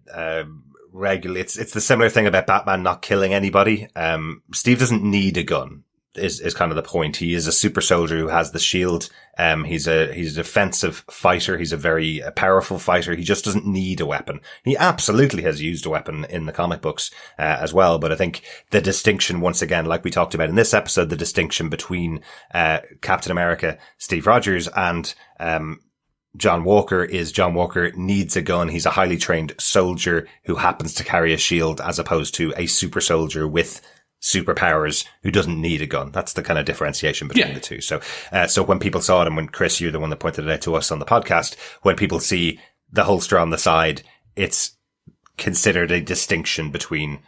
regularly. It's the similar thing about Batman not killing anybody. Steve doesn't need a gun, is kind of the point. He is a super soldier who has the shield. He's a defensive fighter. He's a very powerful fighter. He just doesn't need a weapon. He absolutely has used a weapon in the comic books as well. But I think the distinction, once again, like we talked about in this episode, the distinction between Captain America, Steve Rogers, and John Walker is John Walker needs a gun. He's a highly trained soldier who happens to carry a shield, as opposed to a super soldier with superpowers who doesn't need a gun. That's the kind of differentiation between the two. So when people saw it, and when Chris, you're the one that pointed it out to us on the podcast, when people see the holster on the side, it's considered a distinction between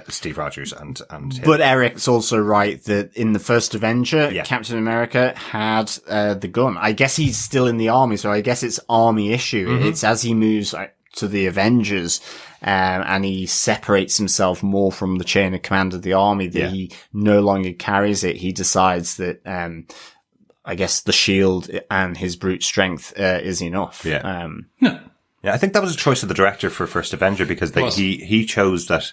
Steve Rogers and him. But Eric's also right that in the first Avenger, Captain America had the gun. I guess he's still in the army, so I guess it's army issue. Mm-hmm. It's as he moves to the Avengers, and he separates himself more from the chain of command of the army, that he no longer carries it. He decides that, I guess the shield and his brute strength, is enough. Yeah. Yeah, I think that was a choice of the director for First Avenger, because he chose that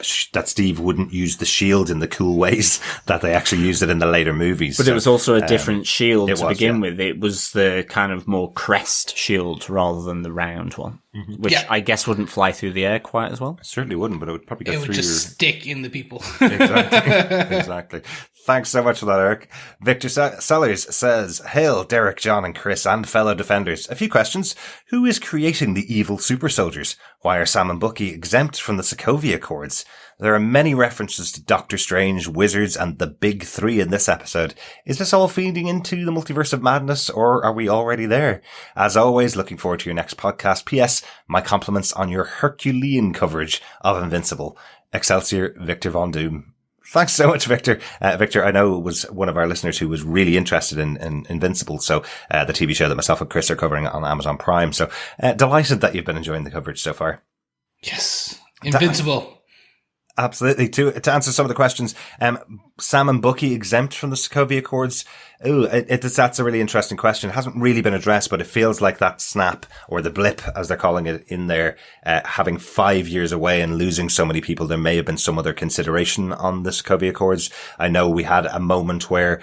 Steve wouldn't use the shield in the cool ways that they actually used it in the later movies. But it was also a different shield to begin with. It was the kind of more crest shield rather than the round one, which I guess wouldn't fly through the air quite as well. It certainly wouldn't, but it would probably go through. It would just stick in the people. Exactly. Thanks so much for that, Eric. Victor Sellers says, "Hail, Derek, John, and Chris, and fellow defenders. A few questions. Who is creating the evil super soldiers? Why are Sam and Bucky exempt from the Sokovia Accords? There are many references to Doctor Strange, wizards, and the Big Three in this episode. Is this all feeding into the multiverse of madness, or are we already there? As always, looking forward to your next podcast. P.S. My compliments on your Herculean coverage of Invincible. Excelsior, Victor Von Doom." Thanks so much, Victor. Victor, I know, was one of our listeners who was really interested in Invincible. So, the TV show that myself and Chris are covering on Amazon Prime. So, delighted that you've been enjoying the coverage so far. Yes. Invincible. Absolutely. To answer some of the questions, Sam and Bucky exempt from the Sokovia Accords. That's a really interesting question. It hasn't really been addressed, but it feels like that snap, or the blip, as they're calling it in there, having 5 years away and losing so many people, there may have been some other consideration on the Sokovia Accords. I know we had a moment where,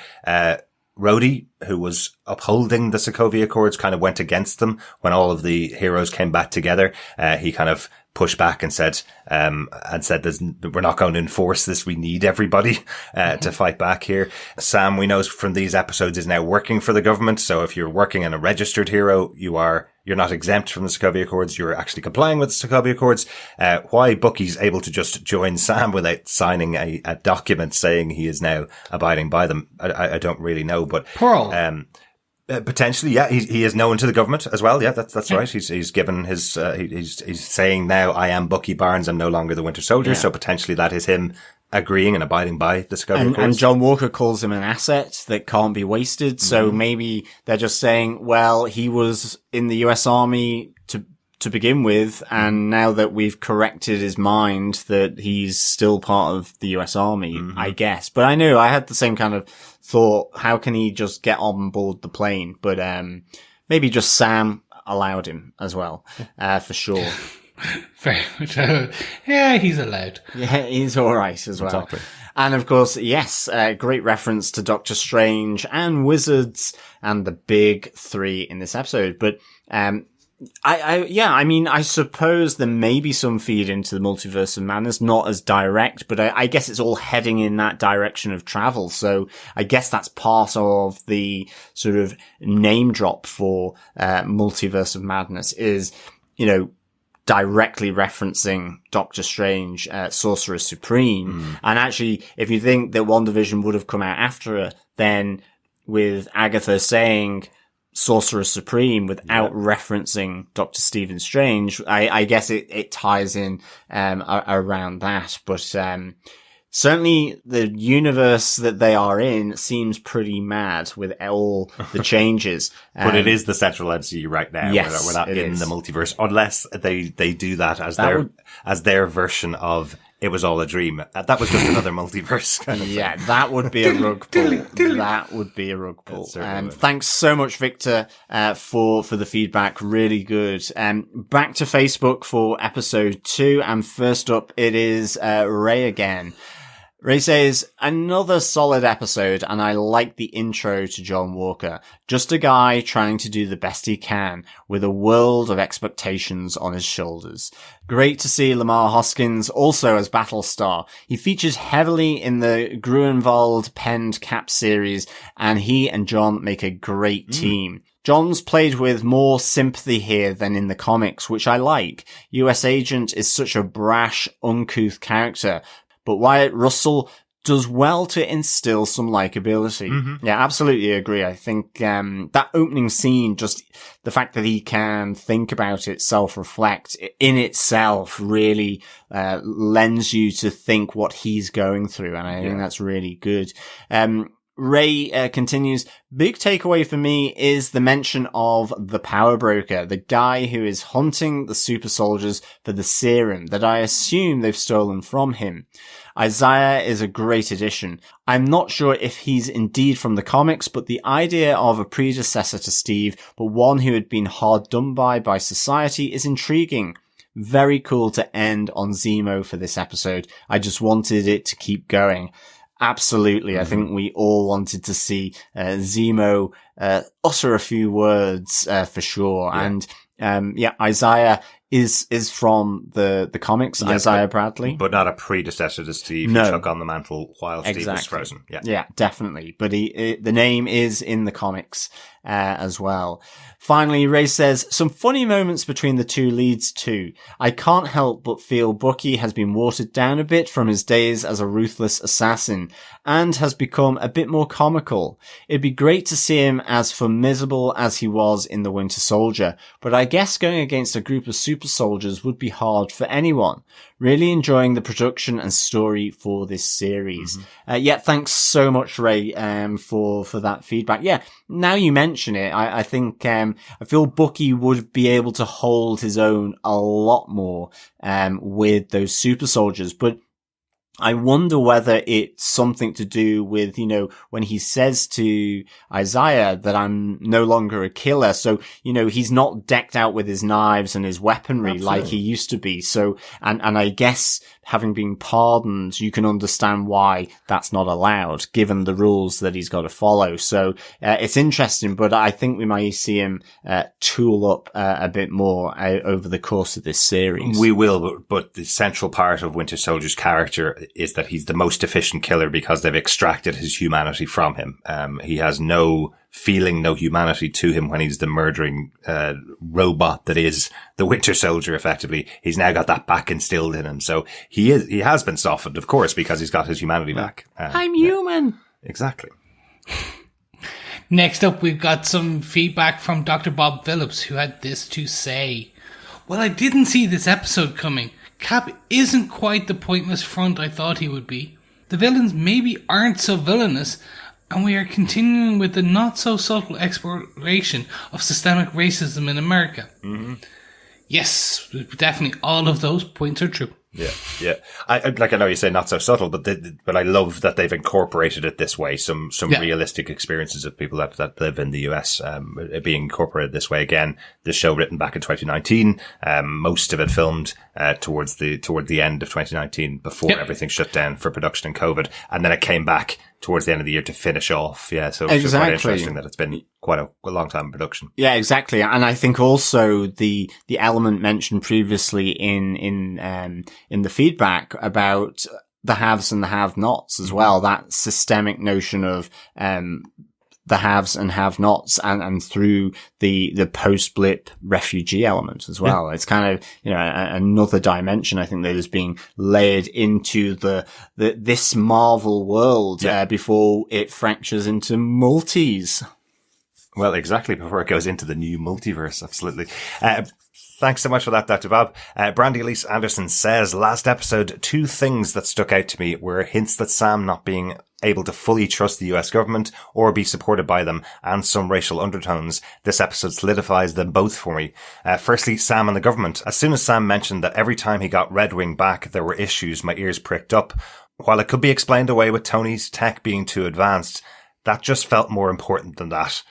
Rhodey, who was upholding the Sokovia Accords, kind of went against them when all of the heroes came back together. He kind of pushed back and said we're not going to enforce this. We need everybody to fight back here. Sam, we know from these episodes, is now working for the government. So if you're working in a registered hero, you're not exempt from the Sokovia Accords. You're actually complying with the Sokovia Accords. Why Bucky's able to just join Sam without signing a document saying he is now abiding by them, I don't really know. But Pearl. Potentially, yeah. He is known to the government as well. Yeah, that's right. He's given his, he's saying now, "I am Bucky Barnes. I'm no longer the Winter Soldier." Yeah. So potentially that is him agreeing and abiding by the Sokovia Accords. And John Walker calls him an asset that can't be wasted. So maybe they're just saying, well, he was in the US Army to begin with, and now that we've corrected his mind, that he's still part of the US Army, I guess. But I knew I had the same kind of thought, how can he just get on board the plane? But maybe just Sam allowed him as well, for sure. Very much. Yeah, he's allowed. Yeah, he's all right as well. Exactly. And of course, yes, great reference to Doctor Strange and wizards and the Big Three in this episode. But I mean, I suppose there may be some feed into the Multiverse of Madness, not as direct, but I guess it's all heading in that direction of travel. So I guess that's part of the sort of name drop for Multiverse of Madness is, directly referencing Doctor Strange, Sorcerer Supreme. And actually, if you think that WandaVision would have come out after her, then with Agatha saying Sorcerer Supreme without referencing Dr. Stephen Strange, I guess it ties in around that. But certainly the universe that they are in seems pretty mad with all the changes. But it is the central MCU right now. Yes, we're not in the multiverse, unless they do that as their version of It Was All a Dream. That was just another multiverse kind of thing. Yeah, that would be a rug pull. That would be a rug pull. Thanks so much, Victor, for the feedback. Really good. Back to Facebook for episode 2. And first up, it is Ray again. Ray says, another solid episode, and I like the intro to John Walker. Just a guy trying to do the best he can with a world of expectations on his shoulders. Great to see Lamar Hoskins also as Battlestar. He features heavily in the Gruenwald penned Cap series, and he and John make a great team. John's played with more sympathy here than in the comics, which I like. US Agent is such a brash, uncouth character, but Wyatt Russell does well to instill some likability. Yeah, absolutely agree. I think that opening scene, just the fact that he can think about it, self-reflect, in itself really lends you to think what he's going through, and I think that's really good. Ray continues, big takeaway for me is the mention of the power broker, the guy who is hunting the super soldiers for the serum that I assume they've stolen from him. Isaiah is a great addition. I'm not sure if he's indeed from the comics, but the idea of a predecessor to Steve, but one who had been hard done by society, is intriguing. Very cool to end on Zemo for this episode. I just wanted it to keep going. Absolutely. I think we all wanted to see Zemo utter a few words for sure. And Isaiah is from the comics, Isaiah Bradley. But not a predecessor to Steve who took on the mantle while Steve was frozen. Yeah, definitely. But the name is in the comics as well. Finally, Ray says, some funny moments between the two leads too. I can't help but feel Bucky has been watered down a bit from his days as a ruthless assassin and has become a bit more comical. It'd be great to see him as formidable as he was in The Winter Soldier, but I guess going against a group of super soldiers would be hard for anyone. Really enjoying the production and story for this series. Thanks so much, Ray, for that feedback. Yeah, now you mention it, I think, I feel Bucky would be able to hold his own a lot more, with those super soldiers, but I wonder whether it's something to do with, when he says to Isaiah that I'm no longer a killer. So, he's not decked out with his knives and his weaponry like he used to be. So, and I guess having been pardoned, you can understand why that's not allowed, given the rules that he's got to follow. So, it's interesting, but I think we might see him, tool up a bit more over the course of this series. We will, but the central part of Winter Soldier's character is that he's the most efficient killer because they've extracted his humanity from him. He has no feeling, no humanity to him when he's the murdering robot that is the Winter Soldier, effectively. He's now got that back instilled in him. So he has been softened, of course, because he's got his humanity back. I'm human. Exactly. Next up, we've got some feedback from Dr. Bob Phillips, who had this to say. Well, I didn't see this episode coming. Cap isn't quite the pointless front I thought he would be. The villains maybe aren't so villainous, and we are continuing with the not-so-subtle exploration of systemic racism in America. Yes, definitely all of those points are true. Yeah. I know you say not so subtle, but I love that they've incorporated it this way. Some realistic experiences of people that live in the US, being incorporated this way again. The show written back in 2019, most of it filmed, towards the end of 2019 before everything shut down for production and COVID. And then it came back towards the end of the year to finish off. Yeah. So it's quite interesting that it's been quite a long time in production. Yeah, exactly. And I think also the element mentioned previously in the feedback about the haves and the have-nots as well, that systemic notion of, the haves and have-nots and through the post-blip refugee element as well. Yeah. It's kind of, another dimension I think that is being layered into this Marvel world, before it fractures into multis. Well, exactly, before it goes into the new multiverse, absolutely. Thanks so much for that, Dr. Bob. Brandy Elise Anderson says, last episode, 2 things that stuck out to me were hints that Sam not being able to fully trust the US government or be supported by them, and some racial undertones. This episode solidifies them both for me. Firstly, Sam and the government. As soon as Sam mentioned that every time he got Red Wing back, there were issues, my ears pricked up. While it could be explained away with Tony's tech being too advanced, that just felt more important than that.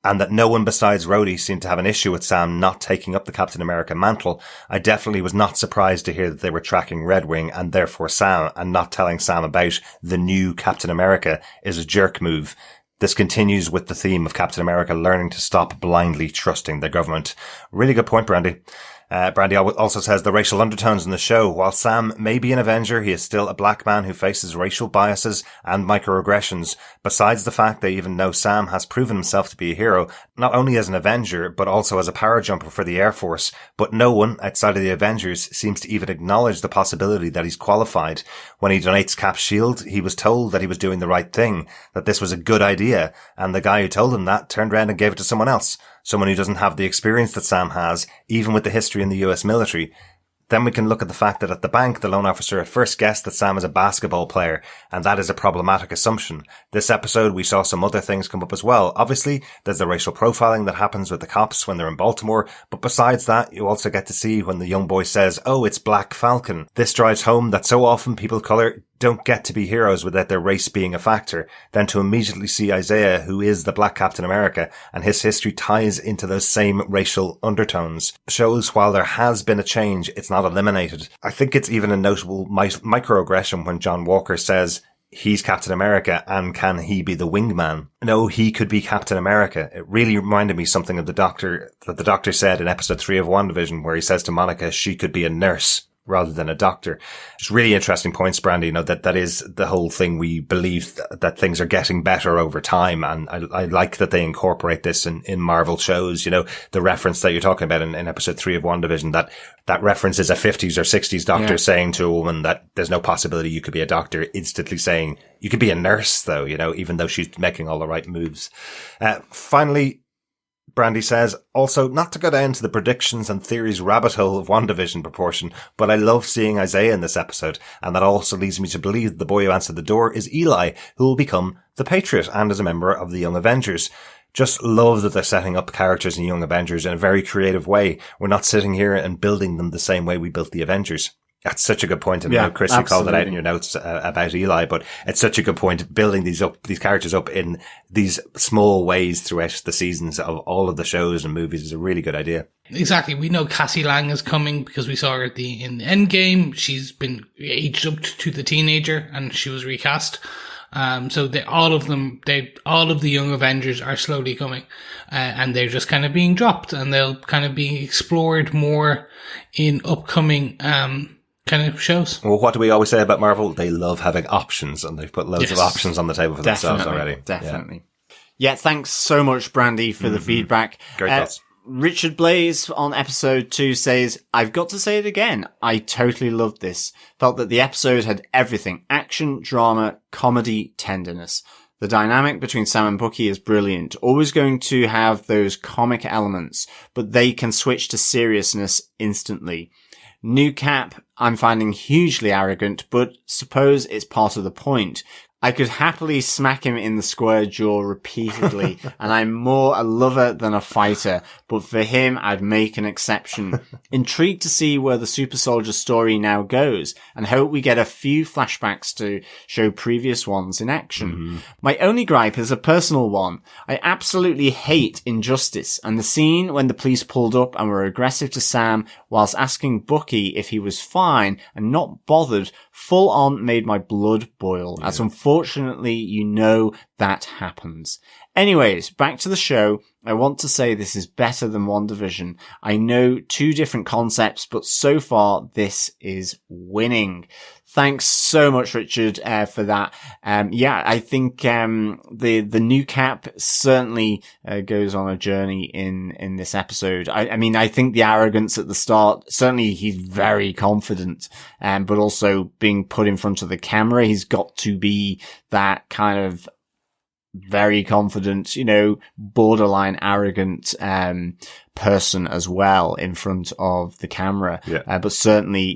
And that no one besides Rhodey seemed to have an issue with Sam not taking up the Captain America mantle. I definitely was not surprised to hear that they were tracking Red Wing and therefore Sam, and not telling Sam about the new Captain America is a jerk move. This continues with the theme of Captain America learning to stop blindly trusting the government. Really good point, Brandy. Brandy also says the racial undertones in the show. While Sam may be an Avenger, he is still a black man who faces racial biases and microaggressions. Besides the fact they even know Sam has proven himself to be a hero, not only as an Avenger, but also as a parajumper for the Air Force. But no one outside of the Avengers seems to even acknowledge the possibility that he's qualified. When he donates Cap's shield, he was told that he was doing the right thing, that this was a good idea, and the guy who told him that turned around and gave it to someone else. Someone who doesn't have the experience that Sam has, even with the history in the US military. Then we can look at the fact that at the bank, the loan officer at first guessed that Sam is a basketball player, and that is a problematic assumption. This episode, we saw some other things come up as well. Obviously, there's the racial profiling that happens with the cops when they're in Baltimore, but besides that, you also get to see when the young boy says, oh, it's Black Falcon. This drives home that so often people of color don't get to be heroes without their race being a factor. Then to immediately see Isaiah, who is the Black Captain America, and his history ties into those same racial undertones, shows while there has been a change, it's not eliminated. I think it's even a notable microaggression when John Walker says, he's Captain America, and can he be the wingman? No, he could be Captain America. It really reminded me something of the Doctor said in episode 3 of WandaVision, where he says to Monica she could be a nurse rather than a doctor. Just really interesting points, Brandy. That is the whole thing. We believe that things are getting better over time. And I like that they incorporate this in Marvel shows. The reference that you're talking about in episode 3 of WandaVision, that reference is a 50s or 60s doctor saying to a woman that there's no possibility you could be a doctor, instantly saying you could be a nurse though, even though she's making all the right moves. Finally, Brandy says, also, not to go down to the predictions and theories rabbit hole of WandaVision proportion, but I love seeing Isaiah in this episode, and that also leads me to believe the boy who answered the door is Eli, who will become the Patriot and is a member of the Young Avengers. Just love that they're setting up characters in Young Avengers in a very creative way. We're not sitting here and building them the same way we built the Avengers. That's such a good point. And Chris, you called it out in your notes about Eli, but it's such a good point, building these characters up in these small ways throughout the seasons of all of the shows and movies is a really good idea. Exactly. We know Cassie Lang is coming because we saw her in the Endgame. She's been aged up to the teenager and she was recast. So all of the Young Avengers are slowly coming, and they're just kind of being dropped, and they'll kind of be explored more in upcoming, kind of shows. Well, what do we always say about Marvel? They love having options, and they've put loads of options on the table for themselves already. Definitely. Yeah, thanks so much, Brandy, for the feedback. Great thoughts. Richard Blaze on episode 2 says, I've got to say it again. I totally loved this. Felt that the episode had everything. Action, drama, comedy, tenderness. The dynamic between Sam and Bucky is brilliant. Always going to have those comic elements, but they can switch to seriousness instantly. New Cap, I'm finding hugely arrogant, but suppose it's part of the point. I could happily smack him in the square jaw repeatedly, and I'm more a lover than a fighter, but for him, I'd make an exception. Intrigued to see where the super soldier story now goes, and hope we get a few flashbacks to show previous ones in action. My only gripe is a personal one. I absolutely hate Injustice, and the scene when the police pulled up and were aggressive to Sam whilst asking Bucky if he was fine and not bothered full on made my blood boil, as unfortunately unfortunately, you know that happens. Anyways, back to the show. I want to say this is better than WandaVision. I know 2 different concepts, but so far this is winning. Thanks so much, Richard, for that. I think the new Cap certainly goes on a journey in this episode. I mean, I think the arrogance at the start, certainly he's very confident, but also being put in front of the camera, he's got to be that kind of very confident, borderline arrogant person as well in front of the camera. Yeah. But certainly,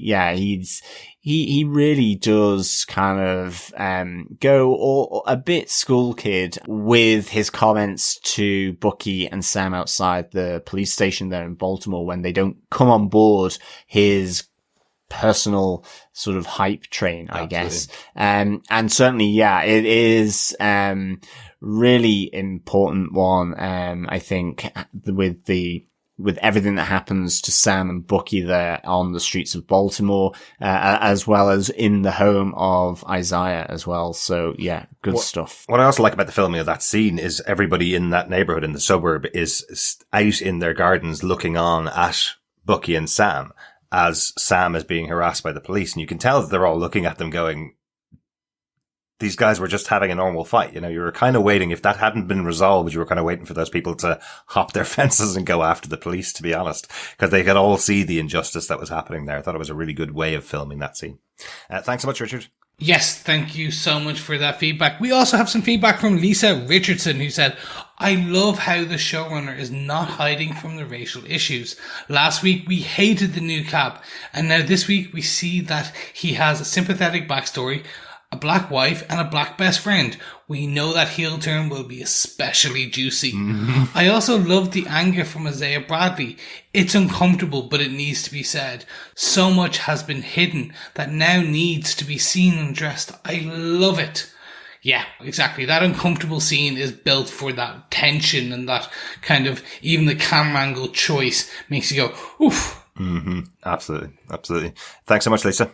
he really does kind of go a bit school kid with his comments to Bucky and Sam outside the police station there in Baltimore when they don't come on board his personal sort of hype train, I guess. And certainly, it is really important one, I think, with everything that happens to Sam and Bucky there on the streets of Baltimore, as well as in the home of Isaiah as well. So good stuff. What I also like about the filming of that scene is everybody in that neighborhood in the suburb is out in their gardens looking on at Bucky and Sam as Sam is being harassed by the police. And you can tell that they're all looking at them going, these guys were just having a normal fight. You were kind of waiting. If that hadn't been resolved, you were kind of waiting for those people to hop their fences and go after the police, to be honest, because they could all see the injustice that was happening there. I thought it was a really good way of filming that scene. Thanks so much, Richard. Yes, thank you so much for that feedback. We also have some feedback from Lisa Richardson, who said, I love how the showrunner is not hiding from the racial issues. Last week we hated the new Cap, and now this week we see that he has a sympathetic backstory, a black wife, and a black best friend. We know that heel turn will be especially juicy. I also love the anger from Isaiah Bradley. It's uncomfortable, but it needs to be said. So much has been hidden that now needs to be seen and addressed. I love it. Yeah, exactly. That uncomfortable scene is built for that tension, and that kind of, even the camera angle choice makes you go, oof. Absolutely. Thanks so much, Lisa.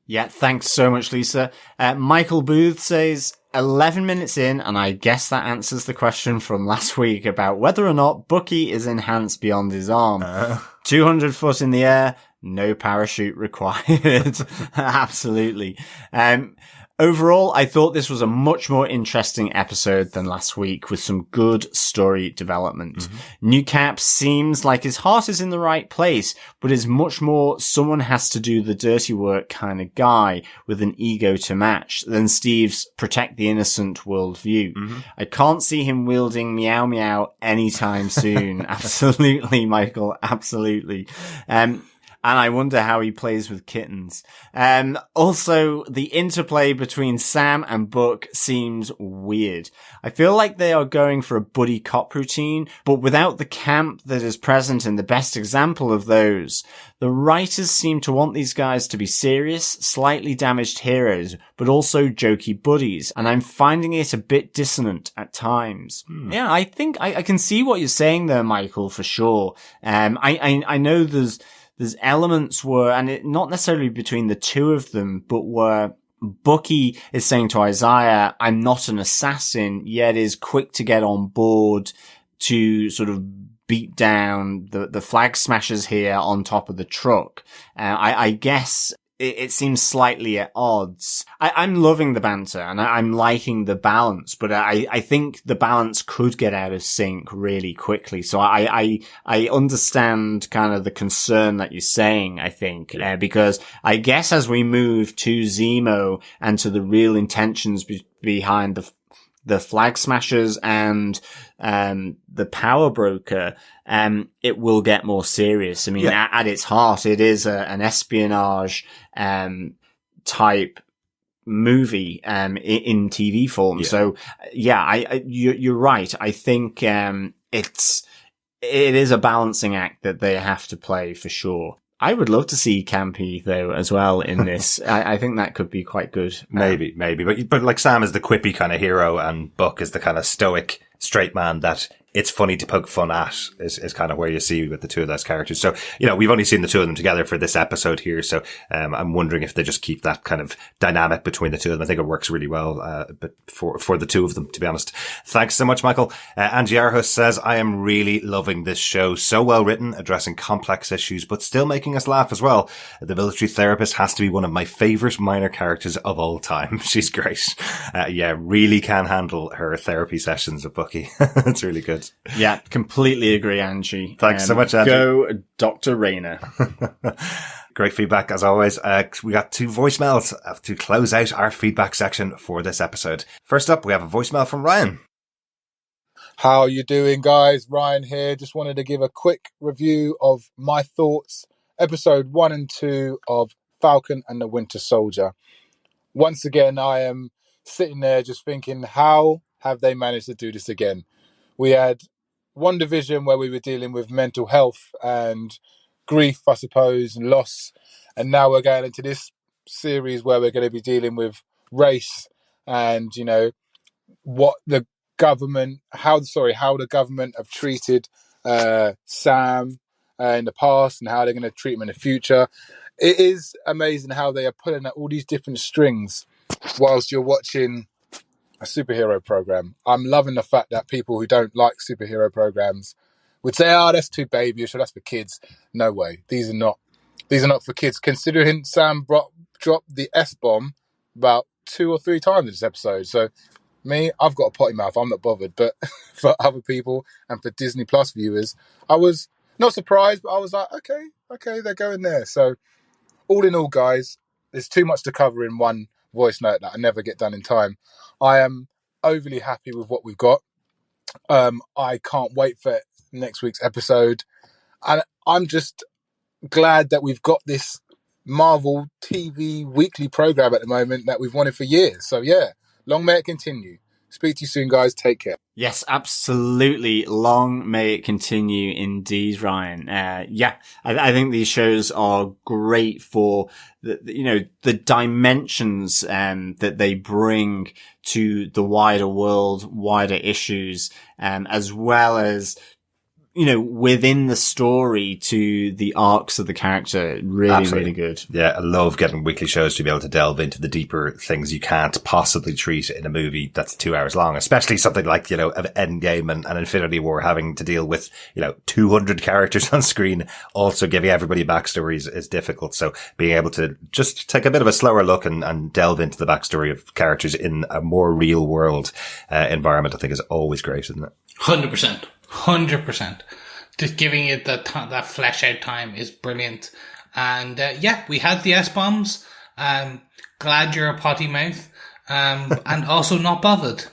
Yeah, thanks so much, Lisa. Michael Booth says, 11 minutes in, and I guess that answers the question from last week about whether or not Bucky is enhanced beyond his arm. 200 foot in the air, no parachute required. Absolutely. Overall, I thought this was a much more interesting episode than last week, with some good story development. New Cap seems like his heart is in the right place, but is much more someone has to do the dirty work kind of guy with an ego to match than Steve's protect the innocent worldview. I can't see him wielding meow meow anytime soon. Absolutely, Michael. Absolutely. And I wonder how he plays with kittens. Also, the interplay between Sam and Buck seems weird. I feel like they are going for a buddy cop routine, but without the camp that is present in the best example of those. The writers seem to want these guys to be serious, slightly damaged heroes, but also jokey buddies, and I'm finding it a bit dissonant at times. Yeah, I think I can see what you're saying there, Michael, for sure. I know there's elements and it not necessarily between the two of them, but where Bucky is saying to Isaiah, I'm not an assassin, yet is quick to get on board to sort of beat down the flag smashers here on top of the truck. I guess it seems slightly at odds. I'm loving the banter and I'm liking the balance, but I think the balance could get out of sync really quickly. So I understand kind of the concern that you're saying, I think, because I guess as we move to Zemo and to the real intentions behind the flag smashers and the power broker, it will get more serious. I mean, at its heart, it is an espionage type movie in TV form. So you're right. I think it is a balancing act that they have to play for sure. I would love to see Campy though as well in this. I think that could be quite good. Maybe, but like Sam is the quippy kind of hero and Buck is the kind of stoic straight man that it's funny to poke fun at is kind of where you see with the two of those characters. So, you know, we've only seen the two of them together for this episode here. So, I'm wondering if they just keep that kind of dynamic between the two of them. I think it works really well, but for the two of them, to be honest. Thanks so much, Michael. Angie Arhus says, I am really loving this show. So well written, addressing complex issues, but still making us laugh as well. The military therapist has to be one of my favorite minor characters of all time. She's great. Really can handle her therapy sessions with Bucky. It's really good. Yeah, completely agree, Angie. Thanks so much, Angie. Go, Dr. Rayner. Great feedback, as always. We got 2 voicemails to close out our feedback section for this episode. First up, we have a voicemail from Ryan. How you doing, guys? Ryan here. Just wanted to give a quick review of my thoughts. Episode 1 and 2 of Falcon and the Winter Soldier. Once again, I am sitting there just thinking, how have they managed to do this again? We had one division where we were dealing with mental health and grief, I suppose, and loss. And now we're going into this series where we're going to be dealing with race and, you know, what the government, how the government have treated Sam in the past and how they're going to treat him in the future. It is amazing how they are pulling at all these different strings whilst you're watching a superhero program. I'm loving the fact that people who don't like superhero programs would say, "Oh, that's too babyish, or that's for kids." No way. These are not for kids. Considering Sam dropped the S-bomb about 2 or 3 times in this episode. So me, I've got a potty mouth. I'm not bothered. But for other people and for Disney Plus viewers, I was not surprised, but I was like, okay, they're going there. So all in all, guys, there's too much to cover in one voice note that I never get done in time. I am overly happy with what we've got. I can't wait for next week's episode. And I'm just glad that we've got this Marvel TV weekly program at the moment that we've wanted for years. So yeah, long may it continue. Speak to you soon, guys. Take care. Yes, absolutely. Long may it continue indeed, Ryan. I think these shows are great for the dimensions, that they bring to the wider world, wider issues, as well as, within the story to the arcs of the character. Really, Absolutely. Really good. Yeah, I love getting weekly shows to be able to delve into the deeper things you can't possibly treat in a movie that's 2 hours long, especially something like, Endgame and Infinity War having to deal with, 200 characters on screen. Also giving everybody backstories is difficult. So being able to just take a bit of a slower look and delve into the backstory of characters in a more real world environment, I think is always great, isn't it? 100%. Just giving it that flesh out time is brilliant. And we had the S-bombs. Glad you're a potty mouth. And also not bothered.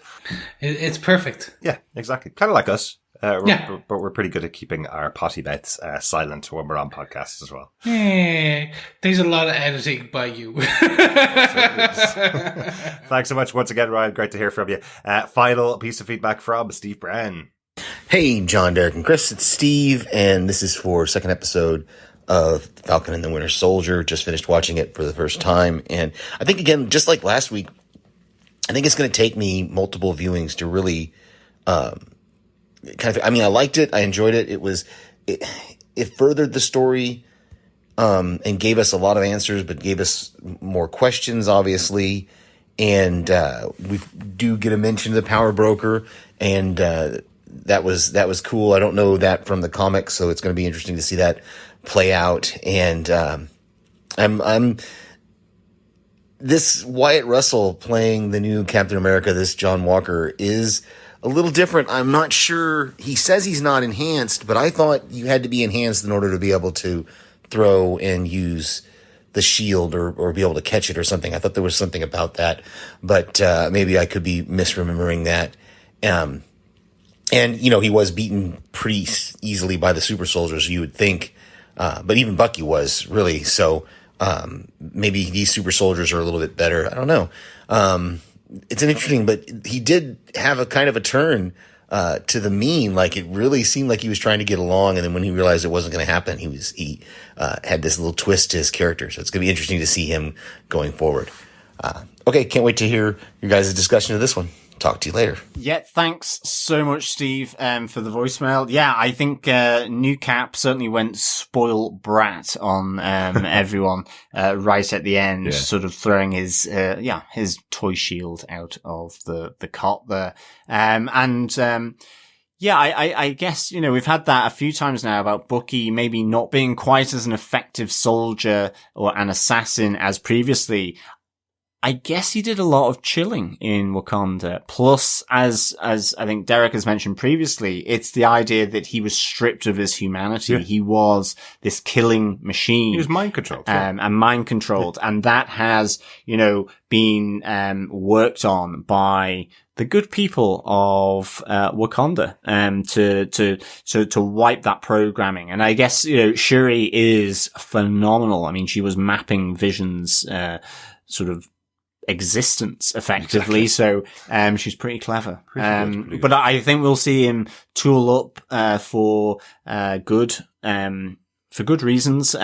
It's perfect. Yeah, exactly. Kind of like us. But we're pretty good at keeping our potty mouths silent when we're on podcasts as well. There's a lot of editing by you. Thanks so much once again, Ryan. Great to hear from you. Final piece of feedback from Steve Brown. Hey, John, Derek, and Chris, it's Steve, and this is for second episode of Falcon and the Winter Soldier. Just finished watching it for the first time, and I think, again, just like last week, I think it's going to take me multiple viewings to really I liked it, I enjoyed it. It furthered the story and gave us a lot of answers, but gave us more questions, obviously, and we do get a mention of the Power Broker, and that was cool. I don't know that from the comics, so it's going to be interesting to see that play out. And I'm this Wyatt Russell playing the new Captain America, this John Walker, is a little different. I'm not sure. He says he's not enhanced, but I thought you had to be enhanced in order to be able to throw and use the shield or be able to catch it or something. I thought there was something about that, but maybe I could be misremembering that. And, he was beaten pretty easily by the super soldiers, you would think. But even Bucky was, really. So maybe these super soldiers are a little bit better. I don't know. It's an interesting, but he did have a kind of a turn to the mean. Like, it really seemed like he was trying to get along. And then when he realized it wasn't going to happen, he had this little twist to his character. So it's going to be interesting to see him going forward. Okay, can't wait to hear your guys' discussion of this one. talk to you later. Yeah, thanks so much, Steve, for the voicemail. Yeah, I think New Cap certainly went spoil brat on everyone right at the end, sort of throwing his toy shield out of the cot there. Yeah, I guess, we've had that a few times now about Bucky maybe not being quite as an effective soldier or an assassin as previously. I guess he did a lot of chilling in Wakanda. Plus, as I think Derek has mentioned previously, it's the idea that he was stripped of his humanity. Yeah. He was this killing machine. He was mind controlled. And mind controlled. Yeah. And that has, been, worked on by the good people of, Wakanda, to wipe that programming. And I guess, Shuri is phenomenal. I mean, she was mapping Vision's, sort of, existence effectively. Exactly. So she's pretty clever. Pretty good. But I think we'll see him tool up for good reasons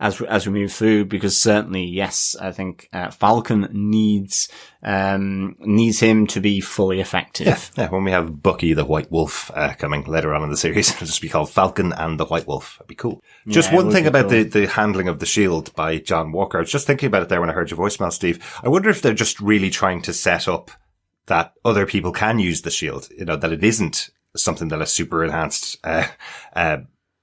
as we move through, because certainly, yes, I think Falcon needs him to be fully effective. Yeah, when we have Bucky the White Wolf coming later on in the series, it'll just be called Falcon and the White Wolf. That'd be cool. Just one thing about the handling of the shield by John Walker. I was just thinking about it there when I heard your voicemail, Steve. I wonder if they're just really trying to set up that other people can use the shield, that it isn't something that a super enhanced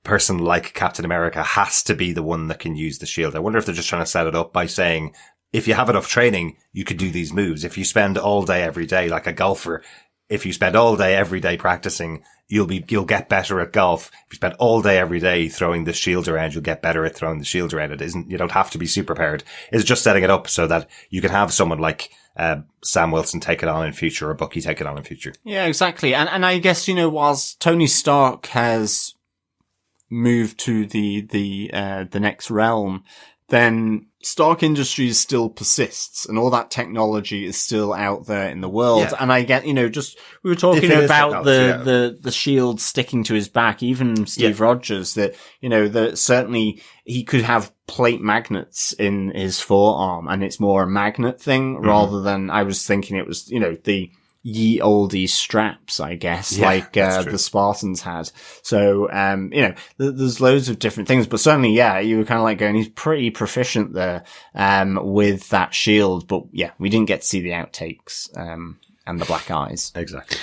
person like Captain America has to be the one that can use the shield. I wonder if they're just trying to set it up by saying, if you have enough training, you could do these moves. If you spend all day every day, like a golfer, if you spend all day every day practicing, you'll get better at golf. If you spend all day every day throwing the shield around, you'll get better at throwing the shield around. You don't have to be super powered. It's just setting it up so that you can have someone like Sam Wilson take it on in future, or Bucky take it on in future. Yeah, exactly. And I guess, whilst Tony Stark has move to the next realm, then Stark Industries still persists, and all that technology is still out there in the world. Yeah. And I get, we were talking about the shield sticking to his back, even Steve Rogers, that, that certainly he could have plate magnets in his forearm, and it's more a magnet thing rather than, I was thinking it was, the ye olde straps, I guess, the Spartans had. So, there's loads of different things, but certainly, you were kind of like going, he's pretty proficient there, with that shield. But we didn't get to see the outtakes, and the black eyes. Exactly.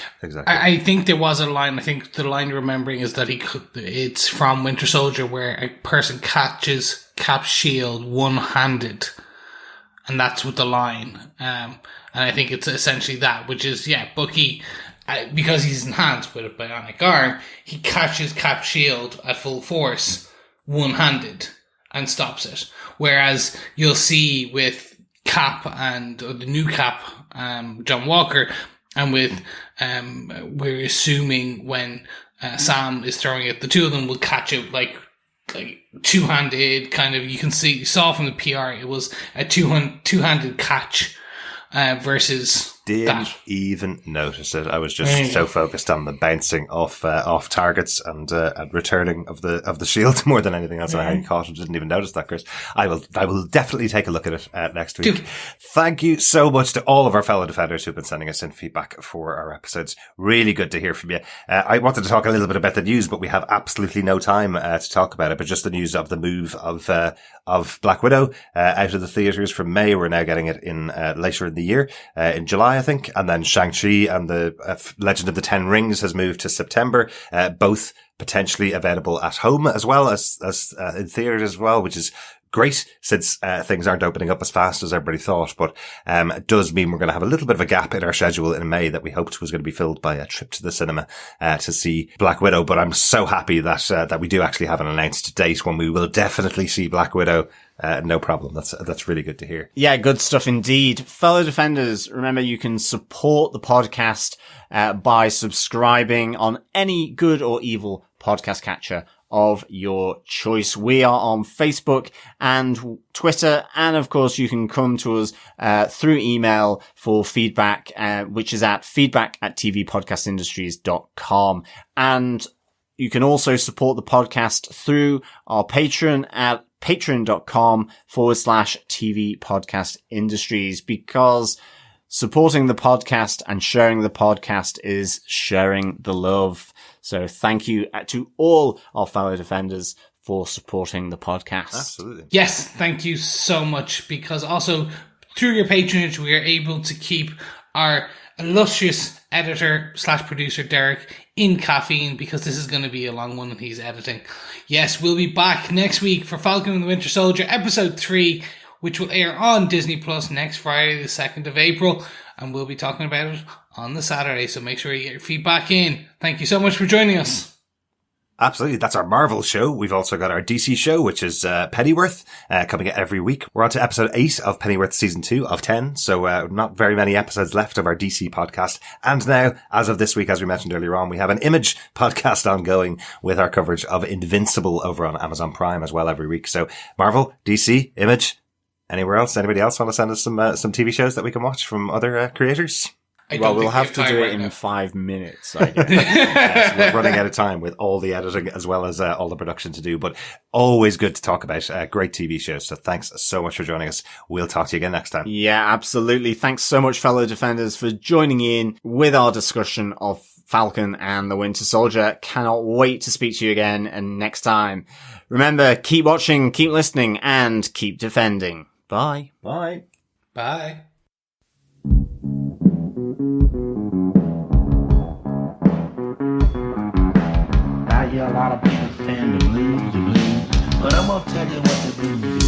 I think there was a line, I think the line you're remembering is that it's from Winter Soldier, where a person catches Cap's shield one-handed. And that's what the line, and I think it's essentially that, which is, Bucky, because he's enhanced with a bionic arm, he catches Cap's shield at full force, one-handed, and stops it. Whereas you'll see with Cap or the new Cap, John Walker, and with, we're assuming when Sam is throwing it, the two of them will catch it like two-handed, kind of, you saw from the PR, it was a two-handed catch, versus Didn't even notice it. I was just so focused on the bouncing off targets and returning of the shield more than anything else. And I hadn't caught it. Didn't even notice that, Chris. I will definitely take a look at it next week. Dude. Thank you so much to all of our fellow defenders who've been sending us in feedback for our episodes. Really good to hear from you. I wanted to talk a little bit about the news, but we have absolutely no time to talk about it. But just the news of the move of Black Widow out of the theaters from May. We're now getting it in later in the year, in July, I think. And then Shang-Chi and the Legend of the Ten Rings has moved to September, both potentially available at home as well as in theaters as well, which is great since things aren't opening up as fast as everybody thought. But it does mean we're going to have a little bit of a gap in our schedule in May that we hoped was going to be filled by a trip to the cinema to see Black Widow. But I'm so happy that we do actually have an announced date when we will definitely see Black Widow. No problem. That's really good to hear. Yeah, good stuff indeed. Fellow defenders, remember you can support the podcast by subscribing on any good or evil podcast catcher of your choice. We are on Facebook and Twitter, and of course you can come to us through email for feedback, which is at feedback@tvpodcastindustries.com. And you can also support the podcast through our Patreon at patreon.com/TV Podcast Industries, because supporting the podcast and sharing the podcast is sharing the love. So thank you to all our fellow defenders for supporting the podcast. Absolutely. Yes, thank you so much, because also through your patronage, we are able to keep our illustrious editor / producer Derek in caffeine, because this is going to be a long one and he's editing. Yes, we'll be back next week for Falcon and the Winter Soldier episode 3, which will air on Disney Plus next Friday, the 2nd of April, and we'll be talking about it on the Saturday, so make sure you get your feedback in. Thank you so much for joining us. Absolutely. That's our Marvel show. We've also got our DC show, which is Pennyworth, coming out every week. We're on to episode 8 of Pennyworth season 2 of 10. So not very many episodes left of our DC podcast. And now, as of this week, as we mentioned earlier on, we have an Image podcast ongoing with our coverage of Invincible over on Amazon Prime as well every week. So Marvel, DC, Image, anywhere else? Anybody else want to send us some TV shows that we can watch from other creators? Well, we'll have to do it in 5 minutes. I guess. Yes, we're running out of time with all the editing as well as all the production to do, but always good to talk about great TV shows. So thanks so much for joining us. We'll talk to you again next time. Yeah, absolutely. Thanks so much, fellow defenders, for joining in with our discussion of Falcon and the Winter Soldier. Cannot wait to speak to you again and next time. Remember, keep watching, keep listening, and keep defending. Bye. Bye. Bye. I hear a lot of people saying the blues, but I'm gonna tell you what the blues is.